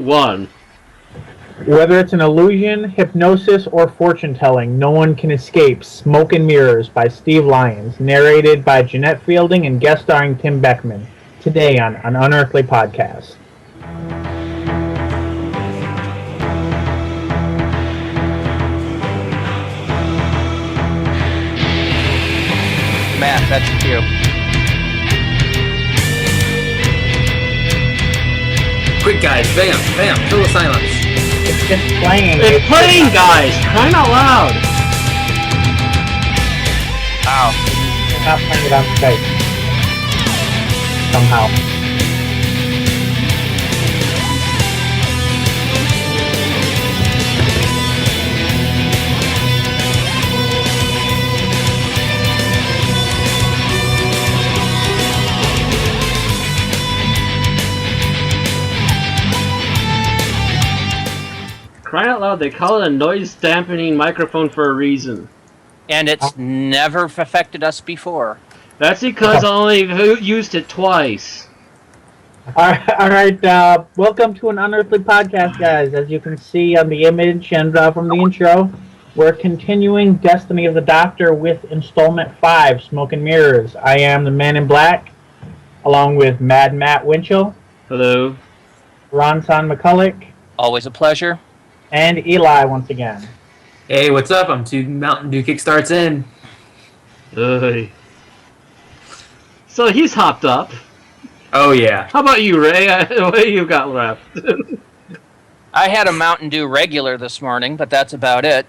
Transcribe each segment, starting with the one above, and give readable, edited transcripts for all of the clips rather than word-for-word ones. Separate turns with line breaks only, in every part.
One.
Whether it's an illusion, hypnosis, or fortune-telling, no one can escape Smoke and Mirrors by Steve Lyons, narrated by Jeanette Fielding and guest starring Tim Beckman, today on an Unearthly podcast.
Matt, that's your cue.
Quick, guys, bam, bam, total silence.
It's just playing.
It's playing, guys! Crying out loud!
Ow.
It's not playing it on Skype. Somehow.
Crying out loud, they call it a noise dampening microphone for a reason.
And it's never affected us before.
That's because I only used it twice.
Alright, welcome to an Unearthly podcast, guys. As you can see on the image and from the intro, we're continuing Destiny of the Doctor with installment 5, Smoke and Mirrors. I am the Man in Black, along with Mad Matt Winchell.
Hello.
Ronson McCulloch.
Always a pleasure.
And Eli once again.
Hey, what's up? I'm 2 Mountain Dew Kickstarts in.
So he's hopped up.
Oh, yeah.
How about you, Ray? What do you got left?
I had a Mountain Dew regular this morning, but that's about it.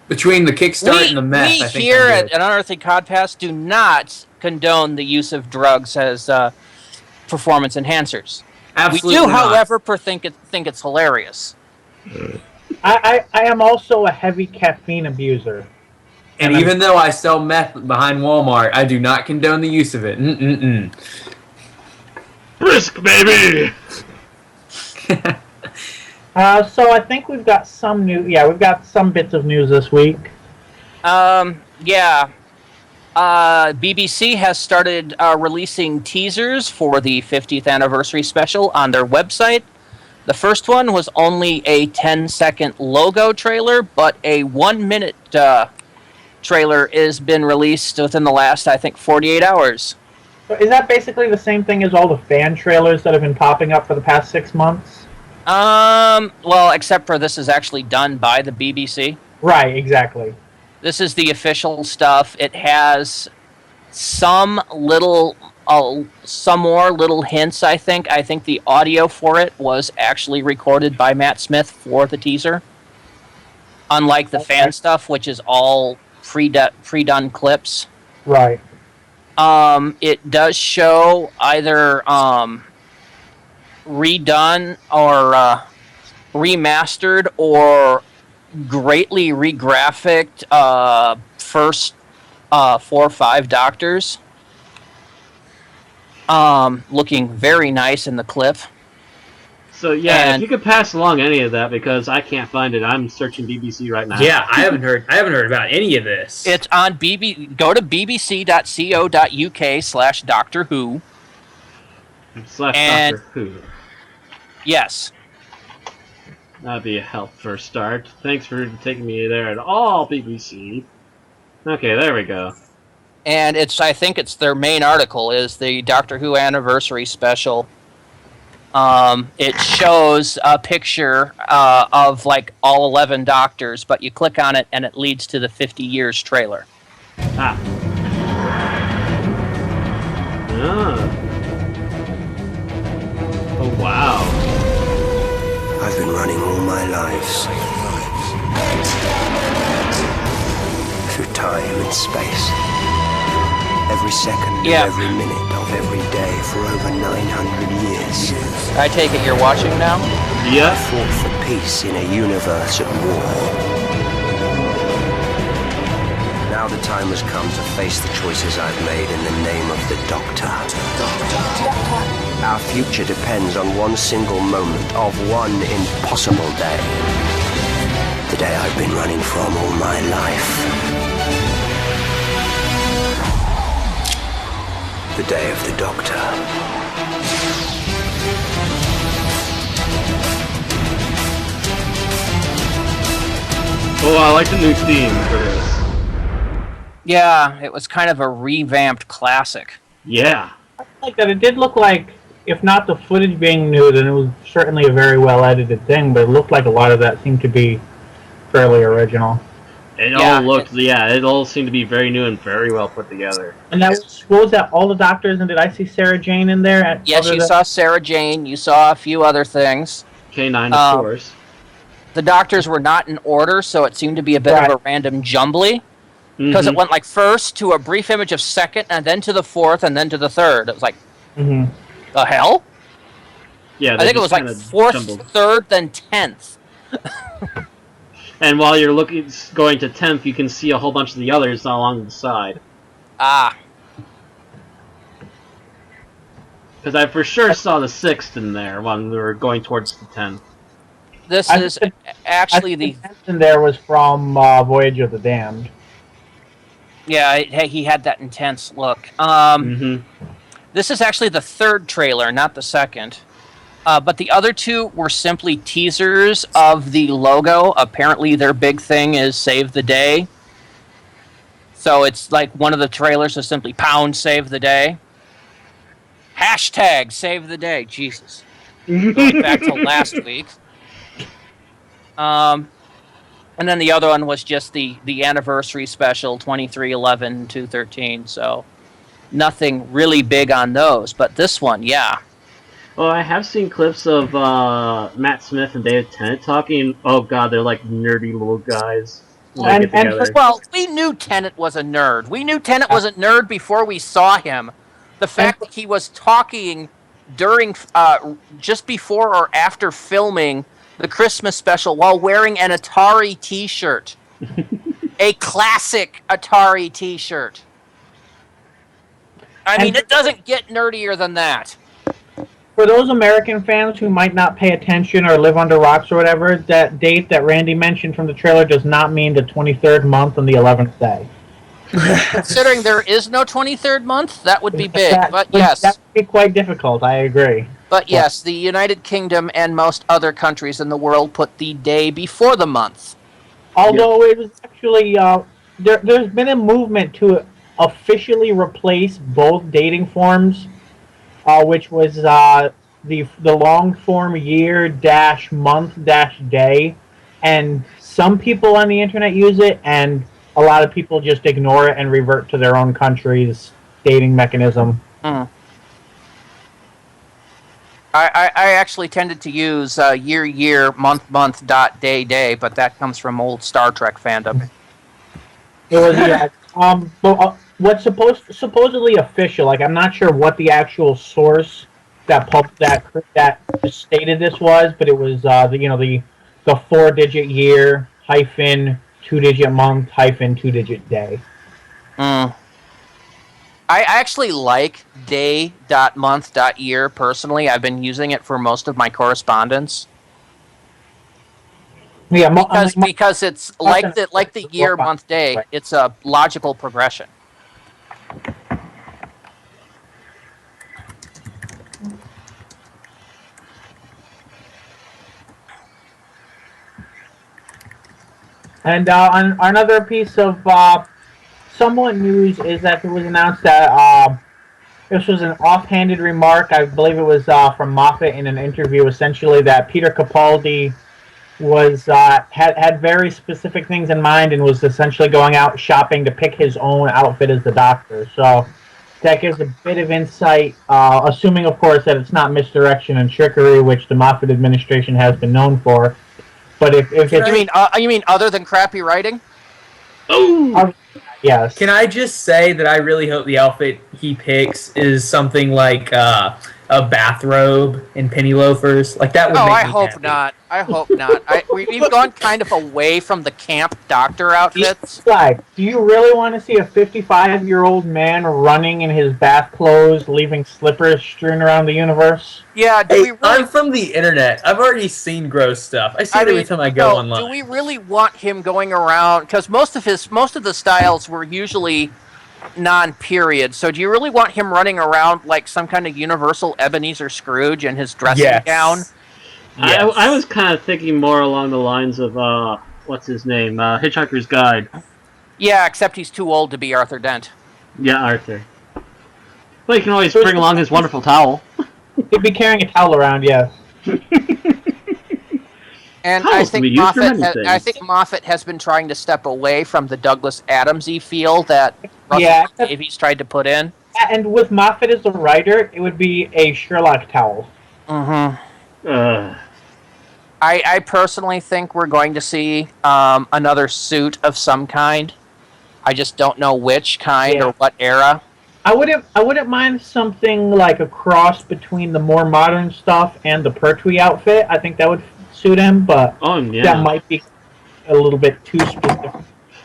Between the Kickstart and the meth, I think
here
I'm
at
good.
an Unearthly Podcast do not condone the use of drugs as performance enhancers.
Absolutely
We do,
not.
however, think it's hilarious.
I am also a heavy caffeine abuser.
And even though I sell meth behind Walmart, I do not condone the use of it.
Brisk, baby!
So I think we've got some we've got some bits of news this week.
BBC has started releasing teasers for the 50th anniversary special on their website. The first one was only a 10-second logo trailer, but a 1-minute trailer has been released within the last, I think, 48 hours.
So is that basically the same thing as all the fan trailers that have been popping up for the past 6 months?
Well, except for this is actually done by the BBC.
Right, exactly.
This is the official stuff. It has some more little hints, I think. I think the audio for it was actually recorded by Matt Smith for the teaser. Unlike the fan stuff, which is all pre-done clips.
Right.
It does show either redone or remastered or greatly regraphicked first 4 or 5 Doctors. Looking very nice in the clip.
So yeah, if you could pass along any of that, because I can't find it. I'm searching BBC right now.
Yeah, I haven't heard about any of this.
It's on Go to bbc.co.uk/Doctor Who.
/Doctor Who.
Yes.
That'd be a help for a start. Thanks for taking me there at all, BBC. Okay, there we go.
And I think it's their main article is the Doctor Who anniversary special. It shows a picture of like all 11 Doctors, but you click on it and it leads to the 50 years trailer.
Ah. Oh, wow.
I've been running all my life through time and space. Every second of every minute of every day for over 900 years.
I take it you're watching now?
Yeah.
I fought for peace in a universe at war. Now the time has come to face the choices I've made in the name of the Doctor. Our future depends on one single moment of one impossible day. The day I've been running from all my life. The day of the Doctor.
Oh, I like the new theme for this.
Yeah, it was kind of a revamped classic.
Yeah.
I like that. It did look like, if not the footage being new, then it was certainly a very well edited thing. But it looked like a lot of that seemed to be fairly original.
It
Yeah,
all looked, it all seemed to be very new and very well put together.
And that was, what was that? All the doctors, and did I see Sarah Jane in there?
Yes, you saw Sarah Jane. You saw a few other things.
K9, of course.
The doctors were not in order, so it seemed to be a bit of a random jumbly. Because it went like first to a brief image of second, and then to the fourth, and then to the third. It was like, the hell?
Yeah,
I think it was like fourth, third, then 10th.
And while you're going to 10th, you can see a whole bunch of the others along the side.
Ah.
Because I for sure saw the 6th in there when we were going towards the 10th.
This is actually the...
And there was from Voyage of the Damned.
Yeah, he had that intense look. This is actually the third trailer, not the second. But the other two were simply teasers of the logo. Apparently their big thing is Save the Day. So it's like one of the trailers is simply pound Save the Day. Hashtag Save the Day. Jesus. Going back to last week. And then the other one was just the anniversary special, 23/11/213. So nothing really big on those. But this one, yeah.
Well, I have seen clips of Matt Smith and David Tennant talking. Oh god, they're like nerdy little guys.
Well, we knew Tennant was a nerd. We knew Tennant was a nerd before we saw him. The fact that he was talking during, just before or after filming the Christmas special while wearing an Atari T-shirt. A classic Atari T-shirt. I mean, it doesn't get nerdier than that.
For those American fans who might not pay attention or live under rocks or whatever, that date that Randy mentioned from the trailer does not mean the 23rd month and the 11th day.
Considering there is no 23rd month, that would be big. But yes.
That would be quite difficult, I agree.
But yes, the United Kingdom and most other countries in the world put the day before the month.
Although it was actually, there's been a movement to officially replace both dating forms, which was the long form year-month-day, and some people on the internet use it, and a lot of people just ignore it and revert to their own country's dating mechanism.
I actually tended to use year, month, day, but that comes from old Star Trek fandom.
It was what's supposedly official. Like, I'm not sure what the actual source that stated this was, but it was the 4-digit year hyphen 2-digit month hyphen 2-digit day.
I actually like day.month.year personally. I've been using it for most of my correspondence.
Yeah,
because it's like the year, month, day. Right. It's a logical progression.
And on another piece of somewhat news is that it was announced that this was an offhanded remark. I believe it was from Moffat in an interview, essentially that Peter Capaldi was had very specific things in mind and was essentially going out shopping to pick his own outfit as the Doctor. So that gives a bit of insight, assuming, of course, that it's not misdirection and trickery, which the Moffat administration has been known for. But if it's,
you mean other than crappy writing?
Oh,
yes.
Can I just say that I really hope the outfit he picks is something like a bathrobe and penny loafers? Like that would.
Oh,
make
I
me
hope
happy.
not. I hope not. We've gone kind of away from the camp Doctor outfits.
Like, do you really want to see a 55-year-old man running in his bath clothes, leaving slippers strewn around the universe?
Yeah,
I'm from the internet. I've already seen gross stuff. I see it every time I go online.
Do we really want him going around? Because most of the styles were usually non-period. So do you really want him running around like some kind of universal Ebenezer Scrooge in his dressing gown?
Yes. I was kind of thinking more along the lines of what's his name? Hitchhiker's Guide.
Yeah, except he's too old to be Arthur Dent.
Yeah, Arthur. Well, he can always bring along his wonderful towel.
He'd be carrying a towel around, yes.
And
Towels can be used for many
I
things.
think Moffat has been trying to step away from the Douglas Adamsy feel that Russell
Yeah.
Davies tried to put in.
And with Moffat as the writer, it would be a Sherlock towel.
Mm-hmm. I personally think we're going to see another suit of some kind. I just don't know which kind or what era.
I wouldn't mind something like a cross between the more modern stuff and the Pertwee outfit. I think that would suit him, but that might be a little bit too specific.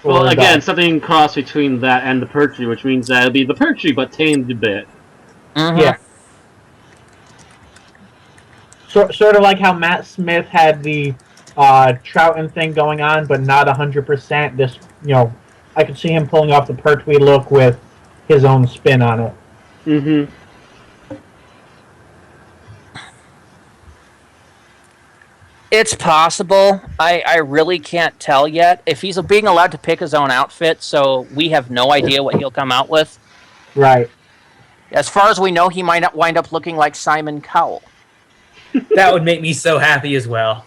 Well, again, something cross between that and the Pertwee, which means that it'll be the Pertwee, but tamed a bit.
Mm-hmm.
Yeah. Sort of like how Matt Smith had the Troughton thing going on, but not 100%. This, I could see him pulling off the Pertwee look with his own spin on it.
Mm-hmm.
It's possible. I really can't tell yet. If he's being allowed to pick his own outfit, so we have no idea what he'll come out with.
Right.
As far as we know, he might not wind up looking like Simon Cowell.
That would make me so happy as well.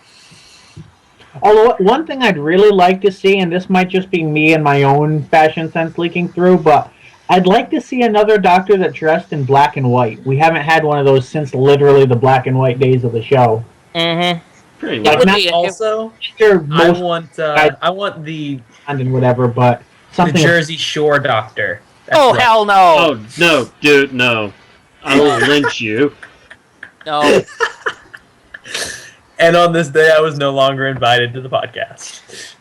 Although, one thing I'd really like to see, and this might just be me and my own fashion sense leaking through, but I'd like to see another Doctor that dressed in black and white. We haven't had one of those since literally the black and white days of the show.
Mm-hmm.
Pretty
Like,
much.
not
Also, I want the
and whatever, but something
Jersey Shore Doctor. That's
oh,
right.
hell no!
Oh, no, dude, no. I will lynch you.
No.
And on this day, I was no longer invited to the podcast.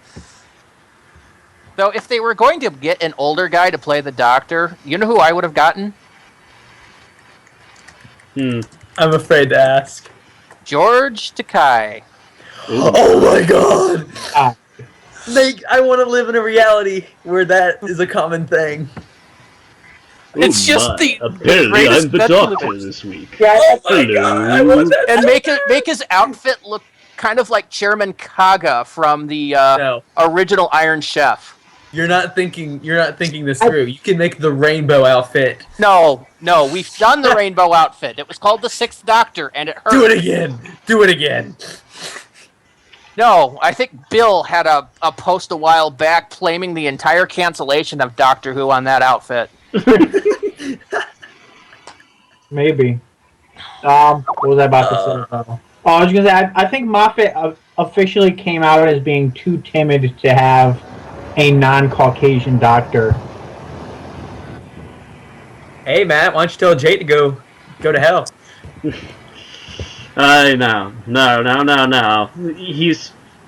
Though, if they were going to get an older guy to play the Doctor, you know who I would have gotten?
Hmm.
I'm afraid to ask.
George Takei.
Oh my god!
Ah.
I want to live in a reality where that is a common thing.
It's just the
apparently
greatest
I'm the
veteran
doctor
voice.
this week.
Yeah,
Oh my god! I want that.
And make his outfit look kind of like Chairman Kaga from the
No,
original Iron Chef.
you're not thinking this through. You can make the rainbow outfit.
No, we've done the rainbow outfit. It was called the Sixth Doctor, and it hurt.
Do it again. Do it again.
No, I think Bill had a post a while back claiming the entire cancellation of Doctor Who on that outfit.
maybe. What was I about to say? Oh, I was going to say, I think Moffat officially came out as being too timid to have a non-Caucasian Doctor.
Hey Matt, why don't you tell Jake to go to hell?
No.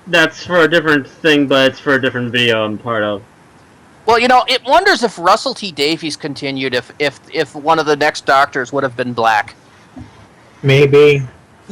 That's for a different thing, but it's for a different video I'm part of.
Well, it wonders if Russell T Davies continued if one of the next Doctors would have been black.
Maybe.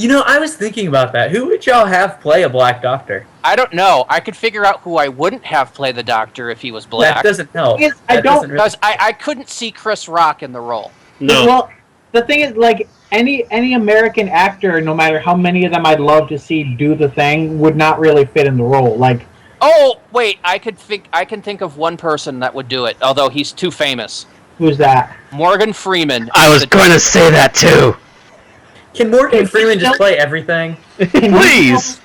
I was thinking about that. Who would y'all have play a black doctor?
I don't know. I could figure out who I wouldn't have play the Doctor if he was black.
That doesn't help.
Yes, I
That
don't-
doesn't really-
Because I couldn't see Chris Rock in the role.
No.
Well, the thing is, like, any American actor, no matter how many of them I'd love to see do the thing, would not really fit in the role. Like,
Oh, wait, I can think of one person that would do it, although he's too famous.
who's that?
Morgan Freeman.
I was going to say that too.
Can Morgan Freeman just play everything?
Please.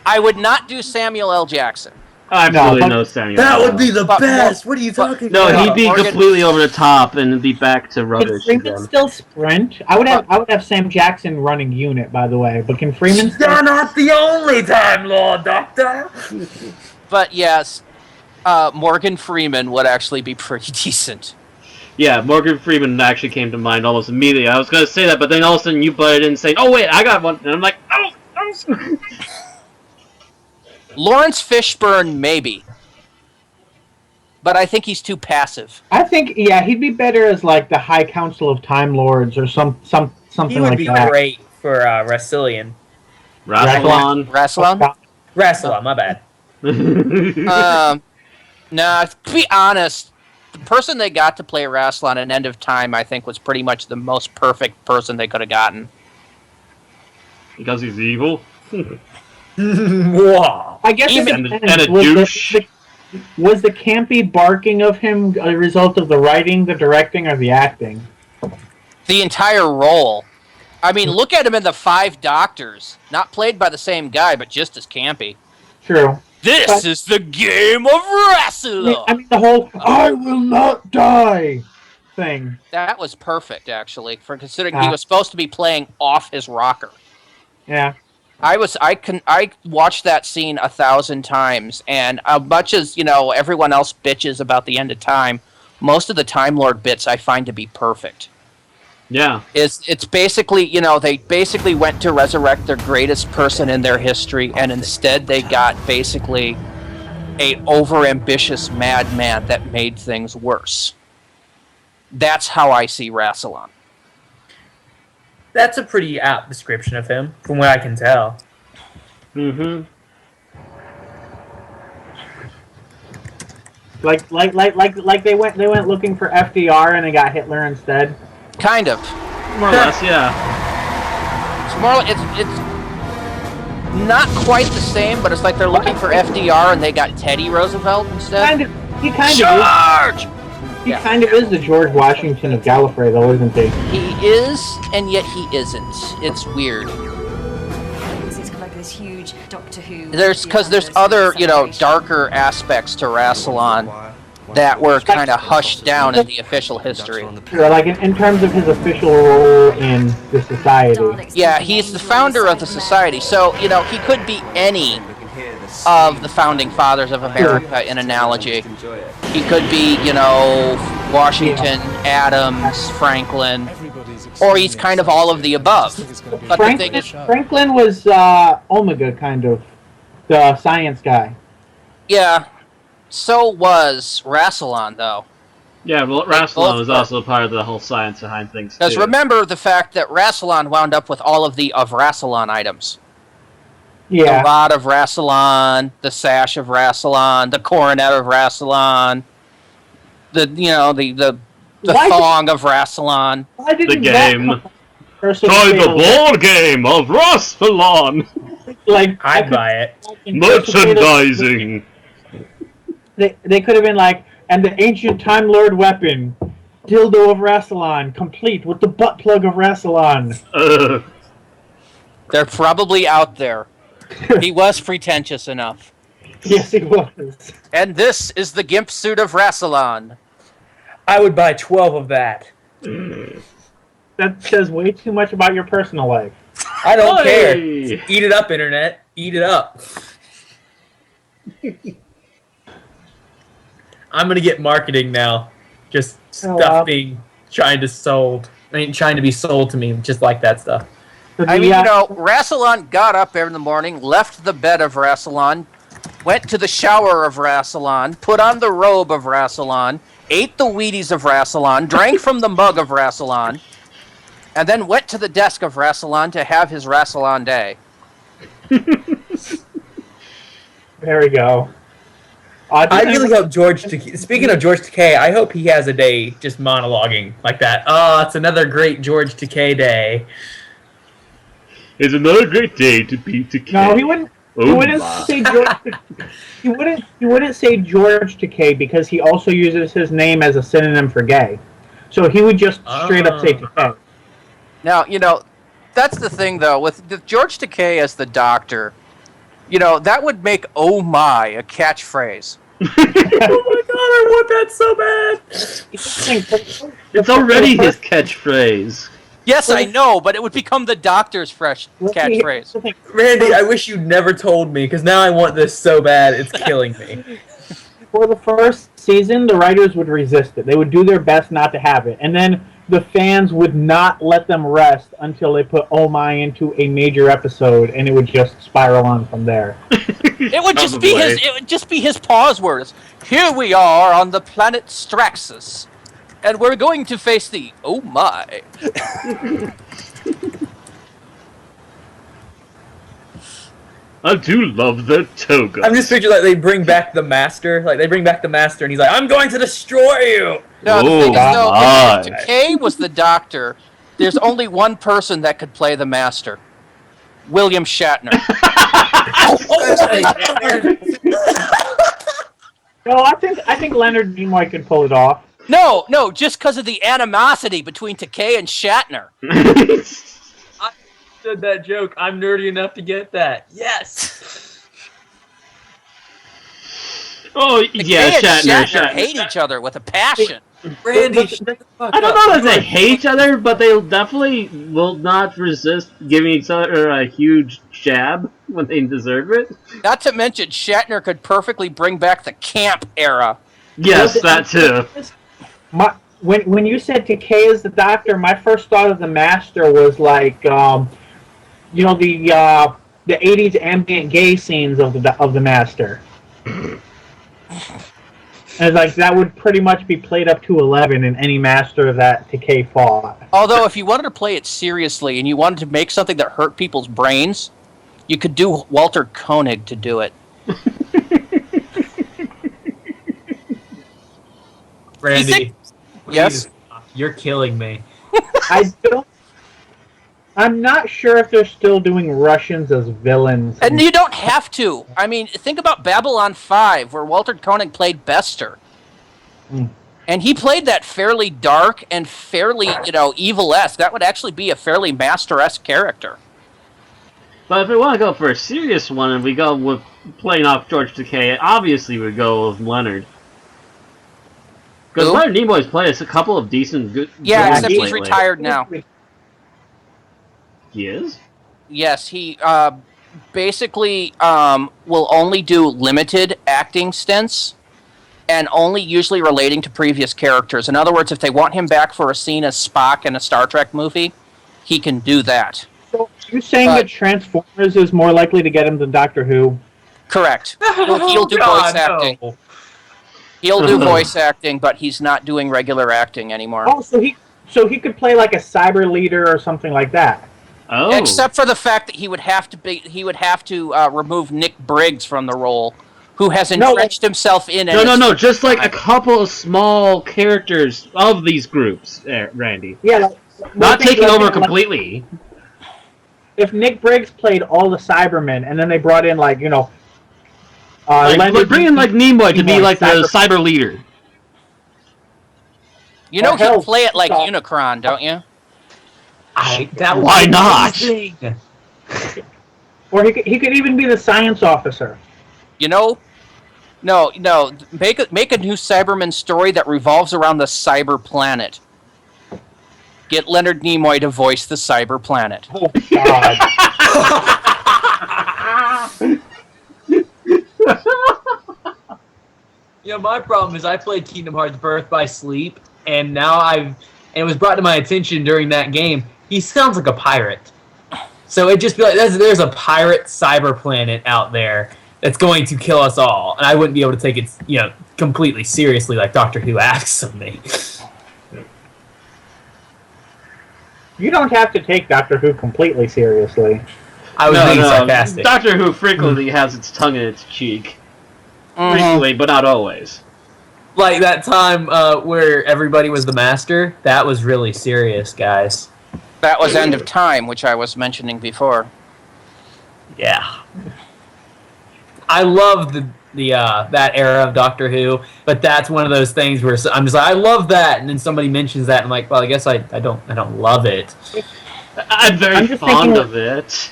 I would not do Samuel L. Jackson.
Absolutely
but-
no Samuel.
That would be the
But-
best. What are you talking
No,
about?
he'd be
Morgan-
completely over the top and be back to
Can
rubbish
Freeman
again.
still sprint? I would have Sam Jackson running unit, by the way. But can Freeman still?
You're not the only Time Lord Doctor.
But yes, Morgan Freeman would actually be pretty decent.
Yeah, Morgan Freeman actually came to mind almost immediately. I was going to say that, but then all of a sudden you butted in and say, "Oh wait, I got one," and I'm like, "Oh."
Lawrence Fishburne, maybe. But I think he's too passive.
I think he'd be better as like the High Council of Time Lords or something
He would
like
be
that.
great for Rassillion.
Rassilon.
Rassilon?
Rassilon, my bad.
Nah, to be honest, the person they got to play Rassilon in End of Time, I think, was pretty much the most perfect person they could have gotten.
Because he's evil.
Wow.
I guess it
And
depends.
a douche.
Was the campy barking of him a result of the writing, the directing, or the acting?
The entire role. I mean, look at him in the Five Doctors. Not played by the same guy, but just as campy.
True.
This is the game of wrestling.
I mean the whole "I will not die" thing.
That was perfect, actually, for considering he was supposed to be playing off his rocker.
Yeah.
I watched that scene 1,000 times, and as much as everyone else bitches about the end of time, most of the Time Lord bits I find to be perfect.
Yeah.
It's basically they basically went to resurrect the greatest person in their history, and instead they got basically a overambitious madman that made things worse. That's how I see Rassilon.
That's a pretty apt description of him, from what I can tell.
Mm-hmm.
Like they went looking for FDR and they got Hitler instead.
Kind of.
More or less, yeah.
It's more. It's not quite the same, but it's like they're looking for FDR and they got Teddy Roosevelt instead.
He kind of is the George Washington of Gallifrey, though, isn't he?
He is, and yet he isn't. It's weird.
It's like this huge Doctor Who.
There's other darker aspects to Rassilon that were kind of hushed down in the official history.
Yeah, like in terms of his official role in the society.
Yeah, he's the founder of the society, so he could be any of the founding fathers of America in analogy. He could be, Washington, Adams, Franklin, or he's kind of all of the above. But the thing is,
Franklin was Omega, kind of, the science guy.
Yeah, so was Rassilon, though.
Yeah, well, Rassilon was also part of the whole science behind things,
Because
too.
remember the fact that Rassilon wound up with all of the of Rassilon items.
Yeah.
The rod of Rassilon, the sash of Rassilon, the coronet of Rassilon, the thong of Rassilon.
The game. The board game of Rassilon!
I'd buy it.
Merchandising!
They could have been like, and the ancient Time Lord weapon, dildo of Rassilon, complete with the butt plug of Rassilon.
They're probably out there. He was pretentious enough.
Yes, he was.
And this is the gimp suit of Rassilon.
I would buy 12 of that.
That says way too much about your personal life.
I don't care. Eat it up, Internet. Eat it up. I'm gonna get marketing now. Just stuff being trying to be sold to me, just like that stuff.
I mean, Rassilon got up in the morning, left the bed of Rassilon, went to the shower of Rassilon, put on the robe of Rassilon, ate the Wheaties of Rassilon, drank from the mug of Rassilon, and then went to the desk of Rassilon to have his Rassilon day.
There we go.
I really hope speaking of George Takei, I hope he has a day just monologuing like that. Oh, it's another great George Takei day.
It's another great day to be Takei.
No, he wouldn't. He wouldn't say George. He wouldn't say George Takei because he also uses his name as a synonym for gay. So he would just straight up say Takei.
Now, that's the thing though with George Takei as the Doctor. That would make "Oh my" a catchphrase.
Oh my god, I want that so bad.
It's already his catchphrase.
Yes, I know, but it would become the Doctor's fresh catchphrase.
Randy, I wish you never told me, because now I want this so bad, it's killing me.
For the first season, the writers would resist it. They would do their best not to have it. And then the fans would not let them rest until they put Oh My into a major episode, and it would just spiral on from there.
It would just be his pause words. Here we are on the planet Straxus, and we're going to face the Oh My.
I do love the toga.
I'm just picturing they bring back the Master. And he's like, I'm going to destroy you!
No, the thing is, though, if Takei was the Doctor, there's only one person that could play the Master. William Shatner.
think Leonard Nimoy could pull it off.
No, just because of the animosity between Takei and Shatner.
I said that joke. I'm nerdy enough to get that. Yes.
Oh, yeah,
Takei and
Shatner.
hate each other with a passion.
Randy, shut the fuck
I don't
up.
know if they hate each other, but they definitely will not resist giving each other a huge jab when they deserve it.
Not to mention, Shatner could perfectly bring back the camp era.
Yes, that too.
When you said Takei is the Doctor, my first thought of the Master was like, the 80s ambient gay scenes of the Master. And it's like that would pretty much be played up to 11 in any Master that Takei fought.
Although, if you wanted to play it seriously and you wanted to make something that hurt people's brains, you could do Walter Koenig to do it.
Randy,
yes,
you're killing me.
I'm not sure if they're still doing Russians as villains.
And you don't have to. I mean, think about Babylon 5, where Walter Koenig played Bester. And he played that fairly dark and fairly, evil-esque. That would actually be a fairly Master-esque character.
But if we want to go for a serious one, and we go with playing off George Takei, obviously we'd go with Leonard. Because Leonard Nimoy's played a couple of decent good.
Yeah, except he's
lately.
retired now.
He is?
Yes, he basically will only do limited acting stints and only usually relating to previous characters. In other words, if they want him back for a scene as Spock in a Star Trek movie, he can do that.
So you're saying that Transformers is more likely to get him than Doctor Who?
Correct. He'll do voice acting.
No.
He'll do voice acting, but he's not doing regular acting anymore.
Oh, so he could play like a cyber leader or something like that.
Oh.
Except for the fact that he would have to remove Nick Briggs from the role, who has entrenched himself in.
No. Just like a couple of small characters of these groups, Randy.
Yeah.
Not taking over completely.
If Nick Briggs played all the Cybermen, and then they brought in
bring in like Nimoy to be like the cyber leader.
You know he'll play it like Unicron, don't you?
Why not?
Or he could even be the science officer.
No. Make a new Cyberman story that revolves around the cyber planet. Get Leonard Nimoy to voice the cyber planet.
Oh God.
My problem is I played Kingdom Hearts Birth by Sleep, and it was brought to my attention during that game. He sounds like a pirate. So it'd just be like, there's a pirate cyber planet out there that's going to kill us all. And I wouldn't be able to take it, completely seriously like Doctor Who asks of me.
You don't have to take Doctor Who completely seriously.
I was being sarcastic.
Doctor Who frequently has its tongue in its cheek. Frequently, but not always.
Like that time where everybody was the Master, that was really serious, guys.
That was End of Time, which I was mentioning before.
Yeah. I love the that era of Doctor Who, but that's one of those things where I'm just like, I love that, and then somebody mentions that, and I'm like, well, I guess I don't love it.
I'm very fond of it.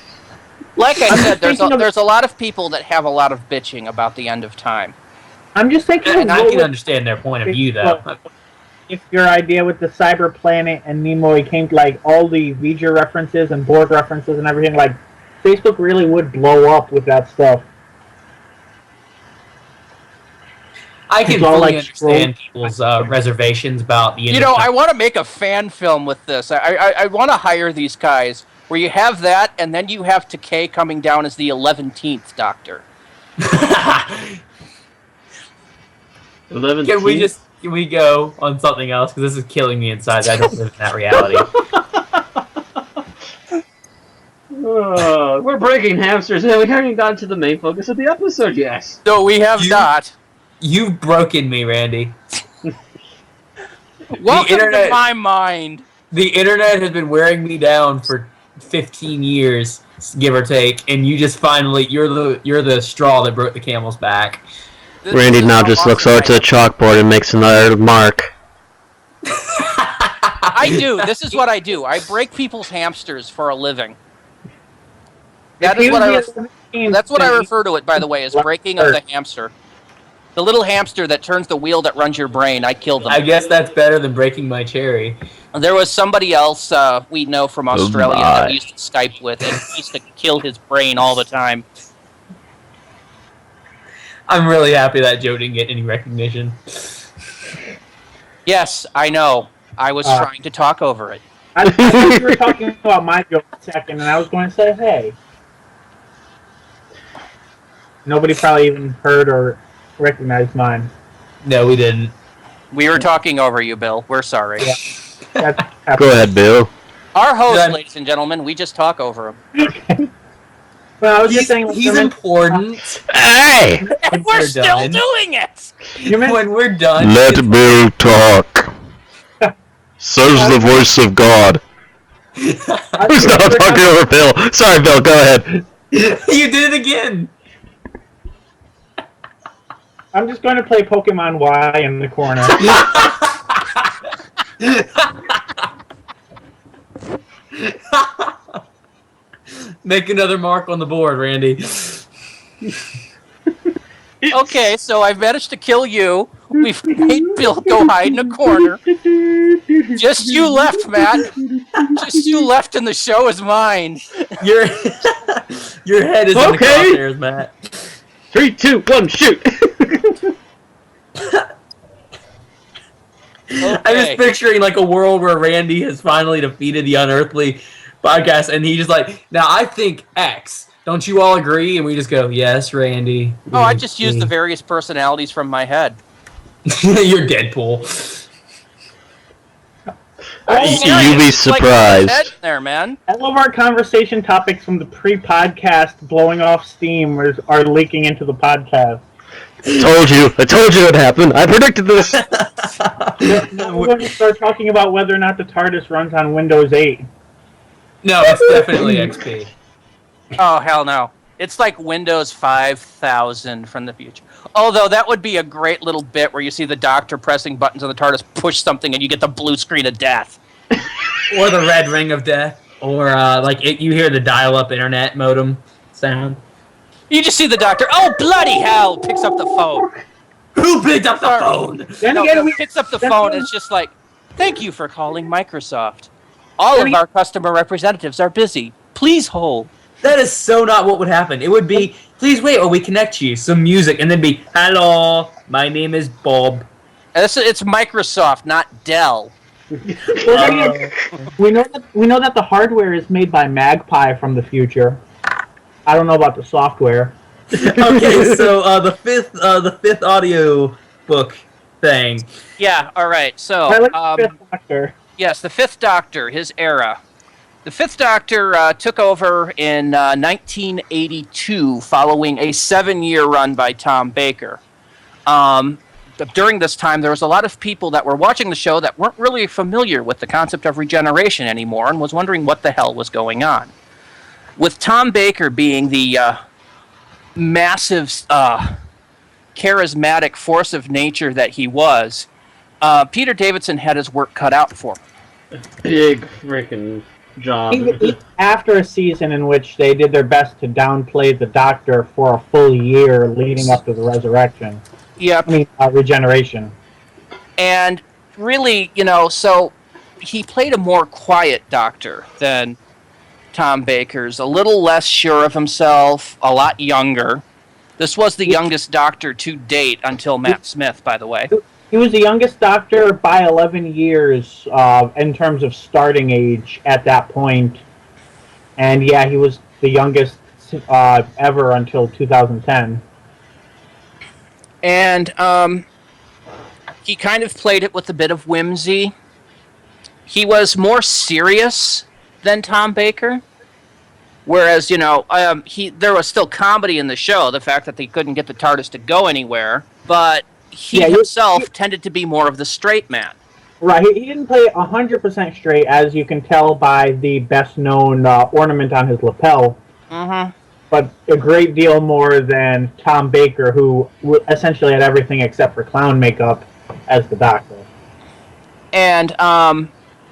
Like I said, there's a lot of people that have a lot of bitching about the End of Time.
I'm just thinking,
and I can understand their point of view, though.
If your idea with the cyber planet and Nimoy came to like all the V'ger references and Borg references and everything, like Facebook really would blow up with that stuff.
I can fully understand people's reservations about the.
I want to make a fan film with this. I want to hire these guys where you have that, and then you have Takei coming down as the 11th Doctor.
11th.
Can we go on something else? Because this is killing me inside. I don't live in that reality.
We're breaking hamsters, and we haven't gotten to the main focus of the episode yet.
No, we have not.
You've broken me, Randy.
Welcome to my mind.
The internet has been wearing me down for 15 years, give or take, and you just finally you're the straw that broke the camel's back.
Randy
This is
now
how
just looks
awesome
over to
I
the chalkboard and makes another mark.
I do. This is what I do. I break people's hamsters for a living. That is what that's what I refer to it, by the way, as breaking of the hamster. The little hamster that turns the wheel that runs your brain. I killed them.
I guess that's better than breaking my cherry.
There was somebody else we know from Australia that we used to Skype with, and he used to kill his brain all the time.
I'm really happy that joke didn't get any recognition.
Yes, I know. I was trying to talk over it.
I thought you were talking about my joke a second, and I was going to say, hey. Nobody probably even heard or recognized mine.
No, we didn't.
We were talking over you, Bill. We're sorry.
Yeah.
Go ahead, Bill.
Our host, ladies and gentlemen, we just talk over him.
Well, I was just saying,
he's important.
Hey!
And we're still doing it!
When we're done.
Let Bill talk. Says the voice of God. Who's not talking over Bill? Sorry, Bill, go ahead.
You did it again!
I'm just going to play Pokemon Y in the corner.
Make another mark on the board, Randy.
Okay, so I've managed to kill you. We've made Bill go hide in a corner. Just you left, Matt. Just you left, and the show is mine.
Your head is in the crosshairs, Matt.
3, 2, 1, shoot!
Okay.
I'm just picturing like a world where Randy has finally defeated the Unearthly podcast, and he just like, now I think X. Don't you all agree? And we just go, yes, Randy.
Oh, I just used the various personalities from my head.
You're Deadpool.
You'd be surprised.
Head there, man.
All of our conversation topics from the pre-podcast blowing off steam are leaking into the podcast.
I told you it happened. I predicted this.
Now we're going to start talking about whether or not the TARDIS runs on Windows 8.
No, it's definitely XP.
Oh, hell no. It's like Windows 5000 from the future. Although that would be a great little bit where you see the Doctor pressing buttons on the TARDIS, push something, and you get the blue screen of death.
Or the red ring of death. Or you hear the dial-up internet modem sound.
You just see the Doctor, oh, bloody hell, picks up the phone.
Who picked up the phone?
Then
No,
again,
he picks up the phone, and it's just like, thank you for calling Microsoft. All of our customer representatives are busy. Please hold.
That is so not what would happen. It would be, please wait while we connect you. Some music, and then be, hello, my name is Bob.
It's Microsoft, not Dell.
we know that the hardware is made by Magpie from the future. I don't know about the software.
Okay, so the fifth audio book thing.
Yeah, all right. So,
I like the Fifth Doctor.
yes, the Fifth Doctor, his era. The Fifth Doctor took over in 1982 following a 7-year run by Tom Baker. During this time, there was a lot of people that were watching the show that weren't really familiar with the concept of regeneration anymore and was wondering what the hell was going on. With Tom Baker being the massive, charismatic force of nature that he was, Peter Davidson had his work cut out for him.
Big freaking job.
Even after a season in which they did their best to downplay the Doctor for a full year leading up to the resurrection.
Yep.
Regeneration.
And really, so he played a more quiet Doctor than Tom Baker's, a little less sure of himself, a lot younger. This was the youngest Doctor to date until Matt Smith, by the way.
He was the youngest Doctor by 11 years in terms of starting age at that point. And yeah, he was the youngest ever until 2010.
And he kind of played it with a bit of whimsy. He was more serious than Tom Baker. Whereas, there was still comedy in the show, the fact that they couldn't get the TARDIS to go anywhere, but he himself tended to be more of the straight man.
Right, he didn't play 100% straight, as you can tell by the best-known ornament on his lapel.
Mm-hmm.
but a great deal more than Tom Baker, who essentially had everything except for clown makeup as the Doctor.
And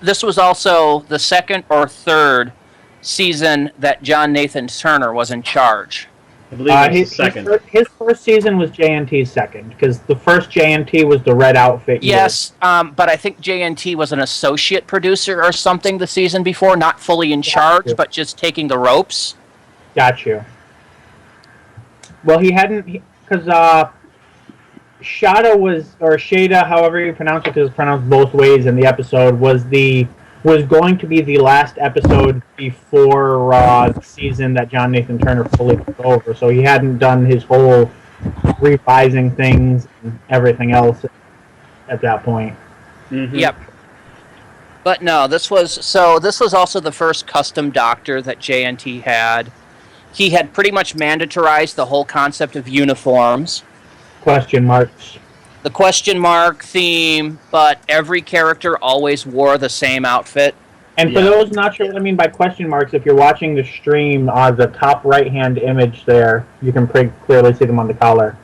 this was also the second or third season that John Nathan Turner was in charge.
I believe it was the second.
His first season was JNT's second, because the first JNT was the red outfit.
Yes, but I think JNT was an associate producer or something the season before, not fully in charge, but just taking the ropes.
Got you. Well, he hadn't, because Shada, however you pronounce it, because it's pronounced both ways in the episode, was going to be the last episode before the season that John Nathan Turner fully took over. So he hadn't done his whole revising things and everything else at that point.
Mm-hmm.
Yep. But no, this was also the first custom Doctor that JNT had. He had pretty much mandatorized the whole concept of uniforms.
Question marks.
The question mark theme, but every character always wore the same outfit.
And for those not sure what I mean by question marks, if you're watching the stream, the top right-hand image there, you can pretty clearly see them on the collar.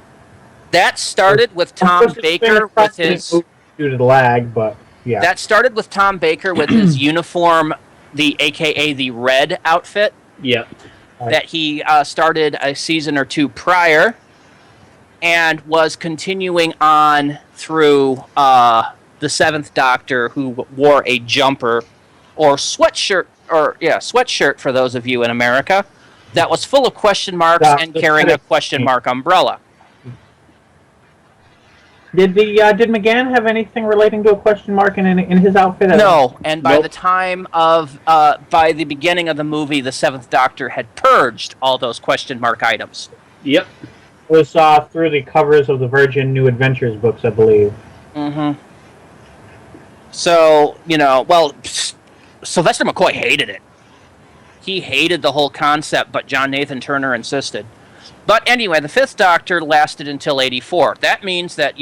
That started with Tom Baker with his...
Due to the lag, but yeah.
That started with Tom Baker with his uniform, aka the red outfit.
Yep.
That he started a season or two prior, and was continuing on through the Seventh Doctor, who wore a jumper or sweatshirt for those of you in America, that was full of question marks and carrying a question mark umbrella.
Did McGann have anything relating to a question mark in his outfit?
No, and by the time of by the beginning of the movie, the Seventh Doctor had purged all those question mark items.
Yep.
It was through the covers of the Virgin New Adventures books, I believe.
Mm-hmm. So, Sylvester McCoy hated it. He hated the whole concept, but John Nathan Turner insisted. But anyway, the Fifth Doctor lasted until 1984. That means that,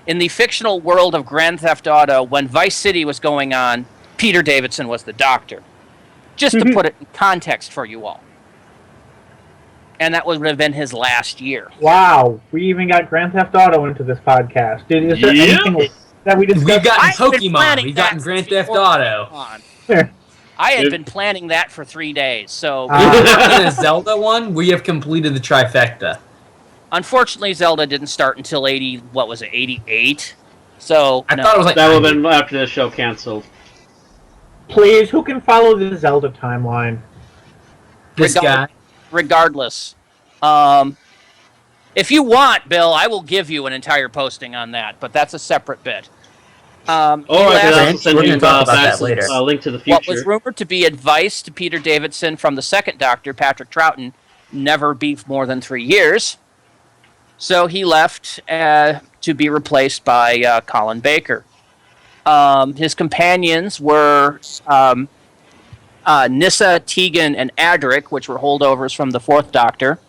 in the fictional world of Grand Theft Auto, when Vice City was going on, Peter Davidson was the Doctor. Just to put it in context for you all. And that would have been his last year.
Wow, we even got Grand Theft Auto into this podcast. Is there anything that we discussed?
We've gotten Pokemon, we've gotten Grand Theft Auto.
I had been planning that for 3 days, so...
In a Zelda one, we have completed the trifecta.
Unfortunately, Zelda didn't start until 88? So,
I thought it was like...
That would have been after the show canceled.
Please, who can follow the Zelda timeline?
This guy.
Regardless. If you want, Bill, I will give you an entire posting on that, but that's a separate bit.
I can send you a link to the future.
What was rumored to be advice to Peter Davidson from the second Doctor, Patrick Troughton, never beef more than 3 years. So he left to be replaced by Colin Baker. His companions were Nyssa, Tegan, and Adric, which were holdovers from the Fourth Doctor.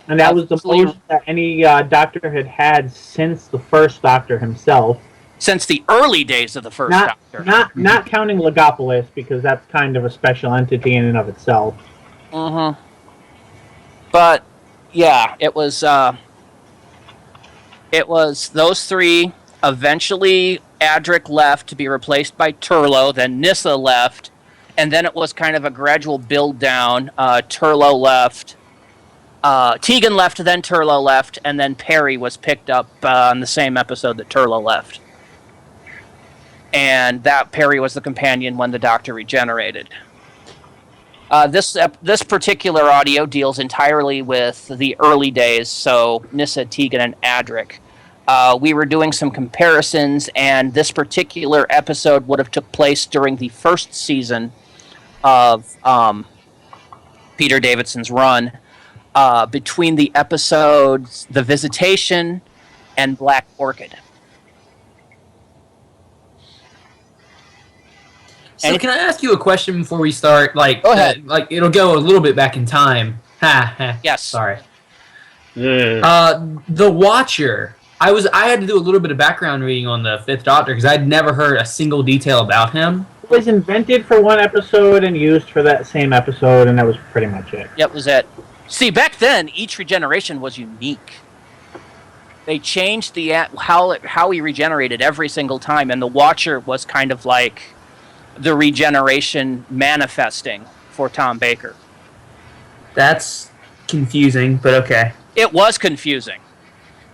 And that was the most that any Doctor had since the First Doctor himself.
Since the early days of the First Doctor.
Not counting Legopolis, because that's kind of a special entity in and of itself.
Mm-hmm. But, yeah, it was those three. Eventually, Adric left to be replaced by Turlough, then Nyssa left, and then it was kind of a gradual build down. Turlough left. Tegan left, then Turlough left, and then Perry was picked up on the same episode that Turlough left. And that Perry was the companion when the Doctor regenerated. This particular audio deals entirely with the early days, so Nyssa, Tegan, and Adric. We were doing some comparisons, and this particular episode would have took place during the first season of Peter Davidson's run, between the episodes The Visitation and Black Orchid.
So can I ask you a question before we start? Go
ahead.
It'll go a little bit back in time.
Yes.
Sorry.
Yeah.
The Watcher. I had to do a little bit of background reading on the Fifth Doctor because I'd never heard a single detail about him.
It was invented for one episode and used for that same episode, and that was pretty much it.
Yep, was it. See, back then, each regeneration was unique. They changed how he regenerated every single time, and the Watcher was kind of like the regeneration manifesting for Tom Baker.
That's confusing, but okay.
It was confusing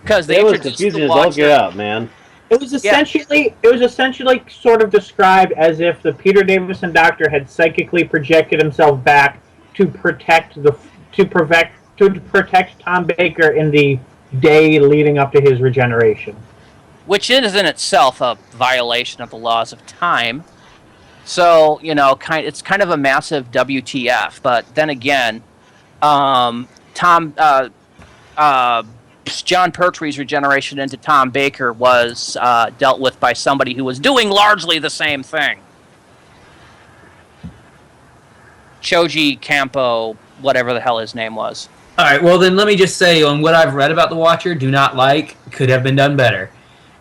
because they
It was
introduced
confusing
the
as all
Watcher.
get out, man.
It was essentially sort of described as if the Peter Davison Doctor had psychically projected himself back to protect Tom Baker in the day leading up to his regeneration.
Which is in itself a violation of the laws of time. So, it's kind of a massive WTF. But then again, John Pertwee's regeneration into Tom Baker was dealt with by somebody who was doing largely the same thing. Choji Campo, whatever the hell his name was.
All right, well then let me just say on what I've read about the Watcher, do not like, could have been done better.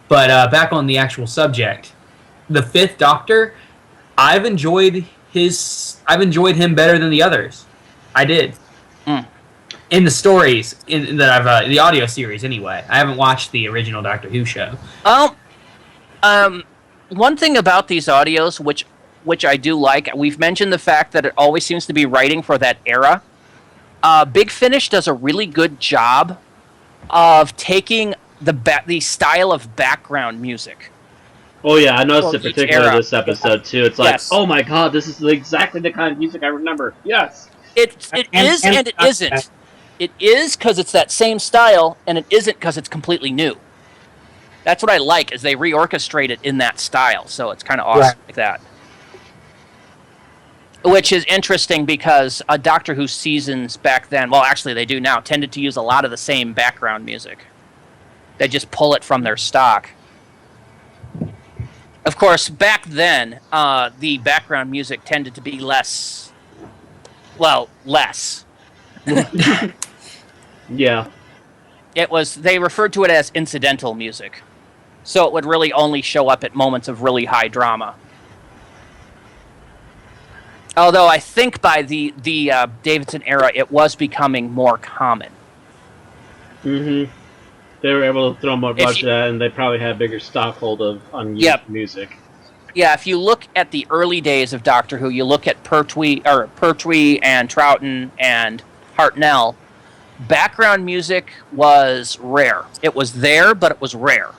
But back on the actual subject, the Fifth Doctor, I've enjoyed him better than the others. I did. In the stories that I've the audio series anyway. I haven't watched the original Doctor Who show.
One thing about these audios, which I do like, we've mentioned the fact that it always seems to be writing for that era. Big Finish does a really good job of taking the style of background music.
Oh yeah, I noticed it particularly
era.
this episode too. It's like,
Yes.
oh my god, this is exactly the kind of music I remember. Yes.
It is and it isn't. It is because it's that same style, and it isn't because it's completely new. That's what I like, is they reorchestrate it in that style, so it's kind of awesome like that. Which is interesting because Doctor Who seasons back then, well, actually they do now, tended to use a lot of the same background music. They just pull it from their stock. Of course, back then, the background music tended to be less.
Yeah.
They referred to it as incidental music. So it would really only show up at moments of really high drama. Although I think by the Davidson era, it was becoming more common.
Mm-hmm. They were able to throw more budget at it, and they probably had a bigger stockhold of unused music.
Yeah, if you look at the early days of Doctor Who, you look at Pertwee and Troughton and Hartnell, background music was rare. It was there, but it was rare.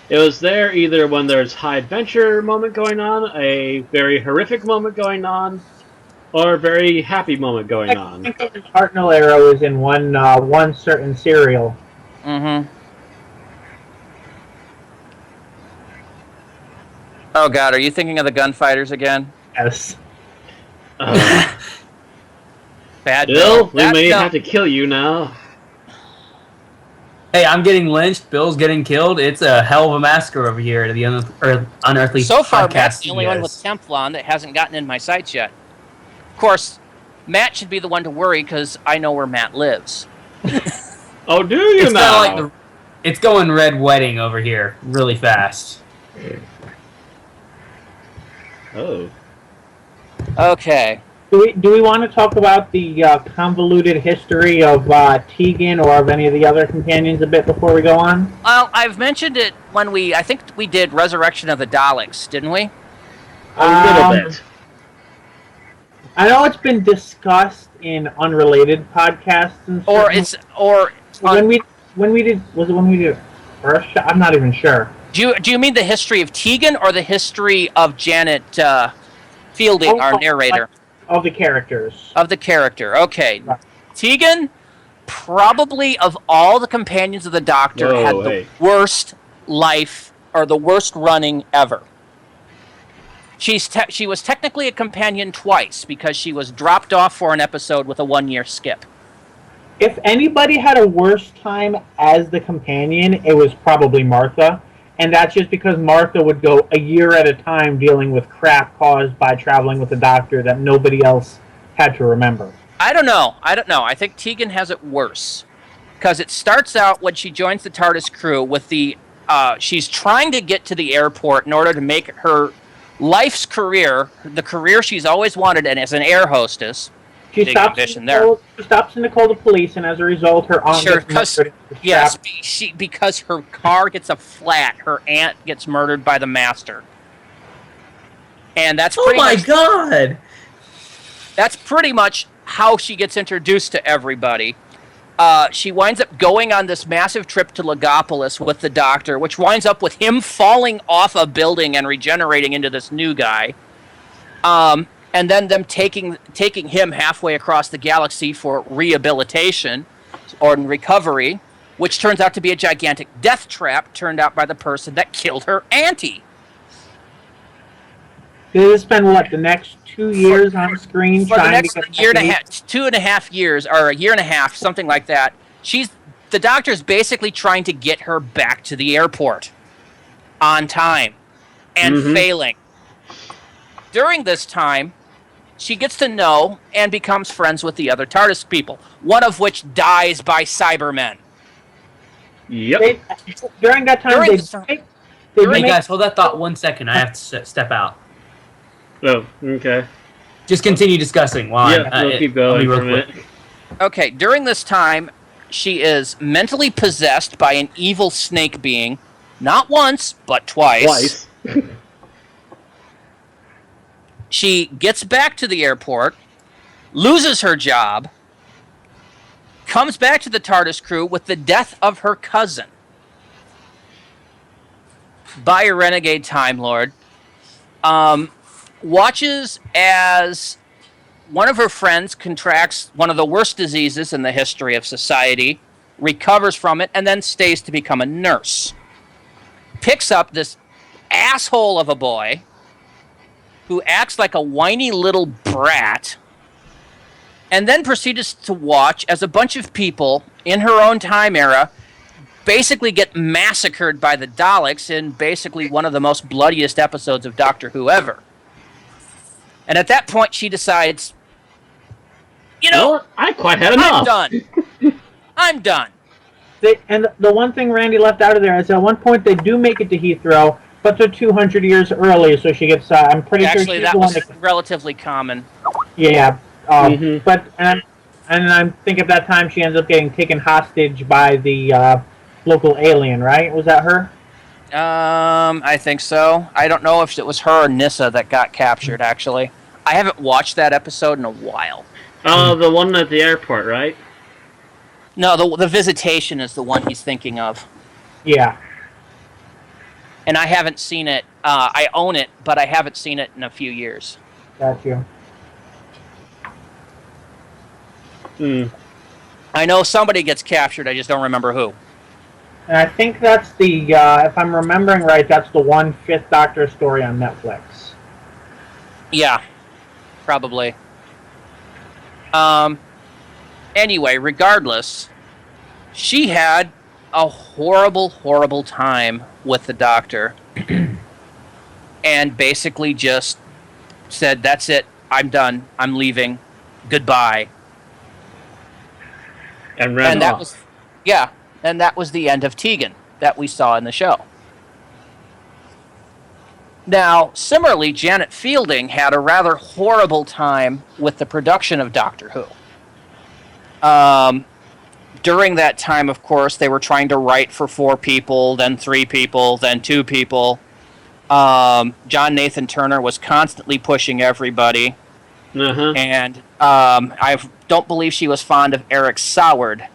It was there either when there's high adventure moment going on, a very horrific moment going on, or a very happy moment going on.
I think the Hartnell era was in one certain serial.
Mm-hmm. Oh god, are you thinking of the Gunfighters again?
Yes.
Bad
Bill, we may have to kill you now.
Hey, I'm getting lynched. Bill's getting killed. It's a hell of a massacre over here at the Unearthly
So far,
podcast
Matt's the only one with
studios.
Templon that hasn't gotten in my sights yet. Of course, Matt should be the one to worry because I know where Matt lives.
Oh, do you
It's
now?
kind of like it's going red wedding over here really fast.
Oh.
Okay.
Do we want to talk about the convoluted history of Tegan or of any of the other companions a bit before we go on?
Well, I've mentioned it when I think we did Resurrection of the Daleks, didn't we?
A little bit.
I know it's been discussed in unrelated podcasts and stuff. When we did first shot? I'm not even sure.
Do you mean the history of Tegan or the history of Janet Fielding, our narrator?
Of the characters.
Of the character, okay.
Right.
Tegan, probably of all the companions of the Doctor, had the worst life, or the worst running ever. She was technically a companion twice, because she was dropped off for an episode with a 1-year skip.
If anybody had a worse time as the companion, it was probably Martha. And that's just because Martha would go a year at a time dealing with crap caused by traveling with the Doctor that nobody else had to remember.
I don't know. I think Tegan has it worse. Because it starts out when she joins the TARDIS crew with she's trying to get to the airport in order to make her life's career, the career she's always wanted, and as an air hostess,
She
big
stops
addition there.
She stops in to call the police, and as a result, her aunt
Sure,
gets murdered.
yes, because her car gets a flat, her aunt gets murdered by the master, and that's
Oh my god!
That's pretty much how she gets introduced to everybody. She winds up going on this massive trip to Legopolis with the Doctor, which winds up with him falling off a building and regenerating into this new guy. And then them taking him halfway across the galaxy for rehabilitation or recovery, which turns out to be a gigantic death trap turned out by the person that killed her auntie.
They spend what, the next 2 years on screen
For the
trying
next
to get
year and a half, 2.5 years, or a year and a half, something like that. The Doctor's basically trying to get her back to the airport on time and failing. During this time, she gets to know and becomes friends with the other TARDIS people, one of which dies by Cybermen.
Yep.
During that time,
Hey guys, hold that thought 1 second. I have to step out.
Oh, okay.
Just continue discussing while
we'll keep going for a minute.
Okay, during this time, she is mentally possessed by an evil snake being, not once, but twice. She gets back to the airport, loses her job, comes back to the TARDIS crew with the death of her cousin by a renegade Time Lord. Watches as one of her friends contracts one of the worst diseases in the history of society, recovers from it, and then stays to become a nurse. Picks up this asshole of a boy who acts like a whiny little brat, and then proceeds to watch as a bunch of people in her own time era basically get massacred by the Daleks in basically one of the most bloodiest episodes of Doctor Who ever. And at that point, she decides,
I quite had enough.
I'm done.
And the one thing Randy left out of there is at one point they do make it to Heathrow, but they're 200 years early, so she gets, I'm pretty sure
Actually,
she's
that
the one
was relatively common.
Yeah. But, and I think at that time she ends up getting taken hostage by the local alien, right? Was that her?
I think so. I don't know if it was her or Nyssa that got captured, actually. I haven't watched that episode in a while.
Oh, the one at the airport, right?
No, the Visitation is the one he's thinking of.
Yeah.
And I haven't seen it. I own it, but I haven't seen it in a few years.
Got you.
I know somebody gets captured, I just don't remember who.
And I think that's the, if I'm remembering right, that's the one Fifth Doctor story on Netflix.
Yeah, probably. Anyway, regardless, she had a horrible, horrible time with the Doctor. And basically just said, that's it, I'm done, I'm leaving, goodbye.
And ran off.
And that was the end of Tegan that we saw in the show. Now, similarly, Janet Fielding had a rather horrible time with the production of Doctor Who. During that time, of course, they were trying to write for 4 people, then 3 people, then 2 people. John Nathan Turner was constantly pushing everybody. And I don't believe she was fond of Eric Soward,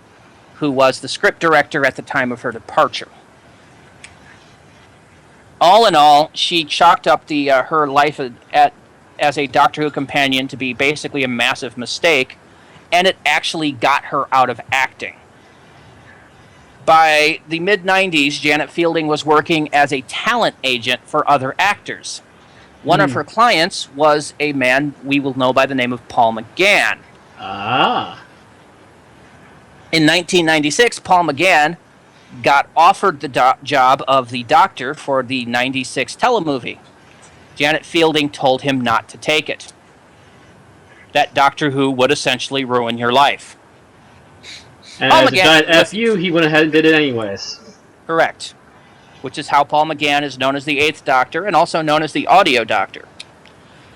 who was the script director at the time of her departure. All in all, she chalked up her life as a Doctor Who companion to be basically a massive mistake, and it actually got her out of acting. By the mid-90s, Janet Fielding was working as a talent agent for other actors. One of her clients was a man we will know by the name of Paul McGann. In 1996, Paul McGann got offered the job of the Doctor for the 96 telemovie. Janet Fielding told him not to take it. That Doctor Who would essentially ruin your life.
And Paul as McGann, a giant F you, he went ahead and did it anyways.
Correct. Which is how Paul McGann is known as the 8th Doctor and also known as the Audio Doctor.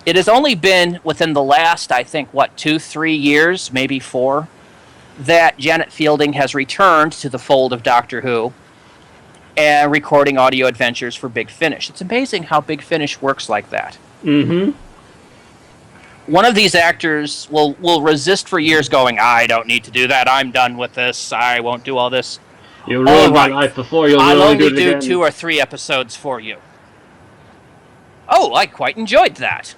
It has only been within the last, I think, 2-3 years, maybe 4, that Janet Fielding has returned to the fold of Doctor Who and recording audio adventures for Big Finish. It's amazing how Big Finish works like that.
Mm-hmm.
One of these actors will resist for years going, I don't need to do that. I'm done with this. I won't do all this.
You ruined my life before. You'll
I'll
really
only
do it again.
2 or 3 episodes for you. Oh, I quite enjoyed that.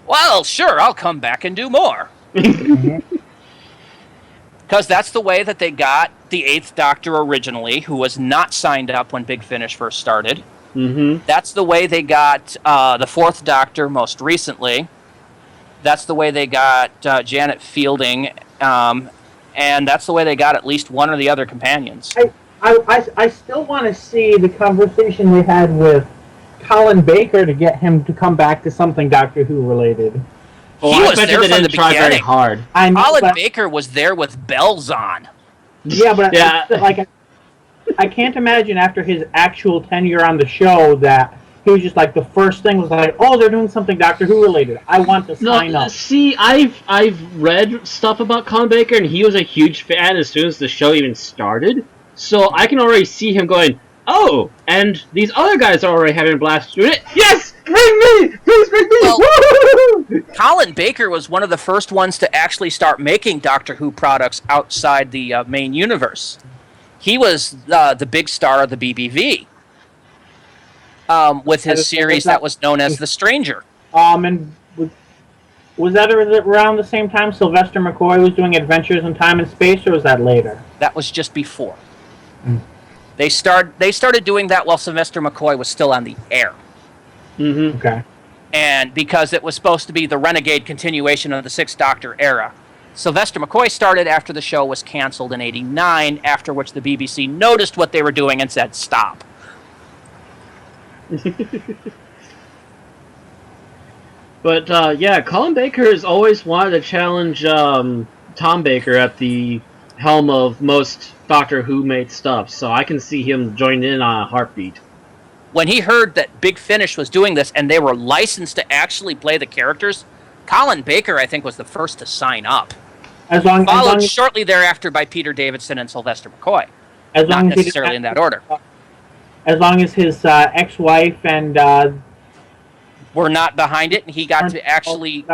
Well, sure, I'll come back and do more. Because that's the way that they got the 8th Doctor originally, who was not signed up when Big Finish first started.
Mm-hmm.
That's the way they got the 4th Doctor most recently. That's the way they got Janet Fielding, and that's the way they got at least one of the other companions.
I still want to see the conversation they had with Colin Baker to get him to come back to something Doctor Who related.
Oh,
He
I
was
bet
there
you they
from the
didn't try very
beginning.
hard.
I know,
Colin
but-
Baker was there with bells on.
Yeah, but
Yeah.
like I can't imagine after his actual tenure on the show that he was just like the first thing was like, oh, they're doing something Doctor Who related. I want to sign up.
See, I've read stuff about Colin Baker, and he was a huge fan as soon as the show even started. So I can already see him going, oh, and these other guys are already having a blast doing it. Yes, bring me, please bring me.
Well,
Woo!
Colin Baker was one of the first ones to actually start making Doctor Who products outside the main universe. He was the big star of the BBV with his series that was known as The Stranger.
And was that around the same time Sylvester McCoy was doing Adventures in Time and Space, or was that later?
That was just before. They started doing that while Sylvester McCoy was still on the air.
Mm-hmm.
Okay.
And because it was supposed to be the renegade continuation of the 6th Doctor era. Sylvester McCoy started after the show was canceled in '89, after which the BBC noticed what they were doing and said, stop.
But, yeah, Colin Baker has always wanted to challenge Tom Baker at the helm of most Doctor Who made stuff, so I can see him joining in on a heartbeat.
When he heard that Big Finish was doing this and they were licensed to actually play the characters, Colin Baker, I think, was the first to sign up. Followed shortly thereafter by Peter Davidson and Sylvester McCoy. Not necessarily in that order.
As long as his ex-wife and
were not behind it, and he got to actually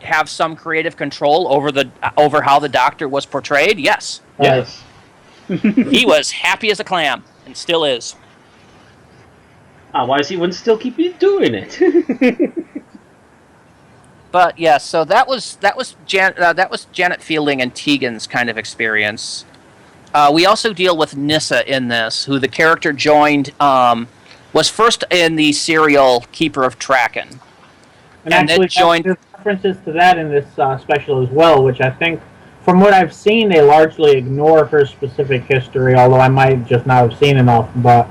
have some creative control over how the Doctor was portrayed. Yes.
Yes.
He was happy as a clam, and still is.
Otherwise, he wouldn't still keep doing it.
But yeah, so that was Janet Fielding and Tegan's kind of experience. We also deal with Nyssa in this, who the character joined, was first in the serial Keeper of Traken.
And actually,
then joined.
There's references to that in this special as well, which I think, from what I've seen, they largely ignore her specific history, although I might just not have seen enough. But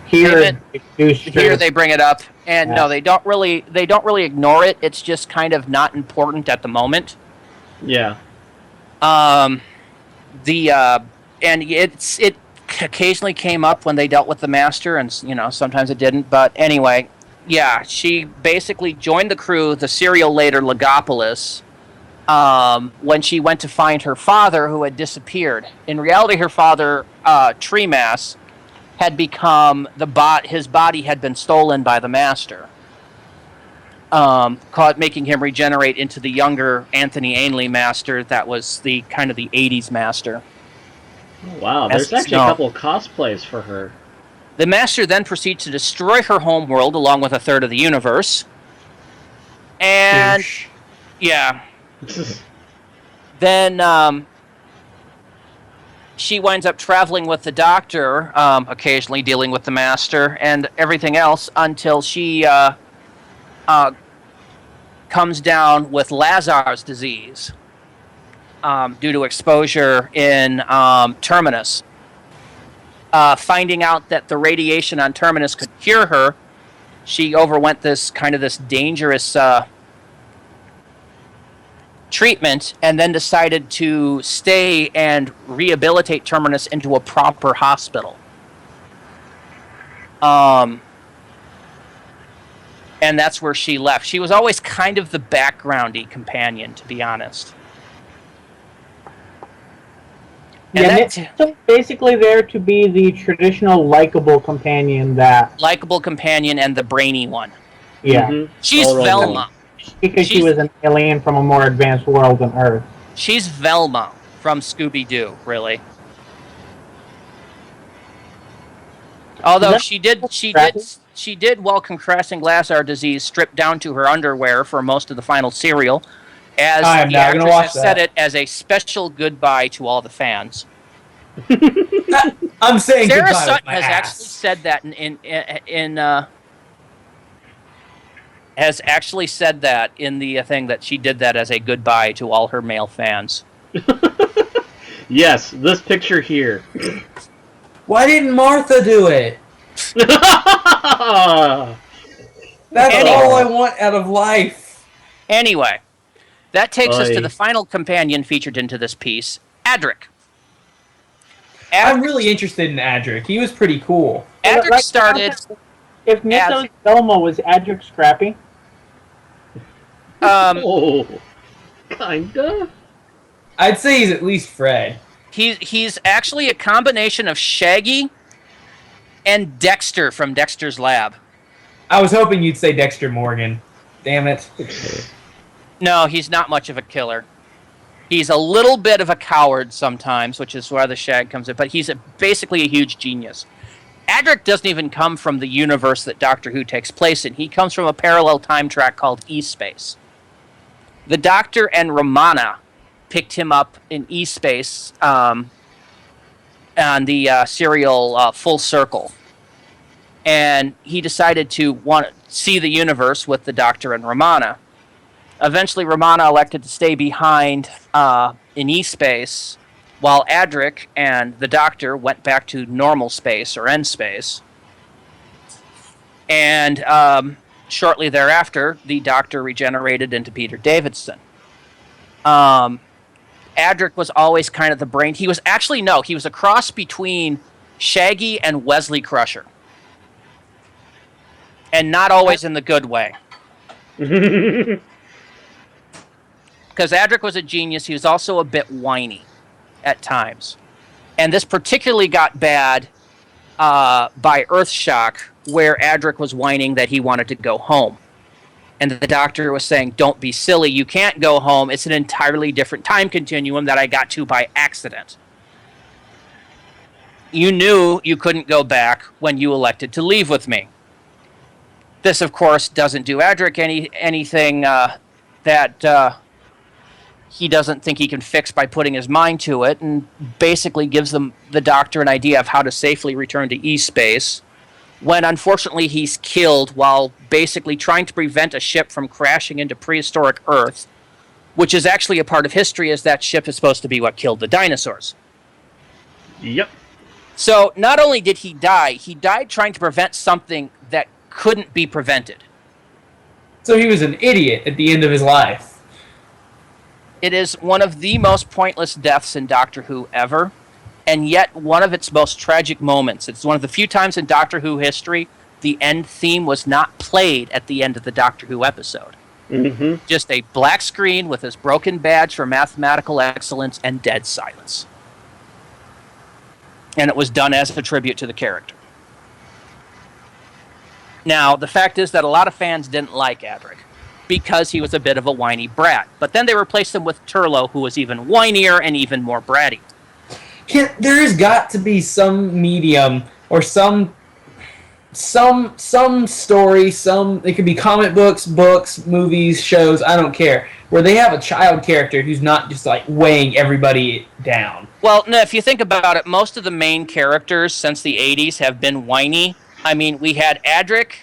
here
they bring it up, and no, they don't really ignore it. It's just kind of not important at the moment.
Yeah.
And it occasionally came up when they dealt with the Master, and sometimes it didn't. But anyway, yeah, she basically joined the crew, the serial later Legopolis, when she went to find her father, who had disappeared. In reality, her father, Treemass, had become his body had been stolen by the Master, making him regenerate into the younger Anthony Ainley Master. That was the kind of the 80s Master.
Oh, wow, there's actually a couple of cosplays for her.
The Master then proceeds to destroy her homeworld along with a third of the universe. And yeah. Then she winds up traveling with the Doctor, occasionally dealing with the Master and everything else, until she comes down with Lazar's disease due to exposure in Terminus. Finding out that the radiation on Terminus could cure her, she overwent this dangerous treatment, and then decided to stay and rehabilitate Terminus into a proper hospital. And that's where she left. She was always kind of the backgroundy companion, to be honest. And
so basically there to be the traditional likable companion
likable companion and the brainy one.
Yeah.
Mm-hmm.
She's Velma.
Because she was an alien from a more advanced world than Earth.
She's Velma from Scooby-Doo, really. Although she did, while contrasting Glassar disease, strip down to her underwear for most of the final serial, as the actress has said it as a special goodbye to all the fans.
I'm saying
Sarah
goodbye
Sutton
with my
has
ass.
actually said that has actually said that in the thing that she did that as a goodbye to all her male fans.
Yes, this picture here.
Why didn't Martha do it? That's all I want out of life.
Anyway, that takes us to the final companion featured into this piece, Adric.
I'm really interested in Adric. He was pretty cool.
Adric started...
If Mythos Velma was Adric Scrappy?
Kinda?
I'd say he's at least Fred.
He's actually a combination of Shaggy and Dexter from Dexter's Lab.
I was hoping you'd say Dexter Morgan. Damn it.
No, he's not much of a killer. He's a little bit of a coward sometimes, which is where the shag comes in, but he's basically a huge genius. Adric doesn't even come from the universe that Doctor Who takes place in. He comes from a parallel time track called E-Space. The Doctor and Romana picked him up in E-Space on the serial Full Circle. And he decided to see the universe with the Doctor and Romana. Eventually, Romana elected to stay behind in E-Space, while Adric and the Doctor went back to normal space, or N-Space. And shortly thereafter, the Doctor regenerated into Peter Davidson. Adric was always kind of the brain. He was a cross between Shaggy and Wesley Crusher. And not always in the good way. Because Adric was a genius, he was also a bit whiny at times. And this particularly got bad by Earthshock, where Adric was whining that he wanted to go home. And the Doctor was saying, don't be silly, you can't go home, it's an entirely different time continuum that I got to by accident. You knew you couldn't go back when you elected to leave with me. This, of course, doesn't do Adric anything that he doesn't think he can fix by putting his mind to it, and basically gives the Doctor an idea of how to safely return to E-Space, when unfortunately he's killed while basically trying to prevent a ship from crashing into prehistoric Earth, which is actually a part of history, as that ship is supposed to be what killed the dinosaurs.
Yep.
So not only did he died trying to prevent something that couldn't be prevented.
So he was an idiot at the end of his life.
It is one of the most pointless deaths in Doctor Who ever, and yet one of its most tragic moments. It's one of the few times in Doctor Who history the end theme was not played at the end of the Doctor Who episode.
Mm-hmm.
Just a black screen with his broken badge for mathematical excellence and dead silence. And it was done as a tribute to the character. Now, the fact is that a lot of fans didn't like Adric because he was a bit of a whiny brat. But then they replaced him with Turlo, who was even whinier and even more bratty.
There has got to be some medium or some story, it could be comic books, movies, shows, I don't care, where they have a child character who's not just like weighing everybody down.
Well, no, if you think about it, most of the main characters since the 80s have been whiny. I mean, we had Adric,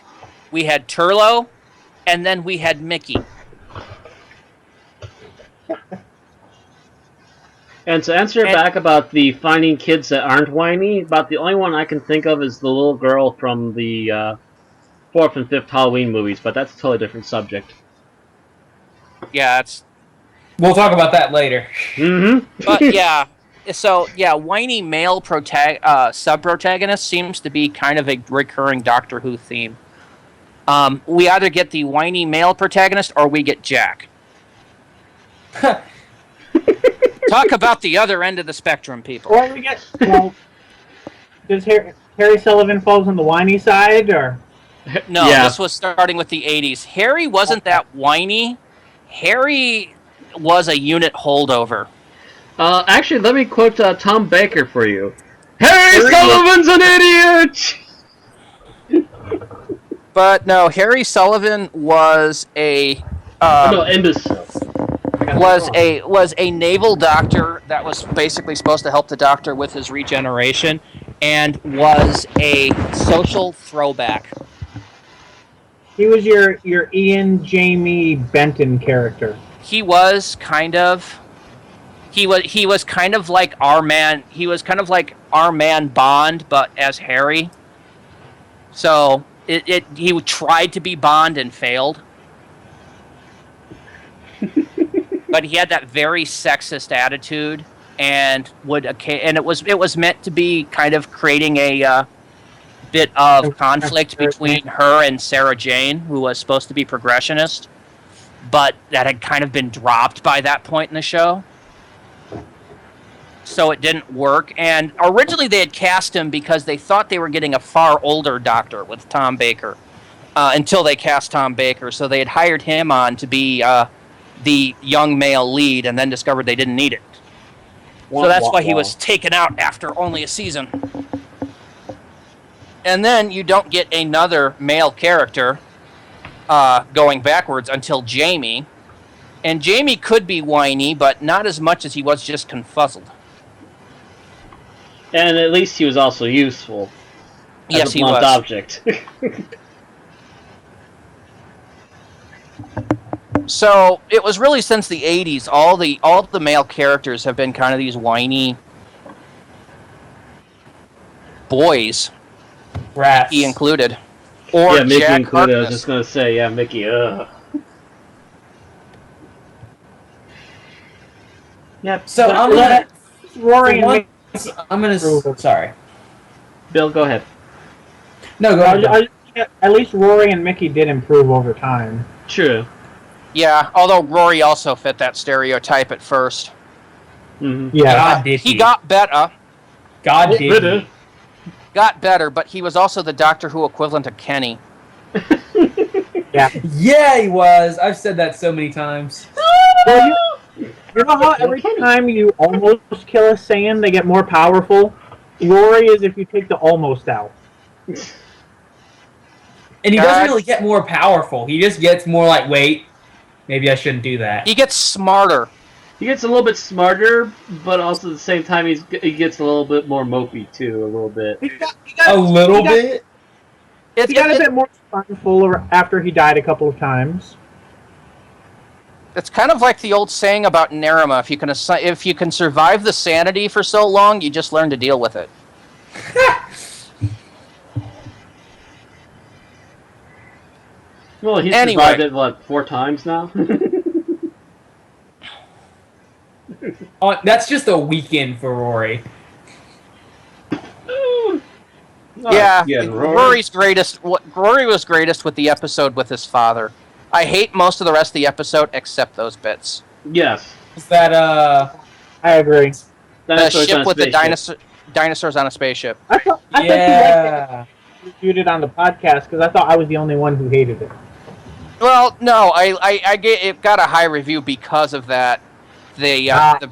we had Turlo, and then we had Mickey.
And to answer back about the finding kids that aren't whiny, about the only one I can think of is the little girl from the 4th and 5th Halloween movies, but that's a totally different subject.
Yeah,
we'll talk about that later.
Mm-hmm.
But yeah, so yeah, whiny male sub-protagonist seems to be kind of a recurring Doctor Who theme. We either get the whiny male protagonist or we get Jack. Talk about the other end of the spectrum, people.
Or we get, well, does Harry Sullivan falls on the whiny side, or?
No,
Yeah.
This was starting with the 80s. Harry wasn't that whiny. Harry was a unit holdover.
Actually, let me quote Tom Baker for you. Harry Sullivan's an idiot!
But no, Harry Sullivan was a
No, imbecile.
was a naval doctor that was basically supposed to help the Doctor with his regeneration, and was a social throwback.
He was your Ian Jamie Benton character.
He was kind of like our man. He was kind of like our man Bond, but as Harry. So he tried to be Bond and failed. But he had that very sexist attitude, and it was meant to be kind of creating a bit of conflict between her and Sarah Jane, who was supposed to be progressionist, but that had kind of been dropped by that point in the show. So it didn't work. And originally they had cast him because they thought they were getting a far older Doctor with Tom Baker, until they cast Tom Baker. So they had hired him on to be the young male lead, and then discovered they didn't need it. So that's why he was taken out after only a season. And then you don't get another male character going backwards until Jamie. And Jamie could be whiny, but not as much as he was just confuzzled.
And at least he was also useful.
Yes,
as a
he
blunt
was.
object.
So it was really since the 80s, all the male characters have been kind of these whiny boys.
Rats.
He included. Or
yeah, Mickey
Jack
included. I was
Harkness.
just gonna say, yeah, Mickey. Yep.
So I'm gonna.
Rory and Mickey.
Sorry.
Bill, go ahead.
No, go ahead.
At least Rory and Mickey did improve over time.
True.
Yeah, although Rory also fit that stereotype at first.
Mm-hmm.
Yeah.
God did
He got better.
God did
better.
he.
Got better, but he was also the Doctor Who equivalent of Kenny.
Yeah.
Yeah, he was. I've said that so many times.
Well, you know how every time you almost kill a Saiyan, they get more powerful? Rory is if you take the almost out.
And he doesn't really get more powerful. He just gets more like, wait, maybe I shouldn't do that.
He gets smarter.
He gets a little bit smarter, but also at the same time, he gets a little bit more mopey too. A little bit.
He got
bit?
He got a bit more spineful after he died a couple of times.
It's kind of like the old saying about Nerima. If you can survive the sanity for so long, you just learn to deal with it.
Well, he's
Anyway.
survived it, what, 4 times now?
Oh, that's just a weekend for Rory.
Yeah,
Rory.
Rory was greatest with the episode with his father. I hate most of the rest of the episode except those bits.
Yes.
Is that,
I agree.
The
Dinosaurs on
ship
a
with the
spaceship.
dinosaurs on a spaceship.
I thought you liked it. Reviewed it on the podcast because I thought I was the only one who hated it.
Well, no, it got a high review because of that. And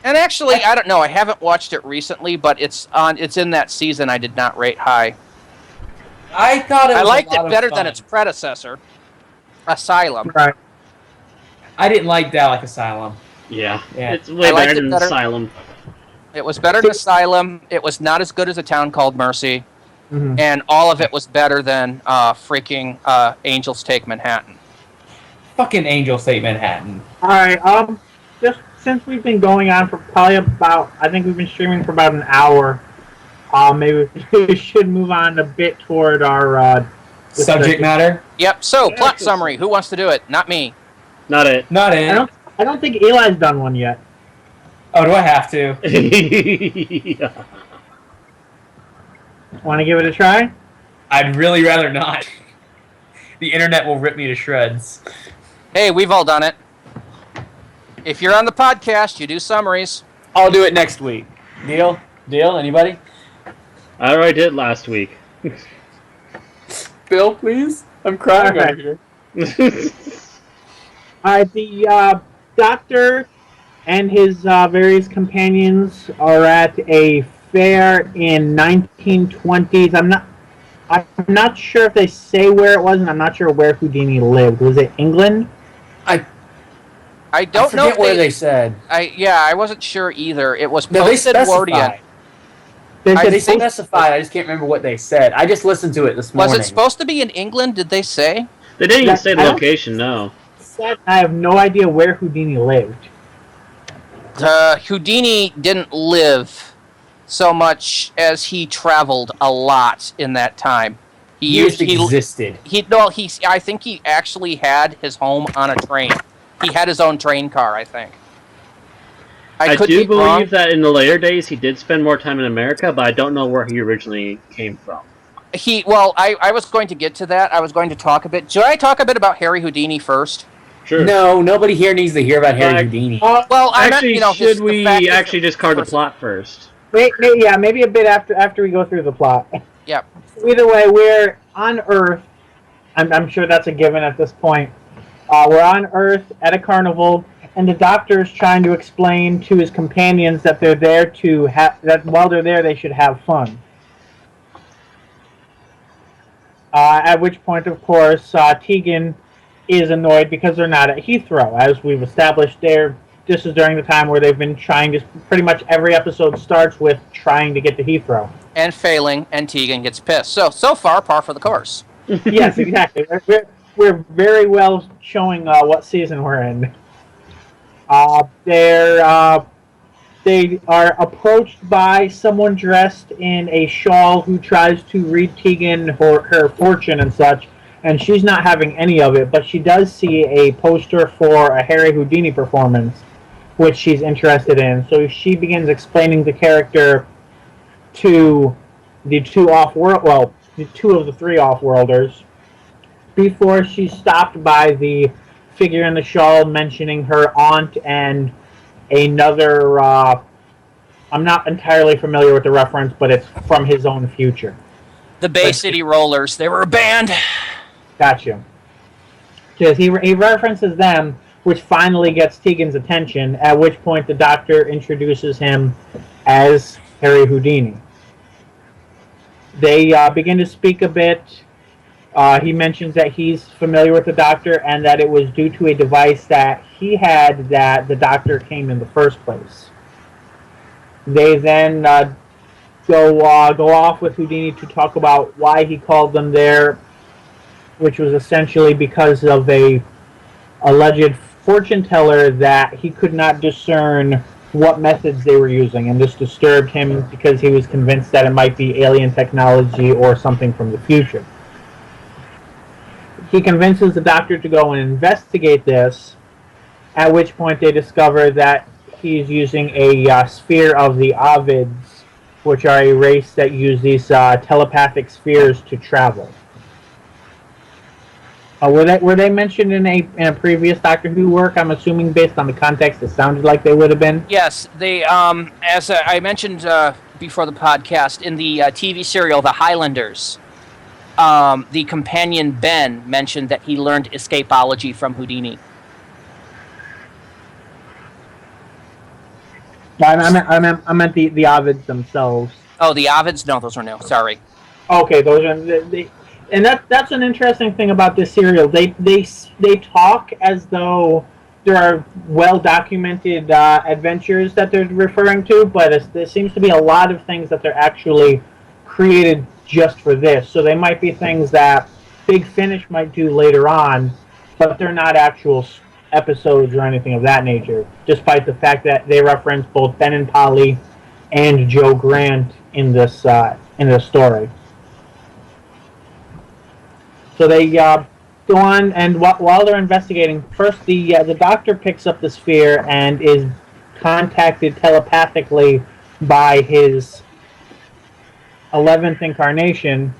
actually, I don't know. I haven't watched it recently, but it's in that season I did not rate high.
I thought
I liked it better than its predecessor, Asylum.
Right.
I didn't like Dalek Asylum.
Yeah.
Yeah.
It's way
I liked
better
it
than
better.
Asylum.
It was better than Asylum. It was not as good as A Town Called Mercy.
Mm-hmm.
And all of it was better than freaking Angels Take Manhattan.
Fucking Angels Take Manhattan.
All right. Just since we've been going on for probably about, I think we've been streaming for about an hour. Maybe we should move on a bit toward our
Subject matter?
Yep. So plot summary. Who wants to do it? Not me.
Not it.
Not it.
I don't think Eli's done one yet.
Oh, do I have to?
Yeah.
Want to give it a try?
I'd really rather not. The internet will rip me to shreds.
Hey, we've all done it. If you're on the podcast, you do summaries.
I'll do it next week. Deal? Deal? Anybody?
I already did last week.
Bill, please? I'm crying over here.
The doctor and his various companions are at a fair in 1920s. I'm not sure if they say where it was, and I'm not sure where Houdini lived. Was it England?
I don't know
where they said.
I wasn't sure either. It was
No, they
posted
specified.
They
They specified. I just can't remember what they said. I just listened to it this morning.
Was it supposed to be in England? Did they say?
They didn't even say the location, no.
I have no idea where Houdini lived.
Houdini didn't live so much as he traveled a lot in that time.
He existed.
I think he actually had his home on a train. He had his own train car, I think.
I do believe that in the later days he did spend more time in America, but I don't know where he originally came from.
I was going to get to that. I was going to talk a bit. Should I talk a bit about Harry Houdini first?
Sure.
No, nobody here needs to hear about Harry Houdini.
Should we actually discard the plot first?
Maybe a bit after we go through the plot.
Yeah.
Either way, we're on Earth. I'm sure that's a given at this point. We're on Earth at a carnival, and the doctor's trying to explain to his companions that they're there that while they're there, they should have fun. At which point, of course, Tegan is annoyed because they're not at Heathrow. As we've established there, this is during the time where they've been trying to, pretty much every episode starts with trying to get to Heathrow.
And failing, and Tegan gets pissed. So far, par for the course.
Yes, exactly. We're very well showing what season we're in. They are approached by someone dressed in a shawl who tries to read Tegan her fortune and such, and she's not having any of it, but she does see a poster for a Harry Houdini performance, which she's interested in. So she begins explaining the character to the two of the three off-worlders, before she's stopped by the figure in the shawl mentioning her aunt and another, I'm not entirely familiar with the reference, but it's from his own future.
The Bay City Rollers, they were a band.
Gotcha. Because he references them, which finally gets Tegan's attention, at which point the doctor introduces him as Harry Houdini. They begin to speak a bit. He mentions that he's familiar with the doctor and that it was due to a device that he had that the doctor came in the first place. They then go off with Houdini to talk about why he called them there, which was essentially because of a alleged fortune teller that he could not discern what methods they were using, and this disturbed him because he was convinced that it might be alien technology or something from the future. He convinces the doctor to go and investigate this, at which point they discover that he's using a sphere of the Ovids, which are a race that use these telepathic spheres to travel. Were they mentioned in a previous Doctor Who work? I'm assuming based on the context, it sounded like they would have been.
Yes, they. As I mentioned before the podcast, in the TV serial The Highlanders, the companion Ben mentioned that he learned escapology from Houdini.
I meant the Ovids themselves.
Oh, the Ovids? No, those were new. Sorry.
Okay, those are and that's an interesting thing about this serial. They talk as though there are well documented adventures that they're referring to, but there seems to be a lot of things that they're actually created just for this. So they might be things that Big Finish might do later on, but they're not actual episodes or anything of that nature, despite the fact that they reference both Ben and Polly and Joe Grant in this story. So they go on, and while they're investigating, first the doctor picks up the sphere and is contacted telepathically by his 11th incarnation,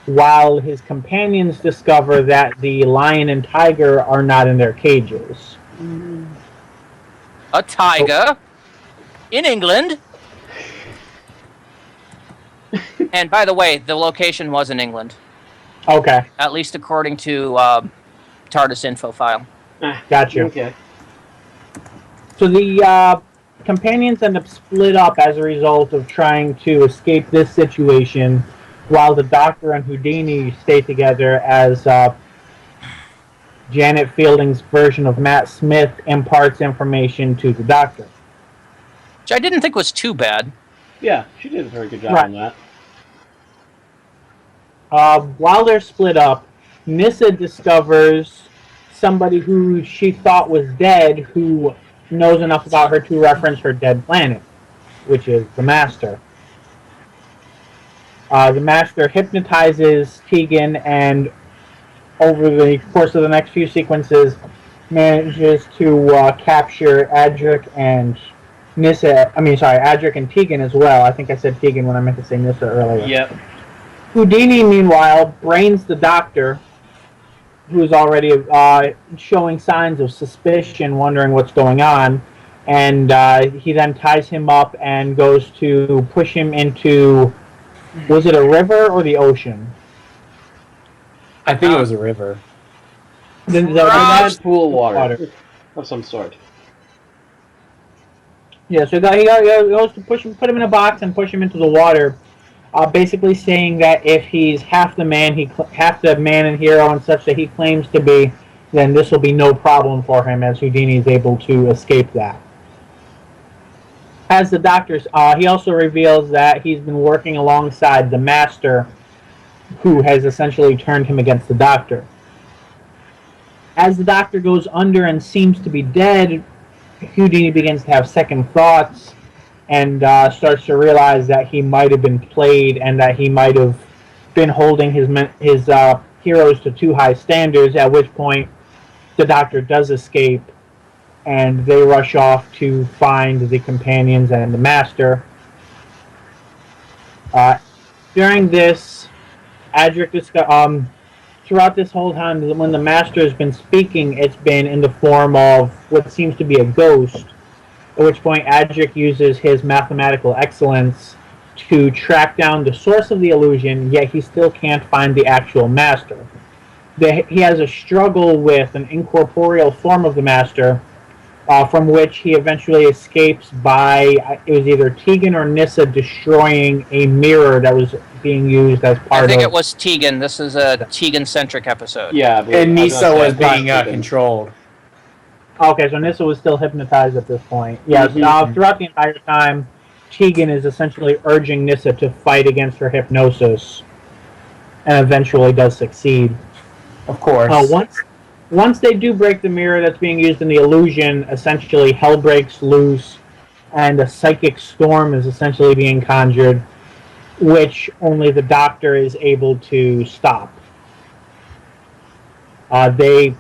while his companions discover that the lion and tiger are not in their cages.
A tiger in England. And by the way, the location was in England,
Okay,
at least according to TARDIS info file.
gotcha.
Okay.
So the companions end up split up as a result of trying to escape this situation, while the Doctor and Houdini stay together as Janet Fielding's version of Matt Smith imparts information to the Doctor.
Which I didn't think was too bad.
Yeah, she did a very good job
Right.
on that.
While they're split up, Nyssa discovers somebody who she thought was dead who knows enough about her to reference her dead planet, which is the Master. The Master hypnotizes Tegan and over the course of the next few sequences manages to capture Adric and Nyssa. Adric and Tegan as well. I think I said Tegan when I meant to say Nyssa earlier.
Yep.
Houdini, meanwhile, brains the Doctor, who's already showing signs of suspicion, wondering what's going on, and he then ties him up and goes to push him into, was it a river or the ocean?
I think it was a river.
That's pool of water of some sort.
Yeah, so he goes to put him in a box and push him into the water, basically saying that if he's half the man and hero and such that he claims to be, then this will be no problem for him, as Houdini is able to escape that. As the Doctor, he also reveals that he's been working alongside the Master, who has essentially turned him against the Doctor. As the Doctor goes under and seems to be dead, Houdini begins to have second thoughts and starts to realize that he might have been played and that he might have been holding his heroes to too high standards, at which point the Doctor does escape and they rush off to find the companions and the Master. During this, Adric throughout this whole time, when the Master has been speaking, it's been in the form of what seems to be a ghost, at which point Adric uses his mathematical excellence to track down the source of the illusion, yet he still can't find the actual Master. He has a struggle with an incorporeal form of the Master, from which he eventually escapes by, it was either Tegan or Nyssa destroying a mirror that was being used as part of...
I think it was Tegan. This is a Tegan-centric episode.
Yeah,
and Nyssa was being controlled.
Okay, so Nyssa was still hypnotized at this point. Yes, throughout the entire time, Tegan is essentially urging Nyssa to fight against her hypnosis, and eventually does succeed.
Of course.
Once they do break the mirror that's being used in the illusion, essentially hell breaks loose, and a psychic storm is essentially being conjured, which only the Doctor is able to stop. They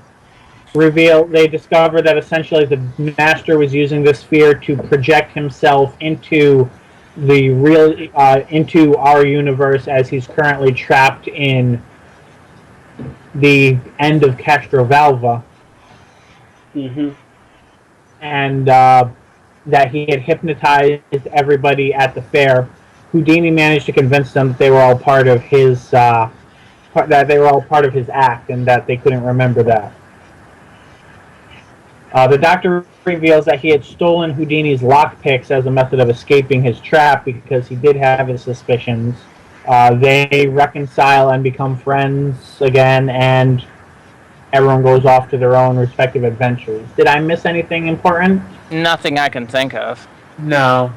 discover that essentially the Master was using the sphere to project himself into into our universe, as he's currently trapped in the end of Castrovalva. And that he had hypnotized everybody at the fair. Houdini managed to convince them that they were all part of his act, and that they couldn't remember that. The Doctor reveals that he had stolen Houdini's lockpicks as a method of escaping his trap, because he did have his suspicions. They reconcile and become friends again, and everyone goes off to their own respective adventures. Did I miss anything important?
Nothing I can think of.
No.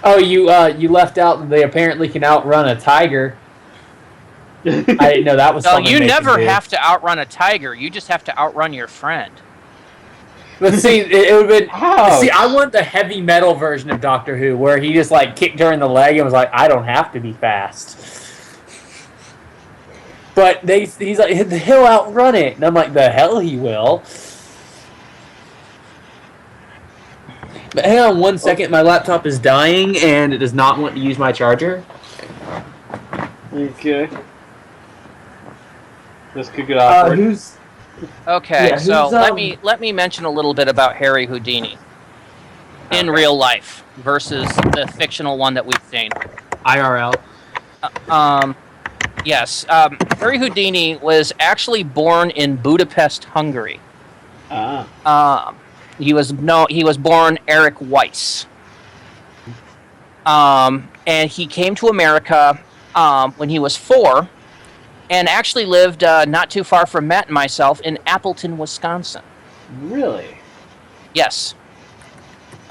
Oh, you left out that they apparently can outrun a tiger. I didn't know that was
No,
something
you
they
never
can do.
have to outrun a tiger. You just have to outrun your friend.
But see, it would have been...
Ouch.
See, I want the heavy metal version of Doctor Who, where he just, like, kicked her in the leg and was like, I don't have to be fast. But he's like, he'll outrun it. And I'm like, the hell he will. But hang on one second, my laptop is dying, and it does not want to use my charger.
Okay. This could get awkward.
Who's
Okay,
Yeah,
so
who's,
let me mention a little bit about Harry Houdini in real life versus the fictional one that we've seen.
IRL?
Yes, Harry Houdini was actually born in Budapest, Hungary.
Ah.
He was born Eric Weiss. And he came to America when he was 4, and actually lived not too far from Matt and myself in Appleton, Wisconsin.
Really?
Yes.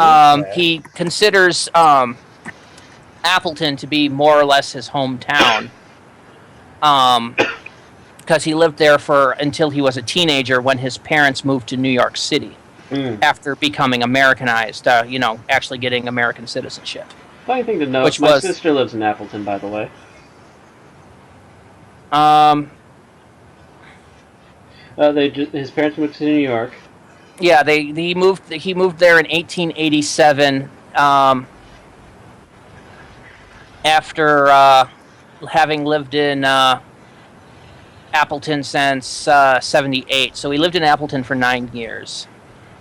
Okay.
He considers Appleton to be more or less his hometown. Because he lived there until he was a teenager when his parents moved to New York City after becoming Americanized, actually getting American citizenship.
Funny thing to note,
Which
my
was-
sister lives in Appleton, by the way. His parents moved to New York.
Yeah, he moved there in 1887 after having lived in Appleton since 78. So he lived in Appleton for 9 years.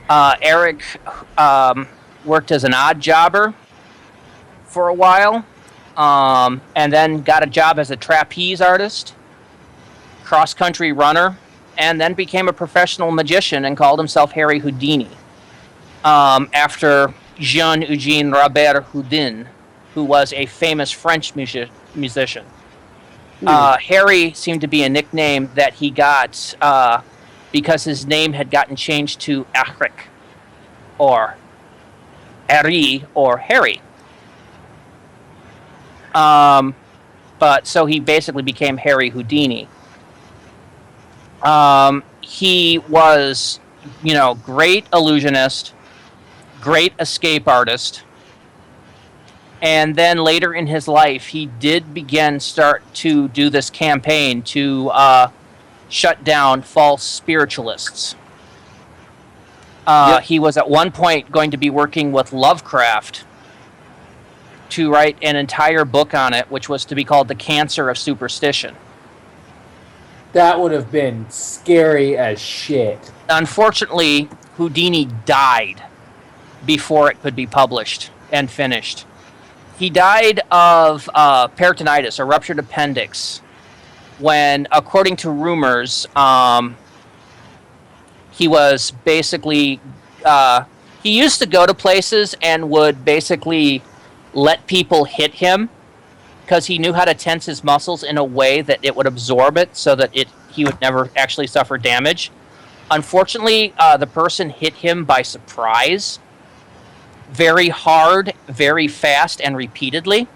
Eric worked as an odd jobber for a while, and then got a job as a trapeze artist, cross-country runner, and then became a professional magician and called himself Harry Houdini, after Jean-Eugène Robert Houdin, who was a famous French musician. Harry seemed to be a nickname that he got because his name had gotten changed to Eric, or Harry, or Harry. But so he basically became Harry Houdini. He was, great illusionist, great escape artist. And then later in his life, he did start to do this campaign to shut down false spiritualists.
Yep.
He was at one point going to be working with Lovecraft to write an entire book on it, which was to be called The Cancer of Superstition.
That would have been scary as shit.
Unfortunately, Houdini died before it could be published and finished. He died of peritonitis, a ruptured appendix, when, according to rumors, he was basically... he used to go to places and would basically let people hit him because he knew how to tense his muscles in a way that it would absorb it so that he would never actually suffer damage. Unfortunately, the person hit him by surprise, very hard, very fast, and repeatedly.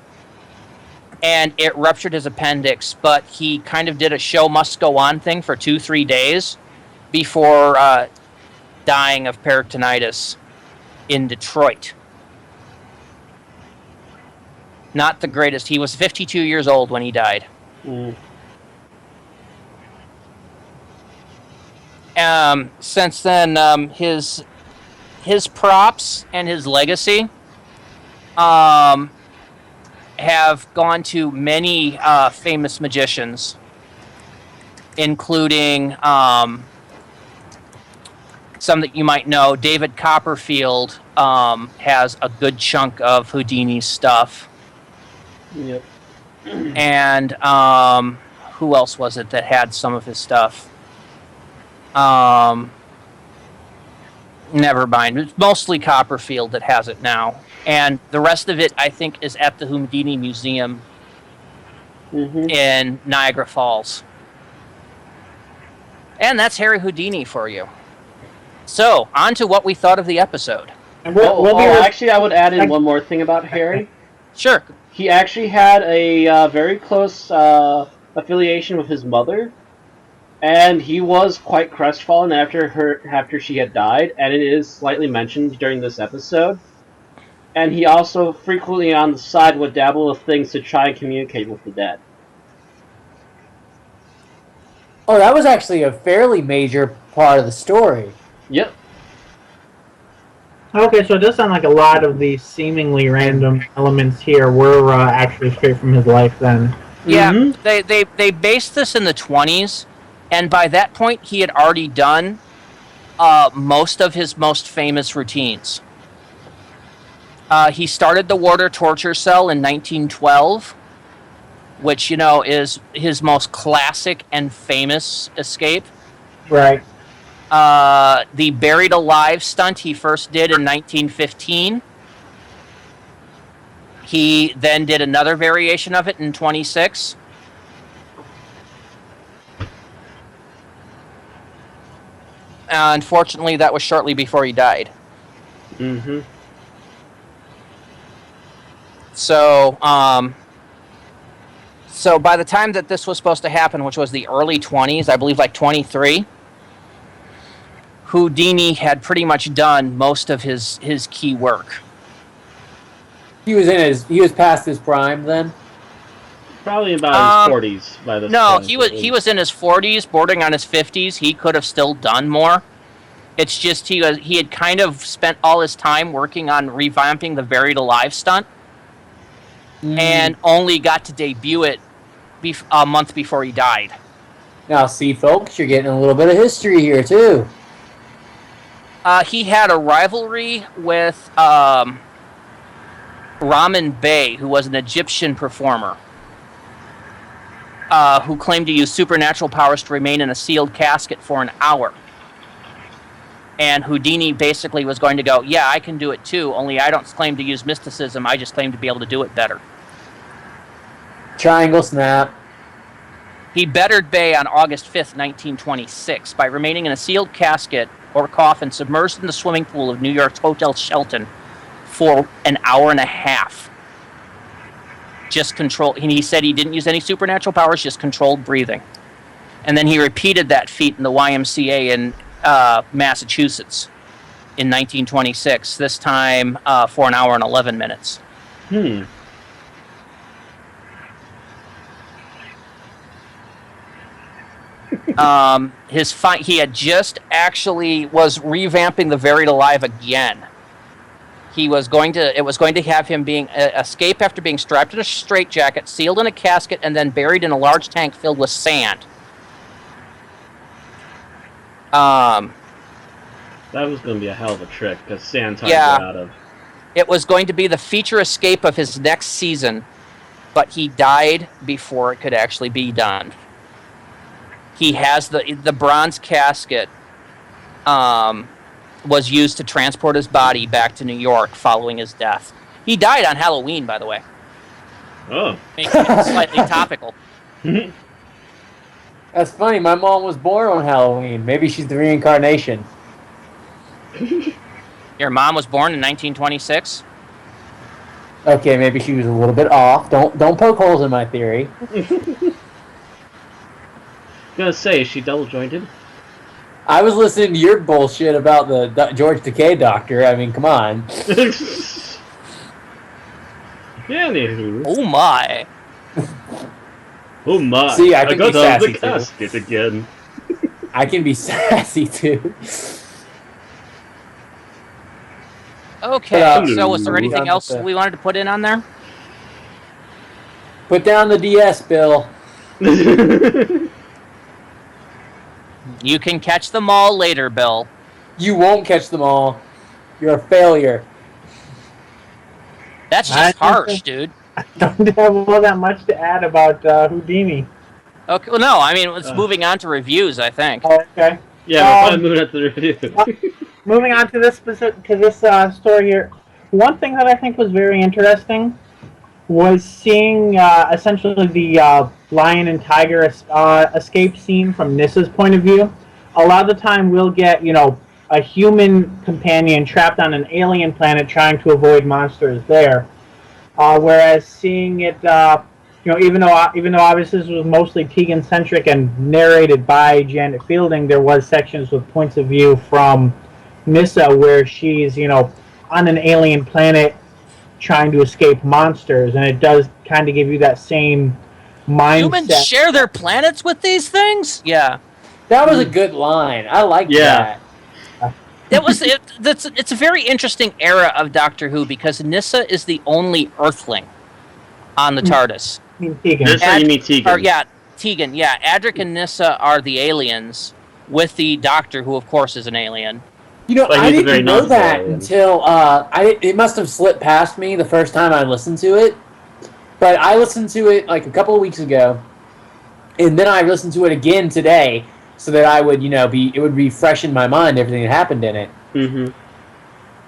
And it ruptured his appendix, but he kind of did a show must go on thing for 2-3 days before dying of peritonitis in Detroit. Not the greatest. He was 52 years old when he died. Since then, his props and his legacy have gone to many famous magicians, including some that you might know. David Copperfield has a good chunk of Houdini's stuff.
Yep.
And who else was it that had some of his stuff? Never mind. It's mostly Copperfield that has it now. And the rest of it, I think, is at the Houdini Museum in Niagara Falls. And that's Harry Houdini for you. So, on to what we thought of the episode.
And we'll be
actually, I would add in one more thing about Harry.
Sure.
He actually had a very close affiliation with his mother, and he was quite crestfallen after she had died, and it is slightly mentioned during this episode. And he also frequently on the side would dabble with things to try and communicate with the dead.
Oh, that was actually a fairly major part of the story.
Yep.
Okay, so it does sound like a lot of these seemingly random elements here were actually straight from his life then.
Yeah,
Mhm.
they based this in the 20s, and by that point he had already done most of his most famous routines. He started the Warder torture cell in 1912, which is his most classic and famous escape.
Right.
The buried alive stunt he first did in 1915. He then did another variation of it in 26. Unfortunately, that was shortly before he died.
Mhm.
So, so by the time that this was supposed to happen, which was the early 20s, I believe like 23, Houdini had pretty much done most of his key work.
He was past his prime then.
Probably about his 40s by this
No,
point.
he was in his 40s, bordering on his 50s. He could have still done more. It's just he had kind of spent all his time working on revamping the buried alive stunt, and only got to debut it a month before he died.
Now, see, folks, you're getting a little bit of history here too.
He had a rivalry with Raman Bey, who was an Egyptian performer, who claimed to use supernatural powers to remain in a sealed casket for an hour. And Houdini basically was going to go, yeah, I can do it too, only I don't claim to use mysticism, I just claim to be able to do it better.
Triangle snap.
He bettered Bey on August 5th, 1926, by remaining in a sealed casket or coffin submerged in the swimming pool of New York's Hotel Shelton for an hour and a half. Just control. He said he didn't use any supernatural powers, just controlled breathing. And then he repeated that feat in the YMCA in Massachusetts in 1926, this time for an hour and 11 minutes. He had just actually was revamping the Buried Alive again. It was going to have him being escape after being strapped in a straitjacket, sealed in a casket, and then buried in a large tank filled with sand.
That was going to be a hell of a trick, because sand time out of.
It was going to be the feature escape of his next season, but he died before it could actually be done. He has the bronze casket was used to transport his body back to New York following his death. He died on Halloween, by the way.
Oh.
Making it slightly topical.
That's funny. My mom was born on Halloween. Maybe she's the reincarnation.
Your mom was born in 1926?
Okay, maybe she was a little bit off. Don't poke holes in my theory.
Gonna say, is she double jointed?
I was listening to your bullshit about the George Takei doctor. I mean, come on.
Anywho.
Oh my.
Oh my.
See, I can
got
be sassy
the casket again.
I can be sassy too.
Okay, so was there anything else we wanted to put in on there?
Put down the DS, Bill.
You can catch them all later, Bill.
You won't catch them all. You're a failure.
That's just harsh, dude.
I don't have all that much to add about Houdini.
Okay, well, no, I mean, it's moving on to reviews, I think.
Oh, okay.
Yeah, we're probably moving on to the review.
Moving on to this story here. One thing that I think was very interesting was seeing essentially the lion and tiger escape scene from Nissa's point of view. A lot of the time we'll get, a human companion trapped on an alien planet trying to avoid monsters there. Whereas seeing it, even though obviously this was mostly Tegan-centric and narrated by Janet Fielding, there was sections with points of view from Nissa where she's, on an alien planet trying to escape monsters, and it does kind of give you that same mindset.
Humans share their planets with these things? Yeah.
That was a good line. I like that.
It's a very interesting era of Doctor Who because Nyssa is the only Earthling on the TARDIS.
mean Tegan.
Nissa, you mean Tegan.
Or, yeah, Tegan. Yeah, Adric and Nissa are the aliens, with the Doctor, who of course is an alien.
You know,
But
I
he's a very
didn't know that
alien.
until it must have slipped past me the first time I listened to it. But I listened to it like a couple of weeks ago, and then I listened to it again today, so that I would, it would be fresh in my mind everything that happened in it.
Mm-hmm.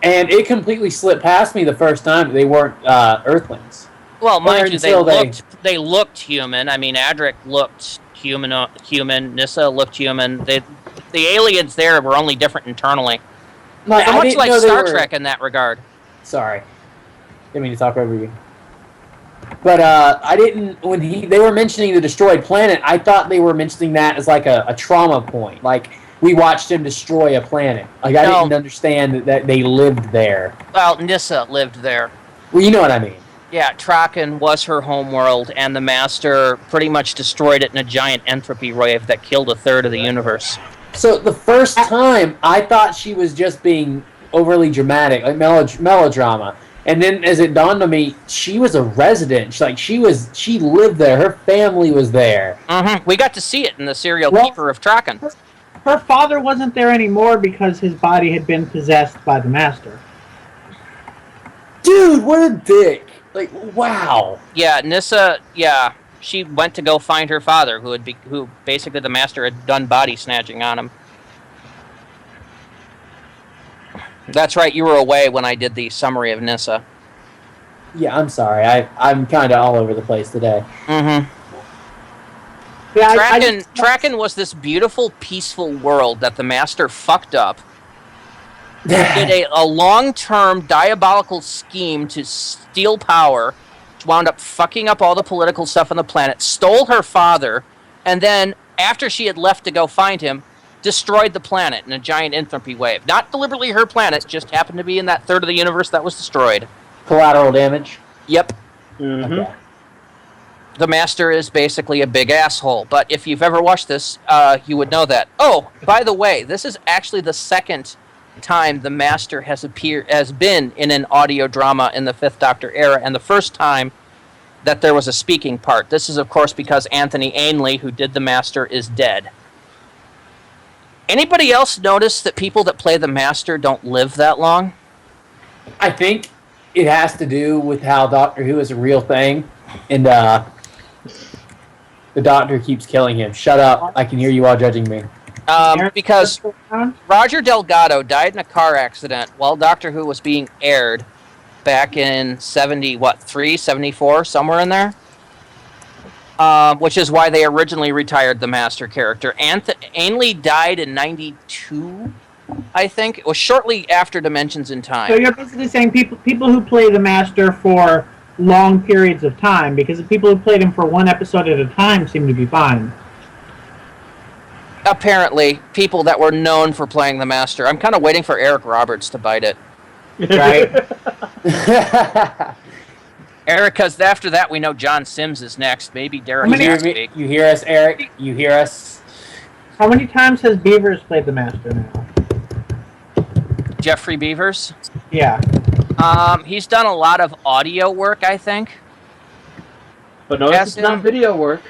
And it completely slipped past me the first time that they weren't Earthlings.
Well, mind you,
until
they looked human. I mean, Adric looked human. Nissa looked human. The aliens there were only different internally.
Like,
So
I
much
didn't
like
know they
Star
were-
Trek in that regard.
Sorry, didn't mean to talk over you. But I didn't. When they were mentioning the destroyed planet, I thought they were mentioning that as like a trauma point. Like we watched him destroy a planet. Like I didn't understand that they lived there.
Well, Nissa lived there.
Well, you know what I mean.
Yeah, Traken was her homeworld, and the Master pretty much destroyed it in a giant entropy wave that killed a third of the universe.
So the first time, I thought she was just being overly dramatic, like melodrama. And then as it dawned on me, she was a resident. She lived there. Her family was there.
Mm-hmm. We got to see it in the serial
Well-
keeper of Traken.
Her father wasn't there anymore because his body had been possessed by the Master.
Dude, what a dick. Like, wow.
Yeah, Nissa. Yeah, she went to go find her father, who basically the Master had done body snatching on him. That's right. You were away when I did the summary of Nissa.
Yeah, I'm sorry. I'm kind of all over the place today.
Mm-hmm.
Yeah,
Traken was this beautiful, peaceful world that the Master fucked up. Did a long-term diabolical scheme to steal power, wound up fucking up all the political stuff on the planet, stole her father, and then, after she had left to go find him, destroyed the planet in a giant entropy wave. Not deliberately her planet, just happened to be in that third of the universe that was destroyed.
Collateral damage.
Yep.
Mm-hmm.
Okay.
The Master is basically a big asshole, but if you've ever watched this, you would know that. Oh, by the way, this is actually the second time the Master has been in an audio drama in the Fifth Doctor era, and the first time that there was a speaking part. This is, of course, because Anthony Ainley, who did the Master, is dead. Anybody else notice that people that play the Master don't live that long?
I think it has to do with how Doctor Who is a real thing, and the Doctor keeps killing him. Shut up! I can hear you all judging me.
Because Roger Delgado died in a car accident while Doctor Who was being aired back in 74, somewhere in there. Which is why they originally retired the Master character. Ainley died in 92, I think. It was shortly after Dimensions in Time.
So you're basically saying people who play the Master for long periods of time, because the people who played him for one episode at a time seem to be fine.
Apparently, people that were known for playing the Master. I'm kind of waiting for Eric Roberts to bite it.
Right?
Eric, because after that we know John Sims is next. Maybe Derek Gatsby.
You hear us, Eric? You hear us?
How many times has Beavers played the Master now?
Jeffrey Beavers.
Yeah.
He's done a lot of audio work, I think.
But no, it's not video work.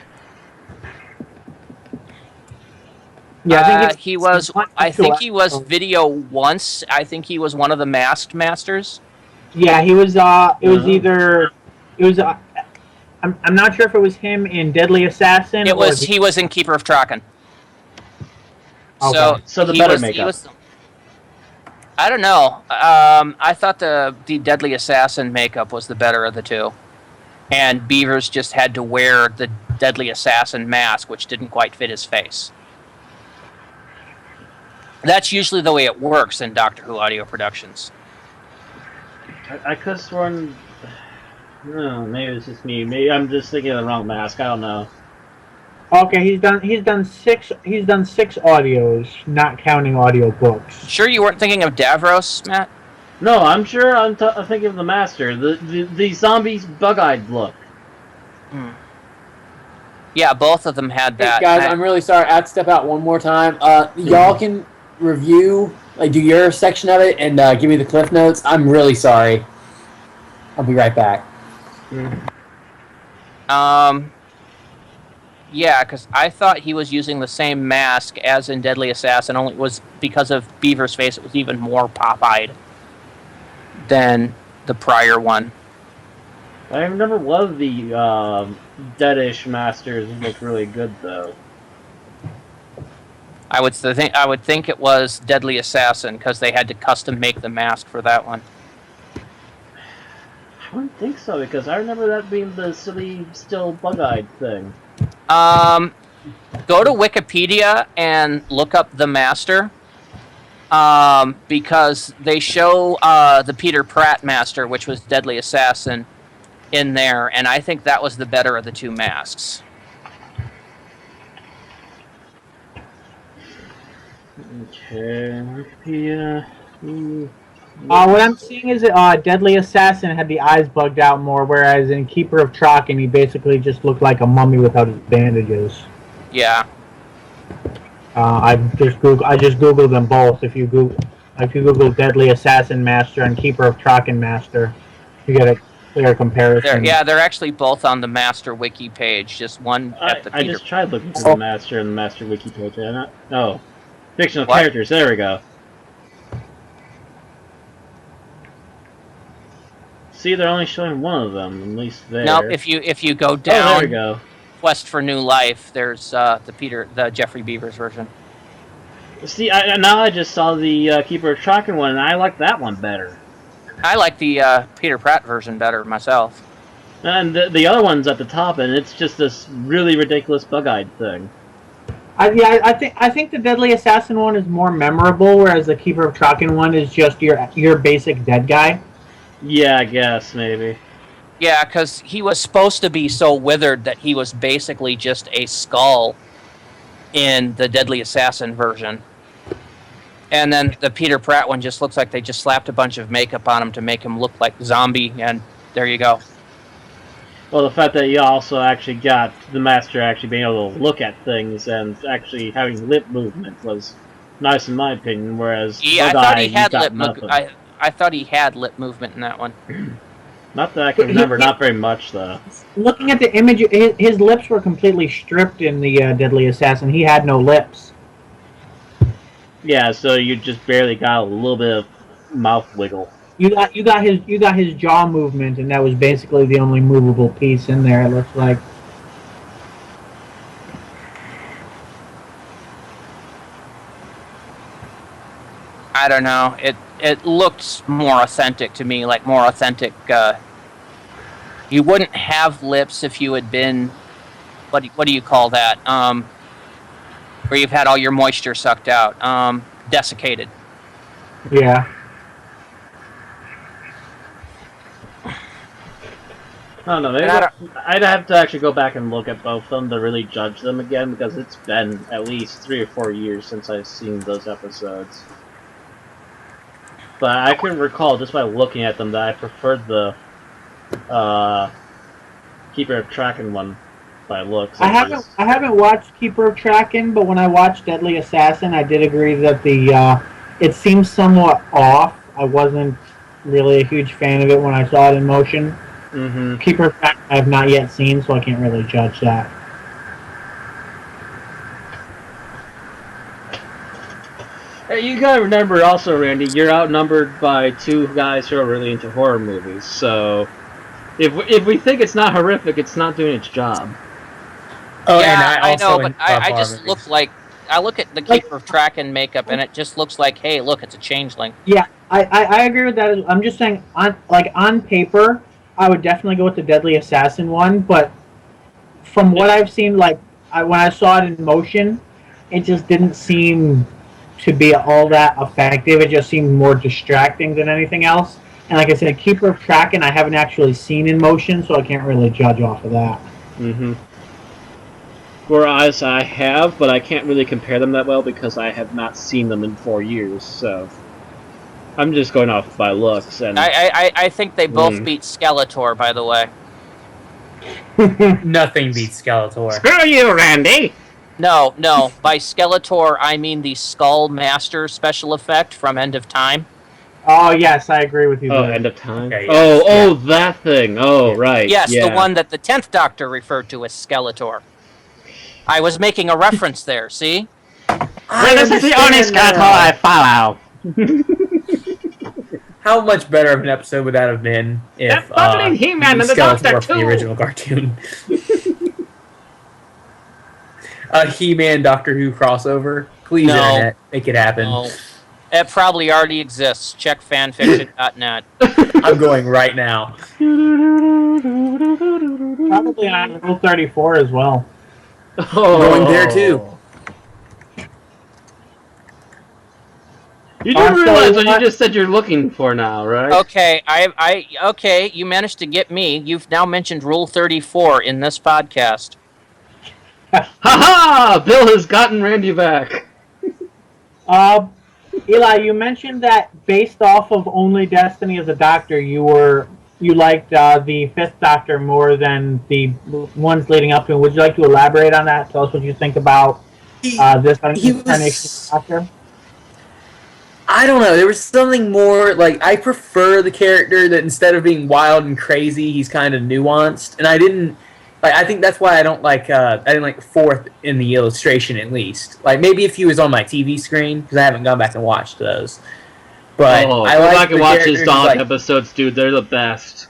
Yeah,
he was video once. I think he was one of the Masked Masters.
Yeah, he was. It was either. It was. I'm not sure if it was him in Deadly Assassin.
He was in Keeper of Traken.
Okay.
So the better makeup.
I don't know. I thought the Deadly Assassin makeup was the better of the two, and Beavers just had to wear the Deadly Assassin mask, which didn't quite fit his face. That's usually the way it works in Doctor Who audio productions.
I could have sworn. No, maybe it's just me. Maybe I'm just thinking of the wrong mask. I don't know.
Okay, he's done six audios, not counting audio books.
Sure, you weren't thinking of Davros, Matt?
No, I'm sure I'm thinking of the Master. The zombies bug-eyed look.
Yeah, both of them had that.
Hey guys, I'm really sorry. I have to step out one more time. Y'all can review, do your section of it and give me the cliff notes. I'm really sorry. I'll be right back.
Yeah, because I thought he was using the same mask as in Deadly Assassin, only it was because of Beaver's face, it was even more pop-eyed than the prior one.
I remember one of the Deadish Masters looked really good, though.
I would think it was Deadly Assassin, because they had to custom make the mask for that one.
I wouldn't think so, because I remember that being the silly, still bug-eyed thing.
Go to Wikipedia and look up the Master, because they show the Peter Pratt Master, which was Deadly Assassin, in there, and I think that was the better of the two masks.
Okay, Wikipedia.
What I'm seeing is that Deadly Assassin had the eyes bugged out more, whereas in Keeper of Traken, he basically just looked like a mummy without his bandages.
Yeah.
I just googled them both. If you Google Deadly Assassin Master and Keeper of Traken Master, you get a clear comparison.
They're actually both on the Master Wiki page. Just one at the Peter.
I just tried looking for the Master and the Master Wiki page. No. Fictional characters, there we go. See, they're only showing one of them, at least there.
Nope, if you go down,
there we go.
Quest for New Life, there's the Jeffrey Beavers version.
See, now I just saw the Keeper of Traken one, and I like that one better.
I like the Peter Pratt version better myself.
And the other one's at the top, and it's just this really ridiculous bug-eyed thing.
I think the Deadly Assassin one is more memorable, whereas the Keeper of Traken one is just your basic dead guy.
Yeah, I guess, maybe.
Yeah, because he was supposed to be so withered that he was basically just a skull in the Deadly Assassin version. And then the Peter Pratt one just looks like they just slapped a bunch of makeup on him to make him look like a zombie, and there you go.
Well, the fact that you also actually got the Master actually being able to look at things and actually having lip movement was nice in my opinion, whereas
I thought he had lip movement. I thought he had lip movement in that one.
Not that I can remember, not very much, though.
Looking at the image, his lips were completely stripped in the Deadly Assassin. He had no lips.
Yeah, so you just barely got a little bit of mouth wiggle.
You got his jaw movement, and that was basically the only movable piece in there, it looks like.
I don't know. It looked more authentic to me, like more authentic. You wouldn't have lips if you had been, what do you call that? Where you've had all your moisture sucked out, desiccated.
Yeah.
I don't know. Maybe I'd have to actually go back and look at both of them to really judge them again, because it's been at least 3 or 4 years since I've seen those episodes. But I can recall just by looking at them that I preferred the Keeper of Traken one by looks.
I haven't watched Keeper of Traken, but when I watched Deadly Assassin, I did agree that it seems somewhat off. I wasn't really a huge fan of it when I saw it in motion.
Mm-hmm.
Keeper of Traken I have not yet seen, so I can't really judge that.
You gotta remember also, Randy, you're outnumbered by 2 guys who are really into horror movies, so if we think it's not horrific, it's not doing its job.
Oh,
yeah,
and I
know, but I just look like, I look at the Keeper of Traken makeup, and it just looks like, hey, look, it's a changeling.
Yeah, I agree with that. I'm just saying, on paper, I would definitely go with the Deadly Assassin one, but from what I've seen, when I saw it in motion, it just didn't seem to be all that effective. It just seemed more distracting than anything else. And like I said, Keeper of Traken I haven't actually seen in motion, so I can't really judge off of that.
Mm-hmm. Whereas I have, but I can't really compare them that well because I have not seen them in 4 years, so I'm just going off by looks. And
I think they both beat Skeletor, by the way.
Nothing beats Skeletor.
Screw you, Randy!
No. By Skeletor, I mean the Skull Master special effect from End of Time.
Oh yes, I agree with you.
Oh,
there.
end of time.
Okay, yeah.
Oh, that thing. Oh, right.
Yes,
yeah.
the one that the 10th Doctor referred to as Skeletor. I was making a reference there, see?
This is the only Skeletor I follow.
How much better of an episode would that have been if
bubbling He-Man and the
Skeletor
Doctor,
from the
too.
original cartoon? A He-Man Doctor Who crossover? Please,
No.
Internet, make it happen.
Oh, it probably already exists. Check fanfiction.net.
I'm going right now.
Probably on Rule 34 as well.
Oh.
Going there, too.
You do realize what you just said you're looking for now, right?
Okay, okay, you managed to get me. You've now mentioned Rule 34 in this podcast.
Ha-ha! Bill has gotten Randy back.
Eli, you mentioned that based off of only Destiny of the Doctor, you liked the Fifth Doctor more than the ones leading up to him. Would you like to elaborate on that? Tell us what you think about this incarnation of the Doctor.
I don't know. There was something more like I prefer the character that instead of being wild and crazy, he's kind of nuanced, and I didn't. Like, I think that's why I didn't like Fourth in the illustration at least. Like maybe if he was on my TV screen because I haven't gone back and watched those. But I
go
like
back and
the
watch his
characters,
Dawn
like,
episodes, dude. They're the best.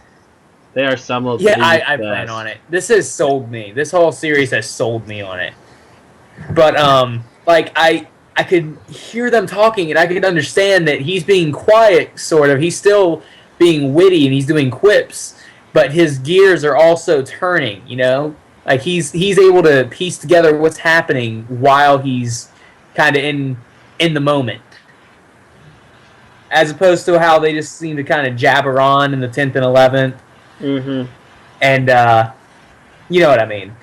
They are some of
yeah,
the
I
best.
plan on it. This has sold me. This whole series has sold me on it. But like I could hear them talking and I could understand that he's being quiet, sort of. He's still being witty and he's doing quips, but his gears are also turning, you know? Like he's able to piece together what's happening while he's kind of in the moment. As opposed to how they just seem to kind of jabber on in the 10th and 11th.
Mm-hmm.
And you know what I mean.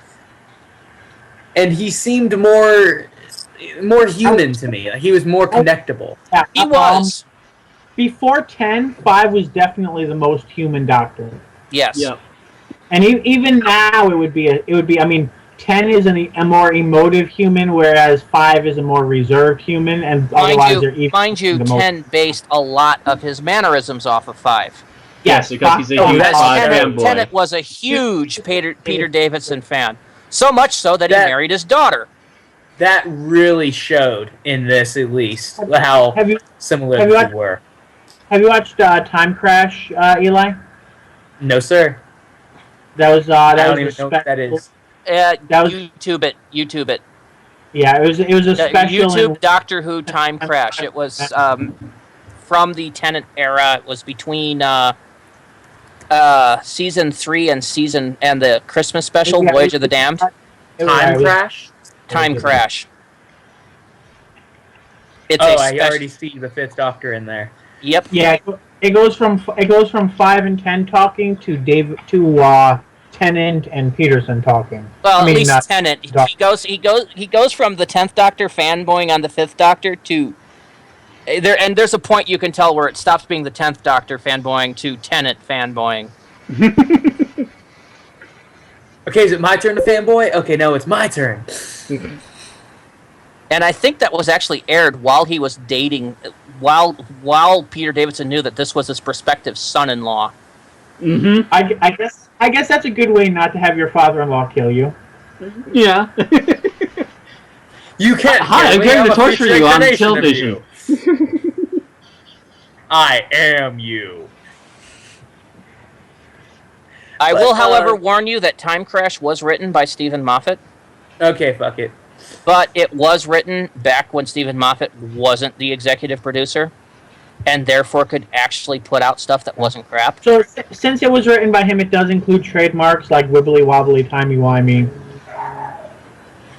And he seemed more human to me. Like he was more connectable.
Yeah,
He was.
Before 10, 5 was definitely the most human Doctor.
Yes.
Yep.
And even now, it would be. I mean, 10 is a more emotive human, whereas 5 is a more reserved human, and otherwise they're even.
Mind you, 10 based a lot of his mannerisms off of 5.
Yes, because he's a huge fanboy.
Tennant was a huge Peter Davidson fan. So much so that he married his daughter.
That really showed in this, at least, how similar they were.
Have you watched Time Crash, Eli?
No, sir.
That was
I don't even know what that is.
YouTube it.
Yeah, it was a special
YouTube Doctor Who Time Crash. It was from the Tennant era. It was between season 3 and the Christmas special, Voyage of the Damned.
Time Crash.
Time Crash.
I already see the Fifth Doctor in there.
Yep.
Yeah, it goes from 5 and 10 talking to Tennant and Peterson talking.
Well, at least Tennant. He goes from the 10th Doctor fanboying on the 5th Doctor to there's a point you can tell where it stops being the 10th Doctor fanboying to Tennant fanboying.
Okay, is it my turn to fanboy? Okay, no, it's my turn.
And I think that was actually aired while he was dating, while Peter Davidson knew that this was his prospective son-in-law.
Mm-hmm. I guess that's a good way not to have your father-in-law kill you.
Yeah.
You can't.
Hi, I'm going to torture you on television.
I am you.
I will, however, warn you that Time Crash was written by Stephen Moffat.
Okay, fuck it.
But it was written back when Stephen Moffat wasn't the executive producer, and therefore could actually put out stuff that wasn't crap.
So, since it was written by him, it does include trademarks like wibbly wobbly, timey wimey,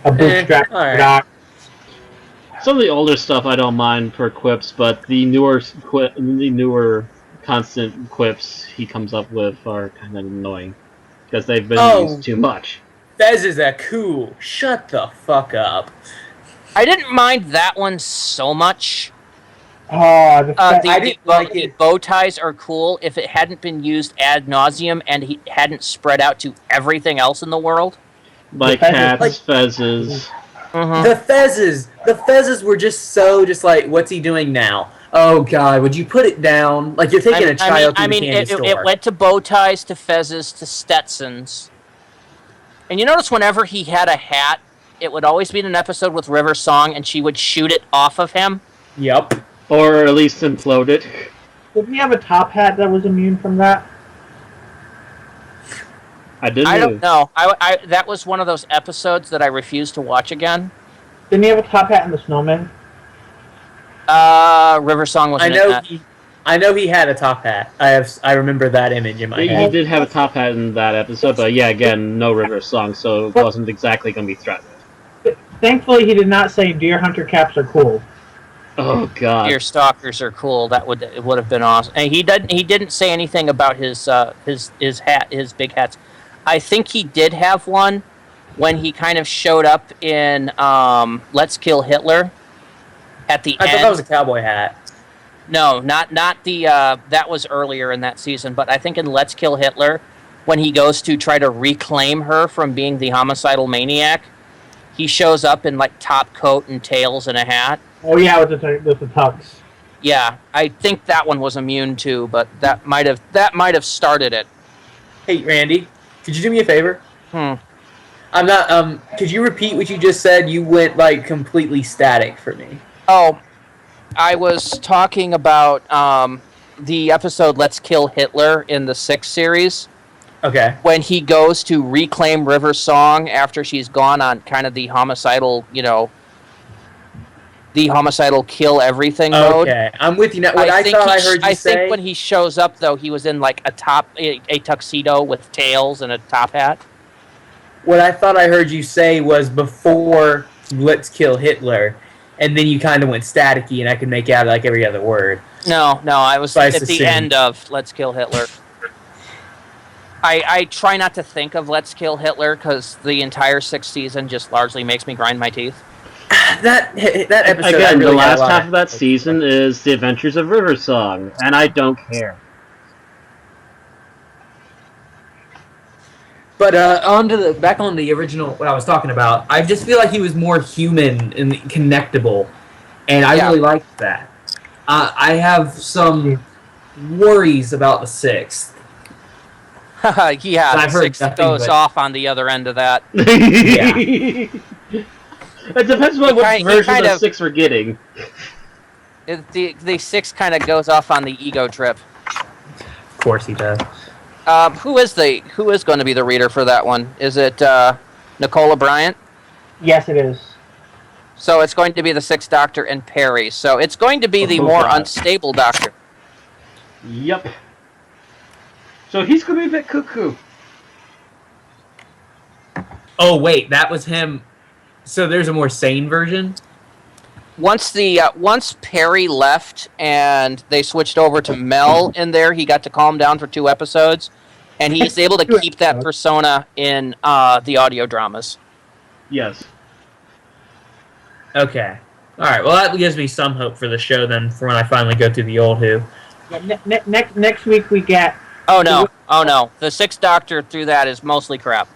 a bootstrap doc.
Some of the older stuff I don't mind for quips, but the newer constant quips he comes up with are kind of annoying because they've been used too much.
Fez is a cool. Shut the fuck up.
I didn't mind that one so much.
The
bow ties are cool if it hadn't been used ad nauseum and he hadn't spread out to everything else in the world.
Like hats, fezzes.
Mm-hmm.
The fezzes were just like, what's he doing now?
Oh God, would you put it down? Like you're taking a child to the candy store.
It went to bow ties, to fezzes, to Stetsons. And you notice whenever he had a hat, it would always be in an episode with River Song, and she would shoot it off of him.
Yep.
Or at least implode it.
Didn't he have a top hat that was immune from that?
I
don't know. I that was one of those episodes that I refused to watch again.
Didn't he have a top hat in the Snowman?
River Song was.
I know he had a top hat. I remember that image in my head.
He did have a top hat in that episode, but yeah, again, no River Song, so it wasn't exactly going to be threatened.
Thankfully, he did not say deer hunter caps are cool.
Oh God!
Deer stalkers are cool. It would have been awesome. And he didn't say anything about his big hats. I think he did have one when he kind of showed up in Let's Kill Hitler at the end.
I thought that was a cowboy hat.
No, not the that was earlier in that season, but I think in Let's Kill Hitler, when he goes to try to reclaim her from being the homicidal maniac, he shows up in like top coat and tails and a hat.
Oh yeah, with the tux.
Yeah, I think that one was immune too, but that might have started it.
Hey Randy, could you do me a favor?
I'm
not. Could you repeat what you just said? You went like completely static for me.
Oh, I was talking about the episode Let's Kill Hitler in the 6th series.
Okay.
When he goes to reclaim River Song after she's gone on kind of the homicidal, kill everything mode.
Okay, I'm with you now. I
think when he shows up, though, he was in like a tuxedo with tails and a top hat.
What I thought I heard you say was before Let's Kill Hitler, and then you kind of went staticky, and I could make out like every other word.
No, I was at the end of Let's Kill Hitler. I try not to think of Let's Kill Hitler because the entire 6th season just largely makes me grind my teeth.
That episode.
Again, really the last half of that season is The Adventures of River Song, and I don't care.
But back on the original, what I was talking about, I just feel like he was more human and connectable, and I really liked that. I have some worries about the 6th.
Yeah, the 6th goes off on the other end of that.
Yeah. It depends on what version of 6 we're getting.
The 6th kind of goes off on the ego trip.
Of course he does.
Who is going to be the reader for that one? Is it Nicola Bryant?
Yes, it is.
So it's going to be the 6th Doctor and Perry. So it's going to be the more unstable Doctor.
Yep. So he's going to be a bit cuckoo.
Oh wait, that was him. So there's a more sane version?
Once Perry left and they switched over to Mel in there, he got to calm down for 2 episodes, and he's able to keep that persona in the audio dramas.
Yes.
Okay. All right. Well, that gives me some hope for the show then, for when I finally go through the old Who.
Yeah, next week we get.
Oh no! The 6th Doctor through that is mostly crap.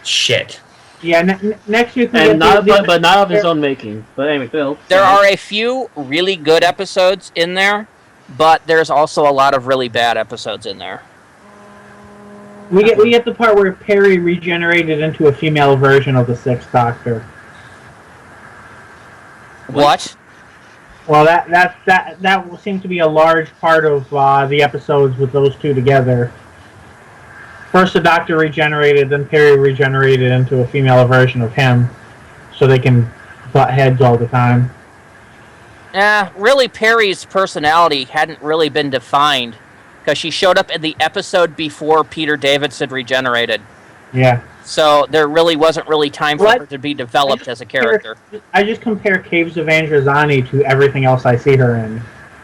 Shit.
Yeah, next week we
and
get
but not of his own making. But anyway, Phil.
There are a few really good episodes in there, but there's also a lot of really bad episodes in there.
We get the part where Perry regenerated into a female version of the 6th Doctor.
What?
Well, that seems to be a large part of the episodes with those two together. First the Doctor regenerated, then Perry regenerated into a female version of him, so they can butt heads all the time.
Really, Perry's personality hadn't really been defined, because she showed up in the episode before Peter Davison regenerated.
Yeah.
So there really wasn't time for her to be developed as a character.
I just compare Caves of Androzani to everything else I see her in,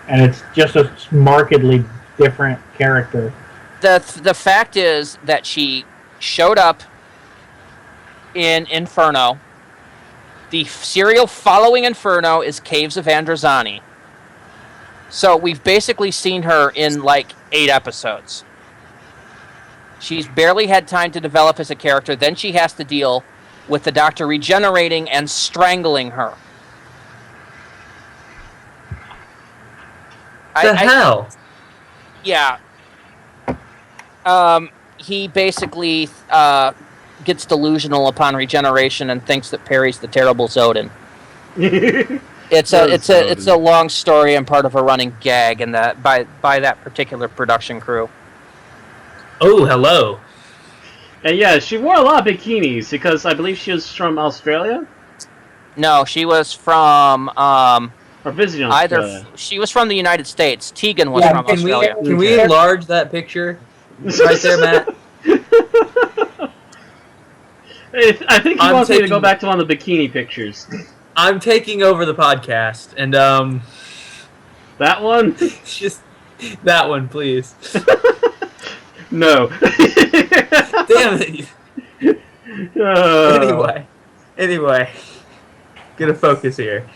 and it's just a markedly different character.
The fact is that she showed up in Inferno. The serial following Inferno is Caves of Androzani. So we've basically seen her in like 8 episodes. She's barely had time to develop as a character. Then she has to deal with the Doctor regenerating and strangling her.
The hell?
Yeah. He basically gets delusional upon regeneration and thinks that Perry's the terrible Zodin. It's a long story and part of a running gag in that by that particular production crew.
Oh, hello.
And yeah, she wore a lot of bikinis because I believe she was from Australia.
No, she was from
Or visiting Australia.
she was from the United States. Tegan was
Yeah,
from
Can
Australia.
we enlarge that picture right there, Matt?
I think he wants me to go back to one of the bikini pictures.
I'm taking over the podcast, and
That one?
just that one, please.
No.
Damn it. Anyway, get a focus here.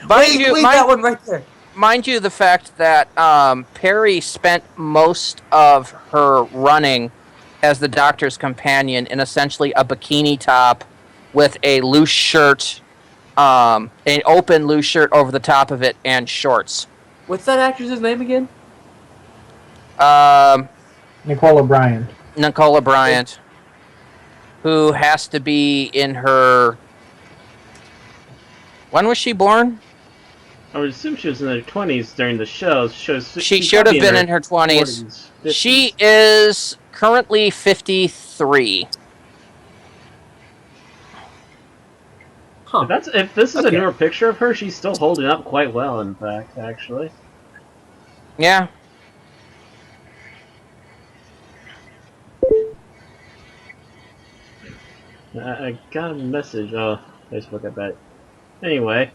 Mind
that one right there.
Mind you, the fact that Perry spent most of her running as the Doctor's companion in essentially a bikini top with a loose shirt, an open loose shirt over the top of it, and shorts.
What's that actress's name again?
Nicola Bryant.
Nicola Bryant, who has to be in her... When was she born?
I would assume she was in her 20s during the show.
She should have been in her 20s.
40s,
She is currently 53.
Huh.
If this is a newer picture of her, she's still holding up quite well, in fact, actually.
Yeah.
I got a message. Oh, Facebook, I bet. Anyway.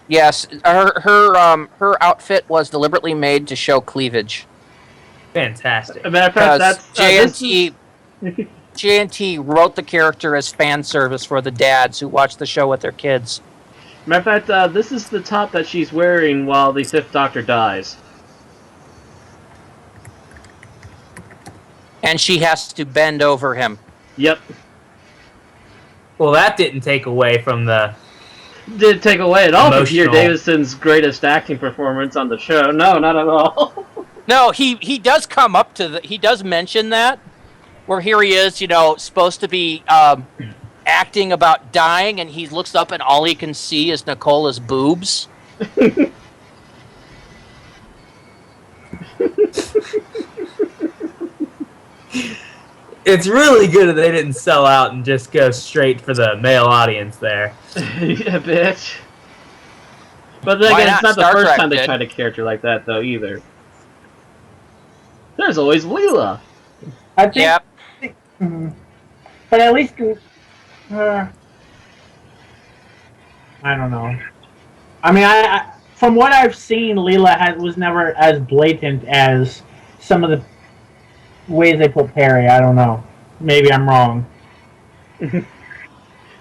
Yes, her outfit was deliberately made to show cleavage.
Fantastic.
As a matter of fact, that's
JNT wrote the character as fan service for the dads who watch the show with their kids.
Matter of fact, this is the top that she's wearing while the Fifth Doctor dies.
And she has to bend over him.
Yep.
Well, that didn't take away from the...
Didn't take away at all from Peter
Emotional.
Davison's greatest acting performance on the show. No, not at all.
No, he does come up to he does mention that, where here he is, supposed to be acting about dying, and he looks up and all he can see is Nicola's boobs.
It's really good that they didn't sell out and just go straight for the male audience there.
Yeah, bitch. But then
Why
again, it's
not?
not the
Star
first
Trek
time they
did.
tried a character like that, though, either. There's always Leela.
I think.
Yep.
But at least, I don't know. I mean, I from what I've seen, Leela was never as blatant as some of the ways they put Perry. I don't know. Maybe I'm wrong.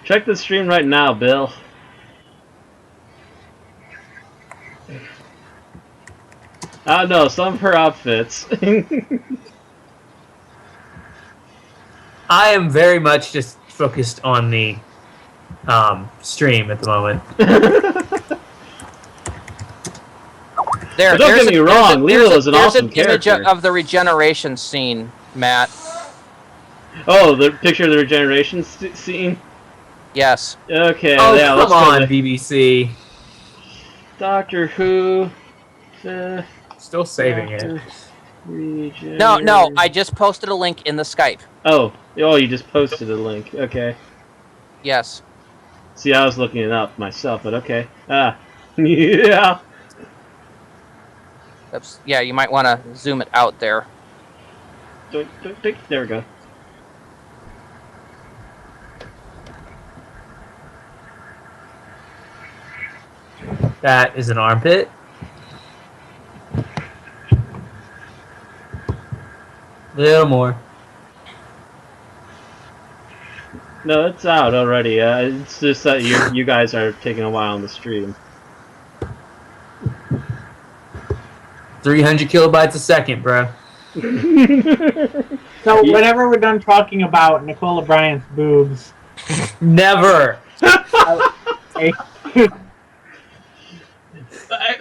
Check the stream right now, Bill. I don't know, some of her outfits.
I am very much just focused on the stream at the moment.
But don't get me wrong, Leela is an awesome
image
character.
of the regeneration scene, Matt.
Oh, the picture of the regeneration scene?
Yes.
Okay,
Oh,
yeah,
come
let's go
on,
to
BBC.
Doctor Who.
Still saving it.
No, I just posted a link in the Skype.
Oh, you just posted a link. Okay.
Yes.
See, I was looking it up myself, but okay. Yeah.
Yeah, you might want to zoom it out there.
There we go.
That is an armpit. Little more.
No, it's out already. It's just that you guys are taking a while on the stream.
300 kilobytes a second, bro.
So whenever we're done talking about Nicola Bryant's boobs,
Never.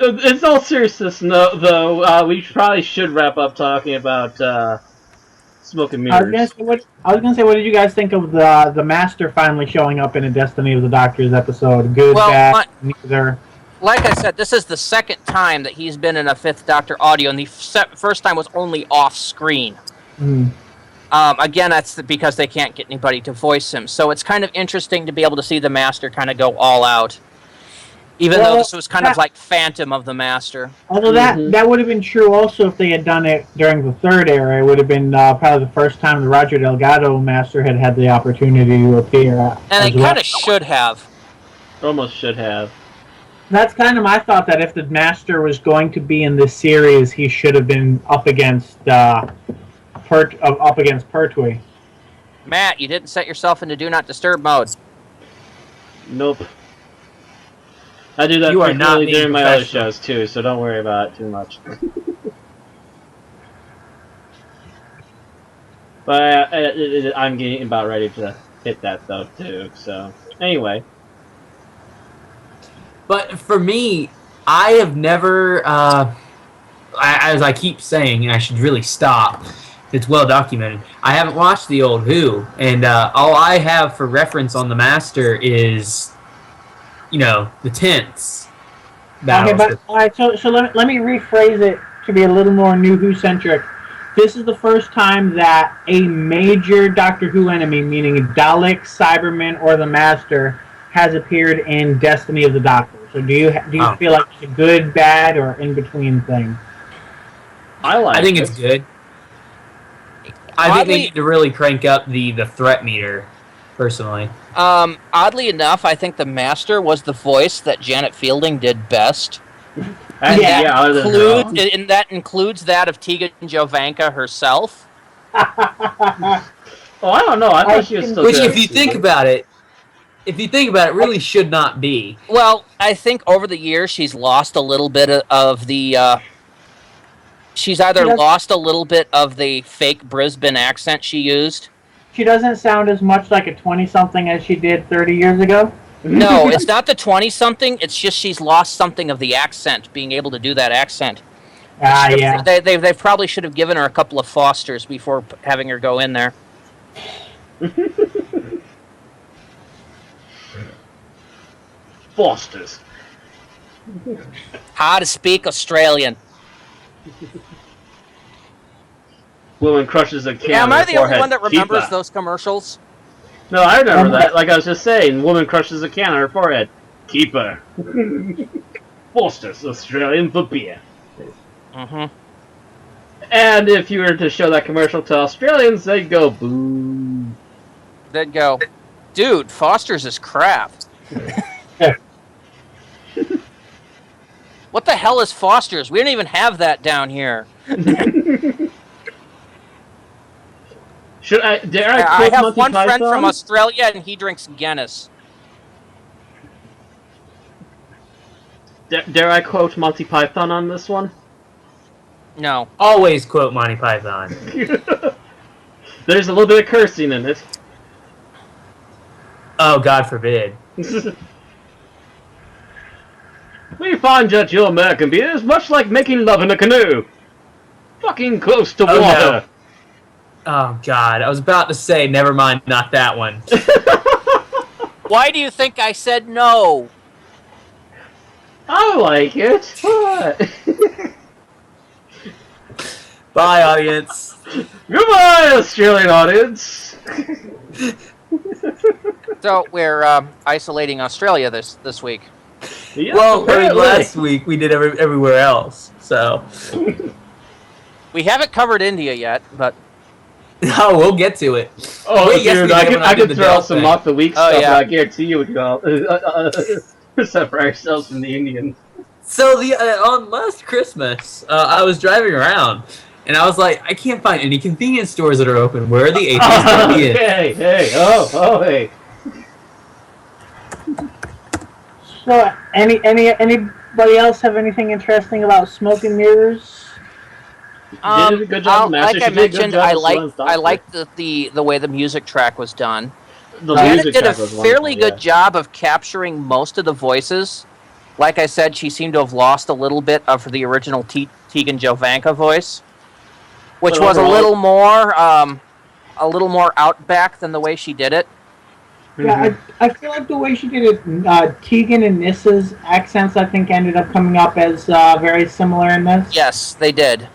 In all seriousness, though, we probably should wrap up talking about Smoke and
I was gonna
Mirrors.
say what did you guys think of the Master finally showing up in a Destiny of the Doctors episode? Good, bad, neither.
Like I said, this is the second time that he's been in a Fifth Doctor audio, and the first time was only off screen. Again, that's because they can't get anybody to voice him. So it's kind of interesting to be able to see the Master kind of go all out. Even though this was kind of like Phantom of the Master.
Although that would have been true also if they had done it during the third era. It would have been probably the first time the Roger Delgado Master had the opportunity to appear.
And they kind of should have.
Almost should have.
That's kind of my thought, that if the Master was going to be in this series, he should have been up against Pertwee.
Matt, you didn't set yourself into Do Not Disturb mode.
Nope. I do that frequently during my other shows too, so don't worry about it too much. But I'm getting about ready to hit that though too. So anyway.
But for me, I have never, as I keep saying, and I should really stop. It's well documented. I haven't watched the old Who, and all I have for reference on the Master is, the tense.
Okay, but all right. So let me rephrase it to be a little more New Who centric. This is the first time that a major Doctor Who enemy, meaning a Dalek, Cyberman, or the Master, has appeared in Destiny of the Doctor. So do you feel like it's a good, bad, or in between thing?
I think it's good. I think they need to really crank up the threat meter, personally.
Oddly enough, I think the Master was the voice that Janet Fielding did best.
And
that includes that of Tegan Jovanka herself.
I don't know. I thought she was still
Which,
good.
if you think about it, really should not be.
Well, I think over the years she's lost a little bit of the. She's either lost a little bit of the fake Brisbane accent she used.
She doesn't sound as much like a 20-something as she did 30 years ago?
No, it's not the 20-something. It's just she's lost something of the accent, being able to do that accent.
Yeah.
They probably should have given her a couple of Fosters before having her go in there.
Fosters.
How to speak Australian.
Woman crushes a can.
Yeah, am I the only one that remembers
Keeper.
those commercials?
No, I remember that. Like I was just saying, woman crushes a can on her forehead. Keeper. Foster's Australian for beer.
Mm-hmm.
And if you were to show that commercial to Australians, they'd go, boo.
They'd go, dude, Foster's is crap. What the hell is Foster's? We don't even have that down here.
Dare I
I have
Monty
one
Python?
friend from Australia, and he drinks Guinness.
Dare I quote Monty Python on this one?
No.
Always quote Monty Python.
There's a little bit of cursing in it.
Oh, God forbid.
We find that your American beer is much like making love in a canoe. Fucking close to water.
No. Oh, God. I was about to say, never mind, not that one.
Why do you think I said no?
I like it. What?
Bye, audience.
Goodbye, Australian audience.
So we're isolating Australia this week.
Yeah,
Well, last week we did everywhere else, so.
We haven't covered India yet, but
No, we'll get to it.
Oh,
Wait, yes,
dude,
we
I
did when I
could
did the
throw
Dell
out some
thing.
mock the week
Oh,
stuff,
yeah.
but I guarantee you we could all separate ourselves from the Indians.
So on last Christmas, I was driving around, and I was like, I can't find any convenience stores that are open. Where are the atheists going to be in?
Hey, hey.
So, anybody else have anything interesting about Smoke and Mirrors?
You did a good job, Master.
Like I
She did a good
mentioned,
job
I
as
liked
Doctor.
the way the music track was done.
The
Janet
music
did a
track was
fairly
wonderful,
good job of capturing most of the voices. Like I said, she seemed to have lost a little bit of the original Tegan Jovanka voice, which
But
was
overall-
a little more outback than the way she did it.
Yeah, I feel like the way she did it, Tegan and Nissa's accents, I think, ended up coming up as very similar in this.
Yes, they did.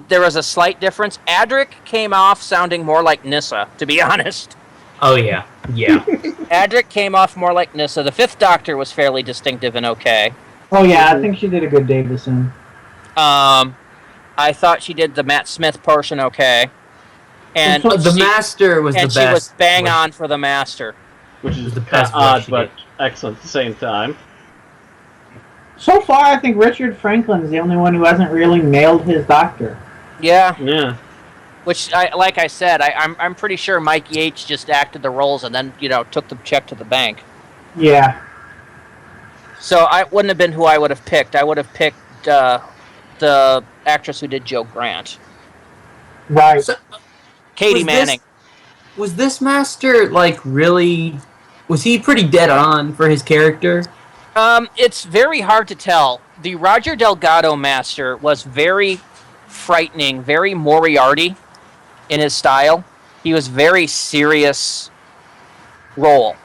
There was a slight difference. Adric came off sounding more like Nissa, to be honest.
Oh yeah, yeah.
Adric came off more like Nissa. The Fifth Doctor was fairly distinctive and okay.
Oh yeah, I think she did a good Davison.
I thought she did the Matt Smith portion okay. And
The Master was the best.
And she was bang on for the Master.
Which is
the best
odd,
she
but
did.
excellent at the same time.
So far, I think Richard Franklin is the only one who hasn't really nailed his Doctor.
Yeah.
Yeah.
Which, like I said, I'm pretty sure Mike Yates just acted the roles and then, took the check to the bank.
Yeah.
So I wouldn't have been who I would have picked. I would have picked the actress who did Joe Grant.
Right.
So,
Katie Manning.
Was this Master, really... Was he pretty dead on for his character?
It's very hard to tell. The Roger Delgado Master was very frightening, very Moriarty in his style. He was very serious role.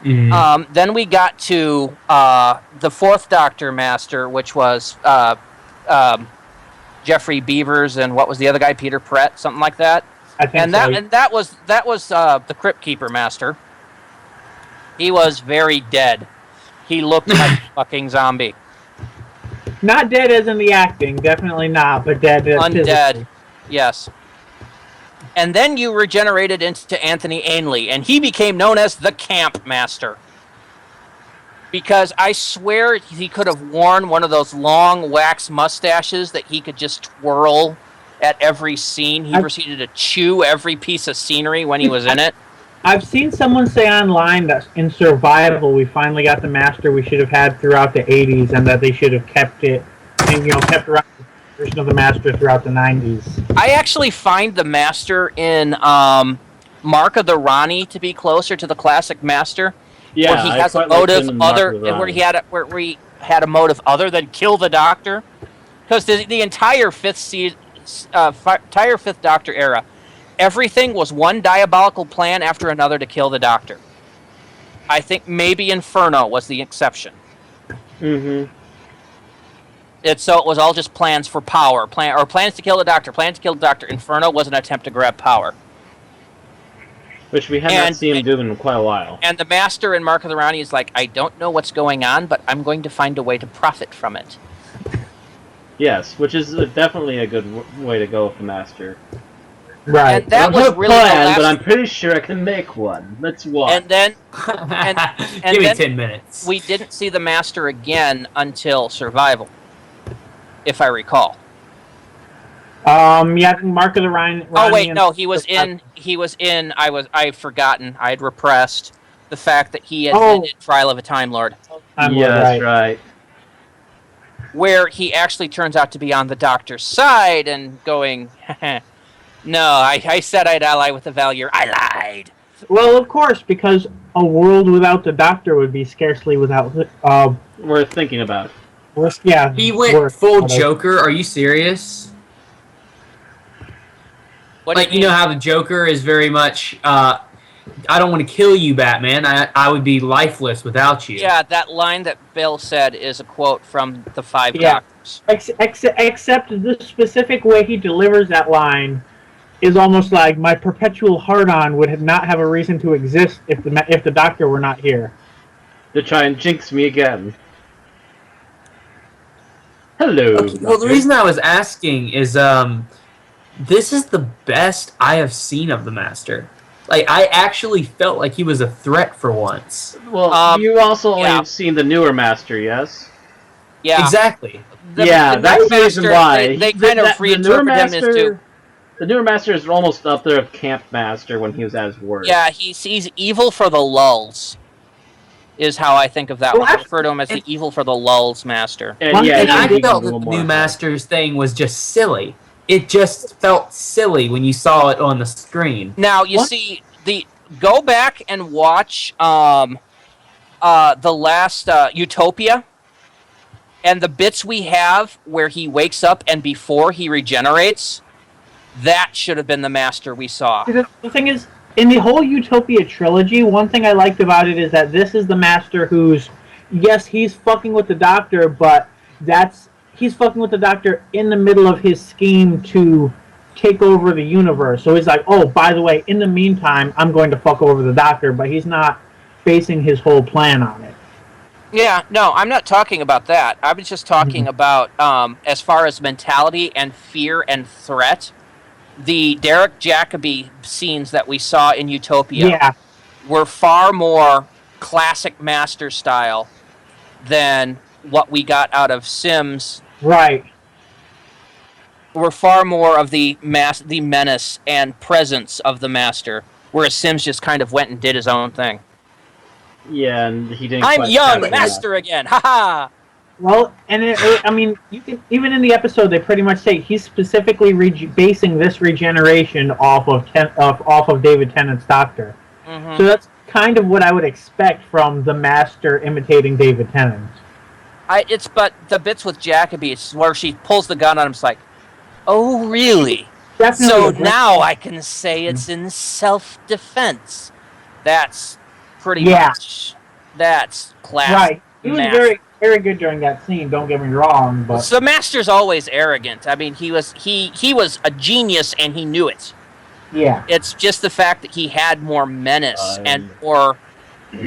Then we got to the Fourth Doctor Master, which was Jeffrey Beavers and what was the other guy, Peter Pratt, something like that.
I think
that was the Crypt Keeper Master. He was very dead. He looked like a fucking zombie.
Not dead as in the acting, definitely not, but dead as
Undead,
physically.
yes. And then you regenerated into Anthony Ainley, and he became known as the Camp Master. Because I swear he could have worn one of those long wax mustaches that he could just twirl at every scene. He proceeded to chew every piece of scenery when he was in it.
I've seen someone say online that in Survival we finally got the Master we should have had throughout the 80s and that they should have kept it and kept around the version of the Master throughout the 90s.
I actually find the Master in Mark of the Rani to be closer to the classic Master.
Yeah,
where he has a motive where he had a motive other than kill the Doctor. Because the entire Fifth Doctor era, everything was one diabolical plan after another to kill the Doctor. I think maybe Inferno was the exception.
Mm-hmm.
So it was all just plans for power, plans to kill the Doctor. Plans to kill the Doctor. Inferno was an attempt to grab power.
Which we have not seen him do in quite a while.
And the Master in Mark of the Rani is like, I don't know what's going on, but I'm going to find a way to profit from it.
Yes, which is definitely a good way to go with the Master.
Right.
And that
I don't
was
have a
really
plan, but I'm pretty sure I can make one. Let's watch.
And then,
Give me 10 minutes.
We didn't see the Master again until Survival, if I recall.
Yeah, Mark of the Ryan.
Oh wait, no, he was in. I've forgotten. I had repressed the fact that he had been in Trial of a Time Lord.
Yes, right.
Where he actually turns out to be on the Doctor's side and going, no, I said I'd ally with the Valier. I lied.
Well, of course, because a world without the Doctor would be scarcely without.
Worth thinking about.
Yeah.
He went full Joker. Are you serious? You know how the Joker is very much, I don't want to kill you, Batman. I would be lifeless without you.
Yeah, that line that Bill said is a quote from the Five Doctors.
Except the specific way he delivers that line is almost like my perpetual hard-on would not have a reason to exist if the Doctor were not here.
To try and jinx me again. Hello.
Okay, well, the reason I was asking is, this is the best I have seen of the Master. I actually felt like he was a threat for once.
Well, you also only have seen the newer Master, yes?
Yeah.
Exactly.
That's the reason why.
They kind of reinterpret him as to...
The newer Master is almost up there with Camp Master when he was at his worst.
Yeah, he's evil for the lulls, is how I think of that one. I refer to him as the evil for the lulls Master.
And I felt that the new Master's thing was just silly. It just felt silly when you saw it on the screen.
Now, you see, go back and watch the last Utopia, and the bits we have where he wakes up and before he regenerates, that should have been the Master we saw.
The thing is, in the whole Utopia trilogy, one thing I liked about it is that this is the Master who's, yes, he's fucking with the Doctor, but he's fucking with the Doctor in the middle of his scheme to take over the universe. So he's like, oh, by the way, in the meantime, I'm going to fuck over the Doctor, but he's not basing his whole plan on it.
Yeah, no, I'm not talking about that. I was just talking about, as far as mentality and fear and threat, the Derek Jacobi scenes that we saw in Utopia were far more classic Master style than what we got out of Sims.
Right.
Were far more of the menace and presence of the Master, whereas Sims just kind of went and did his own thing.
Yeah, and he didn't.
I'm young, Master again. Haha.
Well, and I mean, you can even in the episode they pretty much say he's specifically basing this regeneration off of David Tennant's Doctor. So that's kind of what I would expect from the Master imitating David Tennant.
But the bits with Jacobi, it's where she pulls the gun on him. It's like, oh really?
Definitely
so now I can say it's in self-defense. That's pretty much. That's class.
Right. He was very, very good during that scene. Don't get me wrong, but
the Master's always arrogant. I mean, he was a genius, and he knew it.
Yeah.
It's just the fact that he had more menace and more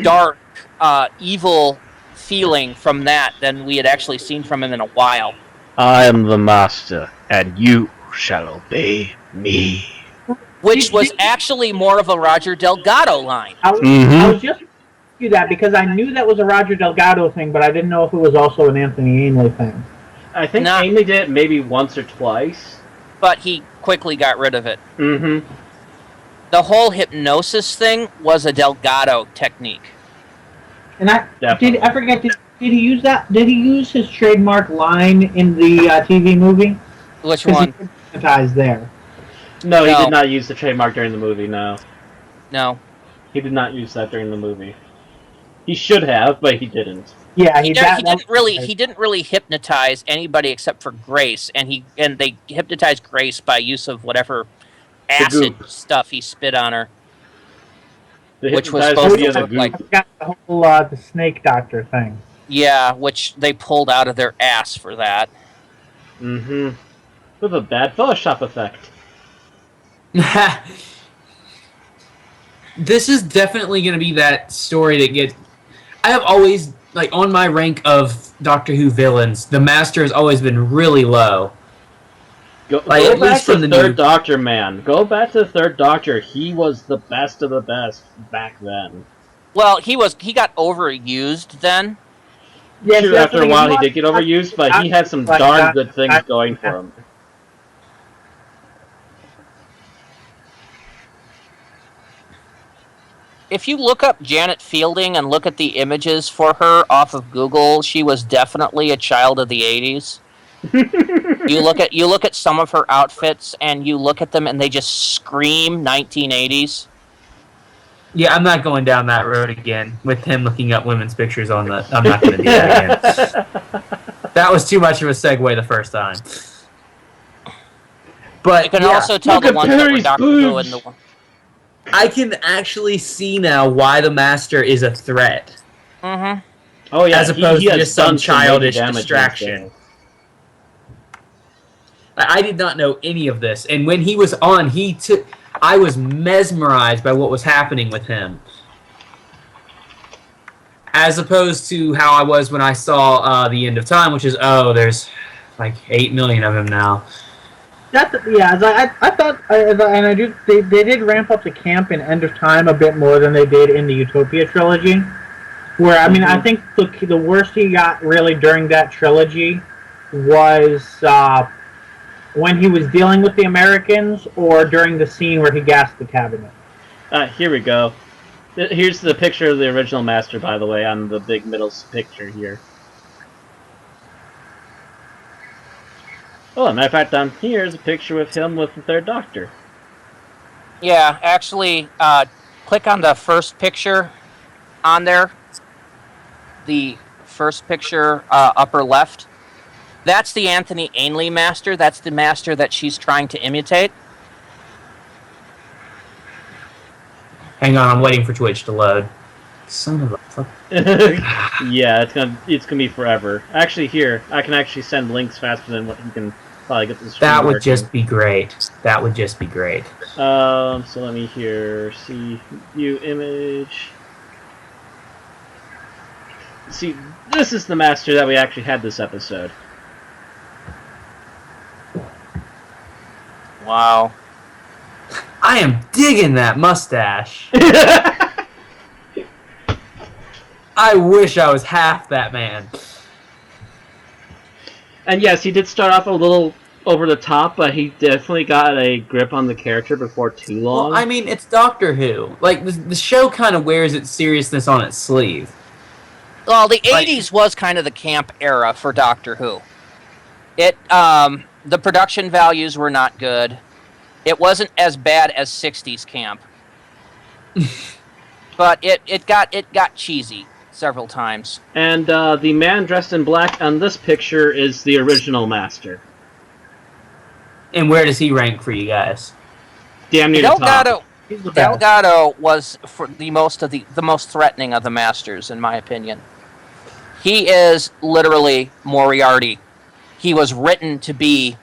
dark, evil feeling from that than we had actually seen from him in a while.
I am the Master, and you shall obey me.
Which was actually more of a Roger Delgado line.
I was just you that because I knew that was a Roger Delgado thing, but I didn't know if it was also an Anthony Ainley thing.
I think Ainley did it maybe once or twice.
But he quickly got rid of it.
Mm-hmm.
The whole hypnosis thing was a Delgado technique.
And I forget, did he use that? Did he use his trademark line in the TV movie?
Which one?
He hypnotized there.
No, he did not use the trademark during the movie, no.
No.
He did not use that during the movie. He should have, but he didn't.
Yeah,
he didn't really hypnotize anybody except for Grace, and they hypnotized Grace by use of whatever acid stuff he spit on her. Which was supposed to look like
got the whole the snake doctor thing.
Yeah, which they pulled out of their ass for that.
Mm-hmm. With a bad Photoshop effect.
This is definitely going to be that story that gets... I have always, like, on my rank of Doctor Who villains, the Master has always been really low.
Go back to the Third Doctor, man. Go back to the Third Doctor. He was the best of the best back then.
Well, he got overused then.
Yes,
sure, after a while he did get overused, but he had some darn good things going for him.
If you look up Janet Fielding and look at the images for her off of Google, she was definitely a child of the 80s. You look at some of her outfits and you look at them and they just scream 1980s.
Yeah, I'm not going down that road again with him looking up women's pictures on the... I'm not going to do that again. That was too much of a segue the first time. But
you can also tell the ones that were Doctor Who and the one...
I can actually see now why the Master is a threat.
Mm-hmm.
Oh yeah,
as opposed to just some childish distraction. I did not know any of this, and when he was on, I was mesmerized by what was happening with him, as opposed to how I was when I saw The End of Time, which is there's like 8 million of him now.
I thought, they did ramp up the camp in End of Time a bit more than they did in the Utopia trilogy. Where I mean, I think the worst he got really during that trilogy was when he was dealing with the Americans, or during the scene where he gassed the cabinet.
Here we go. Here's the picture of the original Master, by the way, on the big middle picture here. Oh, matter of fact, down here is a picture with him with the Third Doctor.
Yeah, actually, click on the first picture on there. the first picture, upper left, that's the Anthony Ainley master. That's the master that she's trying to imitate.
Hang on, I'm waiting for Twitch to load. Son of a fuck.
Yeah, it's gonna be forever. Actually, here I can actually send links faster than what you can probably get this.
That would just be great. That would just be great.
So let me see view image. See, this is the master that we actually had this episode.
Wow.
I am digging that mustache. I wish I was half that man.
And yes, he did start off a little over the top, but he definitely got a grip on the character before too long.
Well, I mean, it's Doctor Who. Like, the show kind of wears its seriousness on its sleeve.
Well, the 80s was kind of the camp era for Doctor Who. The production values were not good. It wasn't as bad as 60s camp. But it got cheesy several times.
And the man dressed in black on this picture is the original master.
And where does he rank for you guys?
Damn near the top.
Delgado was for the most threatening of the masters, in my opinion. He is literally Moriarty. He was written to be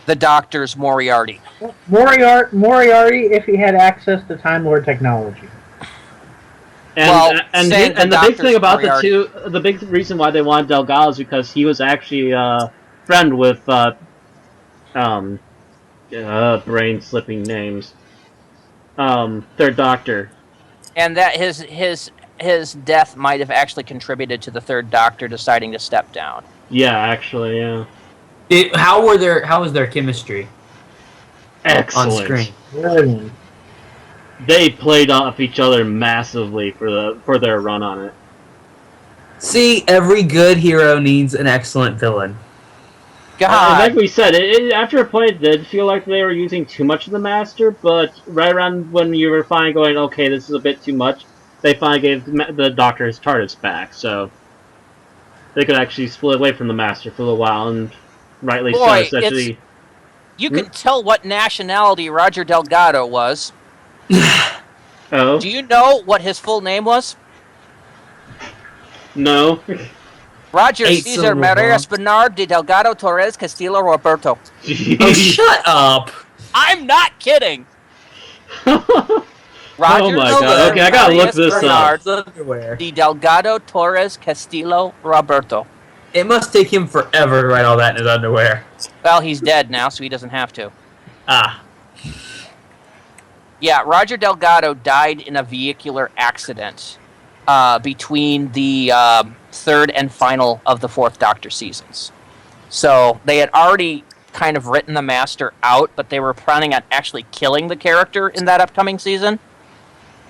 the Doctor's Moriarty.
Moriarty, if he had access to Time Lord technology.
And the big thing about the big reason why they wanted Delgado is because he was actually a friend with brain slipping names. Third Doctor.
And that his death might have actually contributed to the Third Doctor deciding to step down.
Yeah, actually, yeah.
How was their chemistry?
Excellent.
On screen.
Brilliant.
They played off each other massively for their run on it.
See, every good hero needs an excellent villain.
God.
Like we said, after a point, it did feel like they were using too much of the Master, but right around when you were finally going, okay, this is a bit too much, they finally gave the Doctor his TARDIS back, so they could actually split away from the Master for a little while, and rightly so, especially...
You can tell what nationality Roger Delgado was.
Oh?
Do you know what his full name was?
No.
Roger Cesar Marias Bernard de Delgado Torres Castillo Roberto.
Jeez.
Oh, shut up!
I'm not kidding!
Roger oh my god, okay, I gotta look this
Bernard
up.
De Delgado Torres Castillo Roberto.
It must take him forever to write all that in his underwear.
Well, he's dead now, so he doesn't have to.
Ah.
Yeah, Roger Delgado died in a vehicular accident between the third and final of the Fourth Doctor seasons. So they had already kind of written the Master out, but they were planning on actually killing the character in that upcoming season.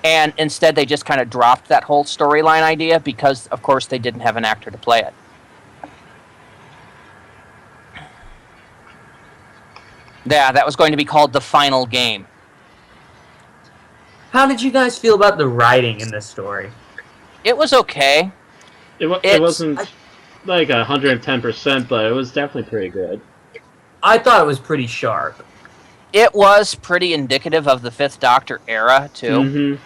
And instead they just kind of dropped that whole storyline idea because, of course, they didn't have an actor to play it. Yeah, that was going to be called The Final Game.
How did you guys feel about the writing in this story?
It was okay.
It wasn't like 110%, but it was definitely pretty good.
I thought it was pretty sharp.
It was pretty indicative of the Fifth Doctor era, too.
Mm-hmm.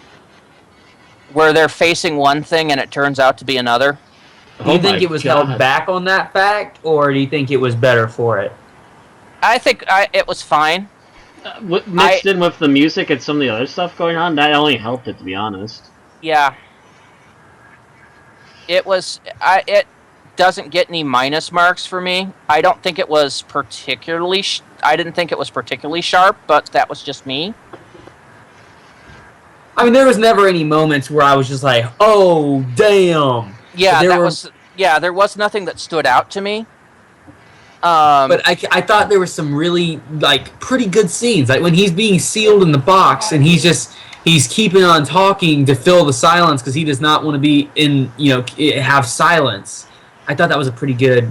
Where they're facing one thing and it turns out to be another.
Do you think it was held back on that fact, or do you think it was better for it?
I think it was fine.
Mixed in with the music and some of the other stuff going on, that only helped it, to be honest.
Yeah. It was... it doesn't get any minus marks for me. I don't think it was particularly... I didn't think it was particularly sharp, but that was just me.
I mean, there was never any moments where I was just like, oh, damn.
Yeah, there was nothing that stood out to me.
But I thought there were some really, like, pretty good scenes. Like, when he's being sealed in the box and he's keeping on talking to fill the silence because he does not want to be in, have silence. I thought that was pretty good.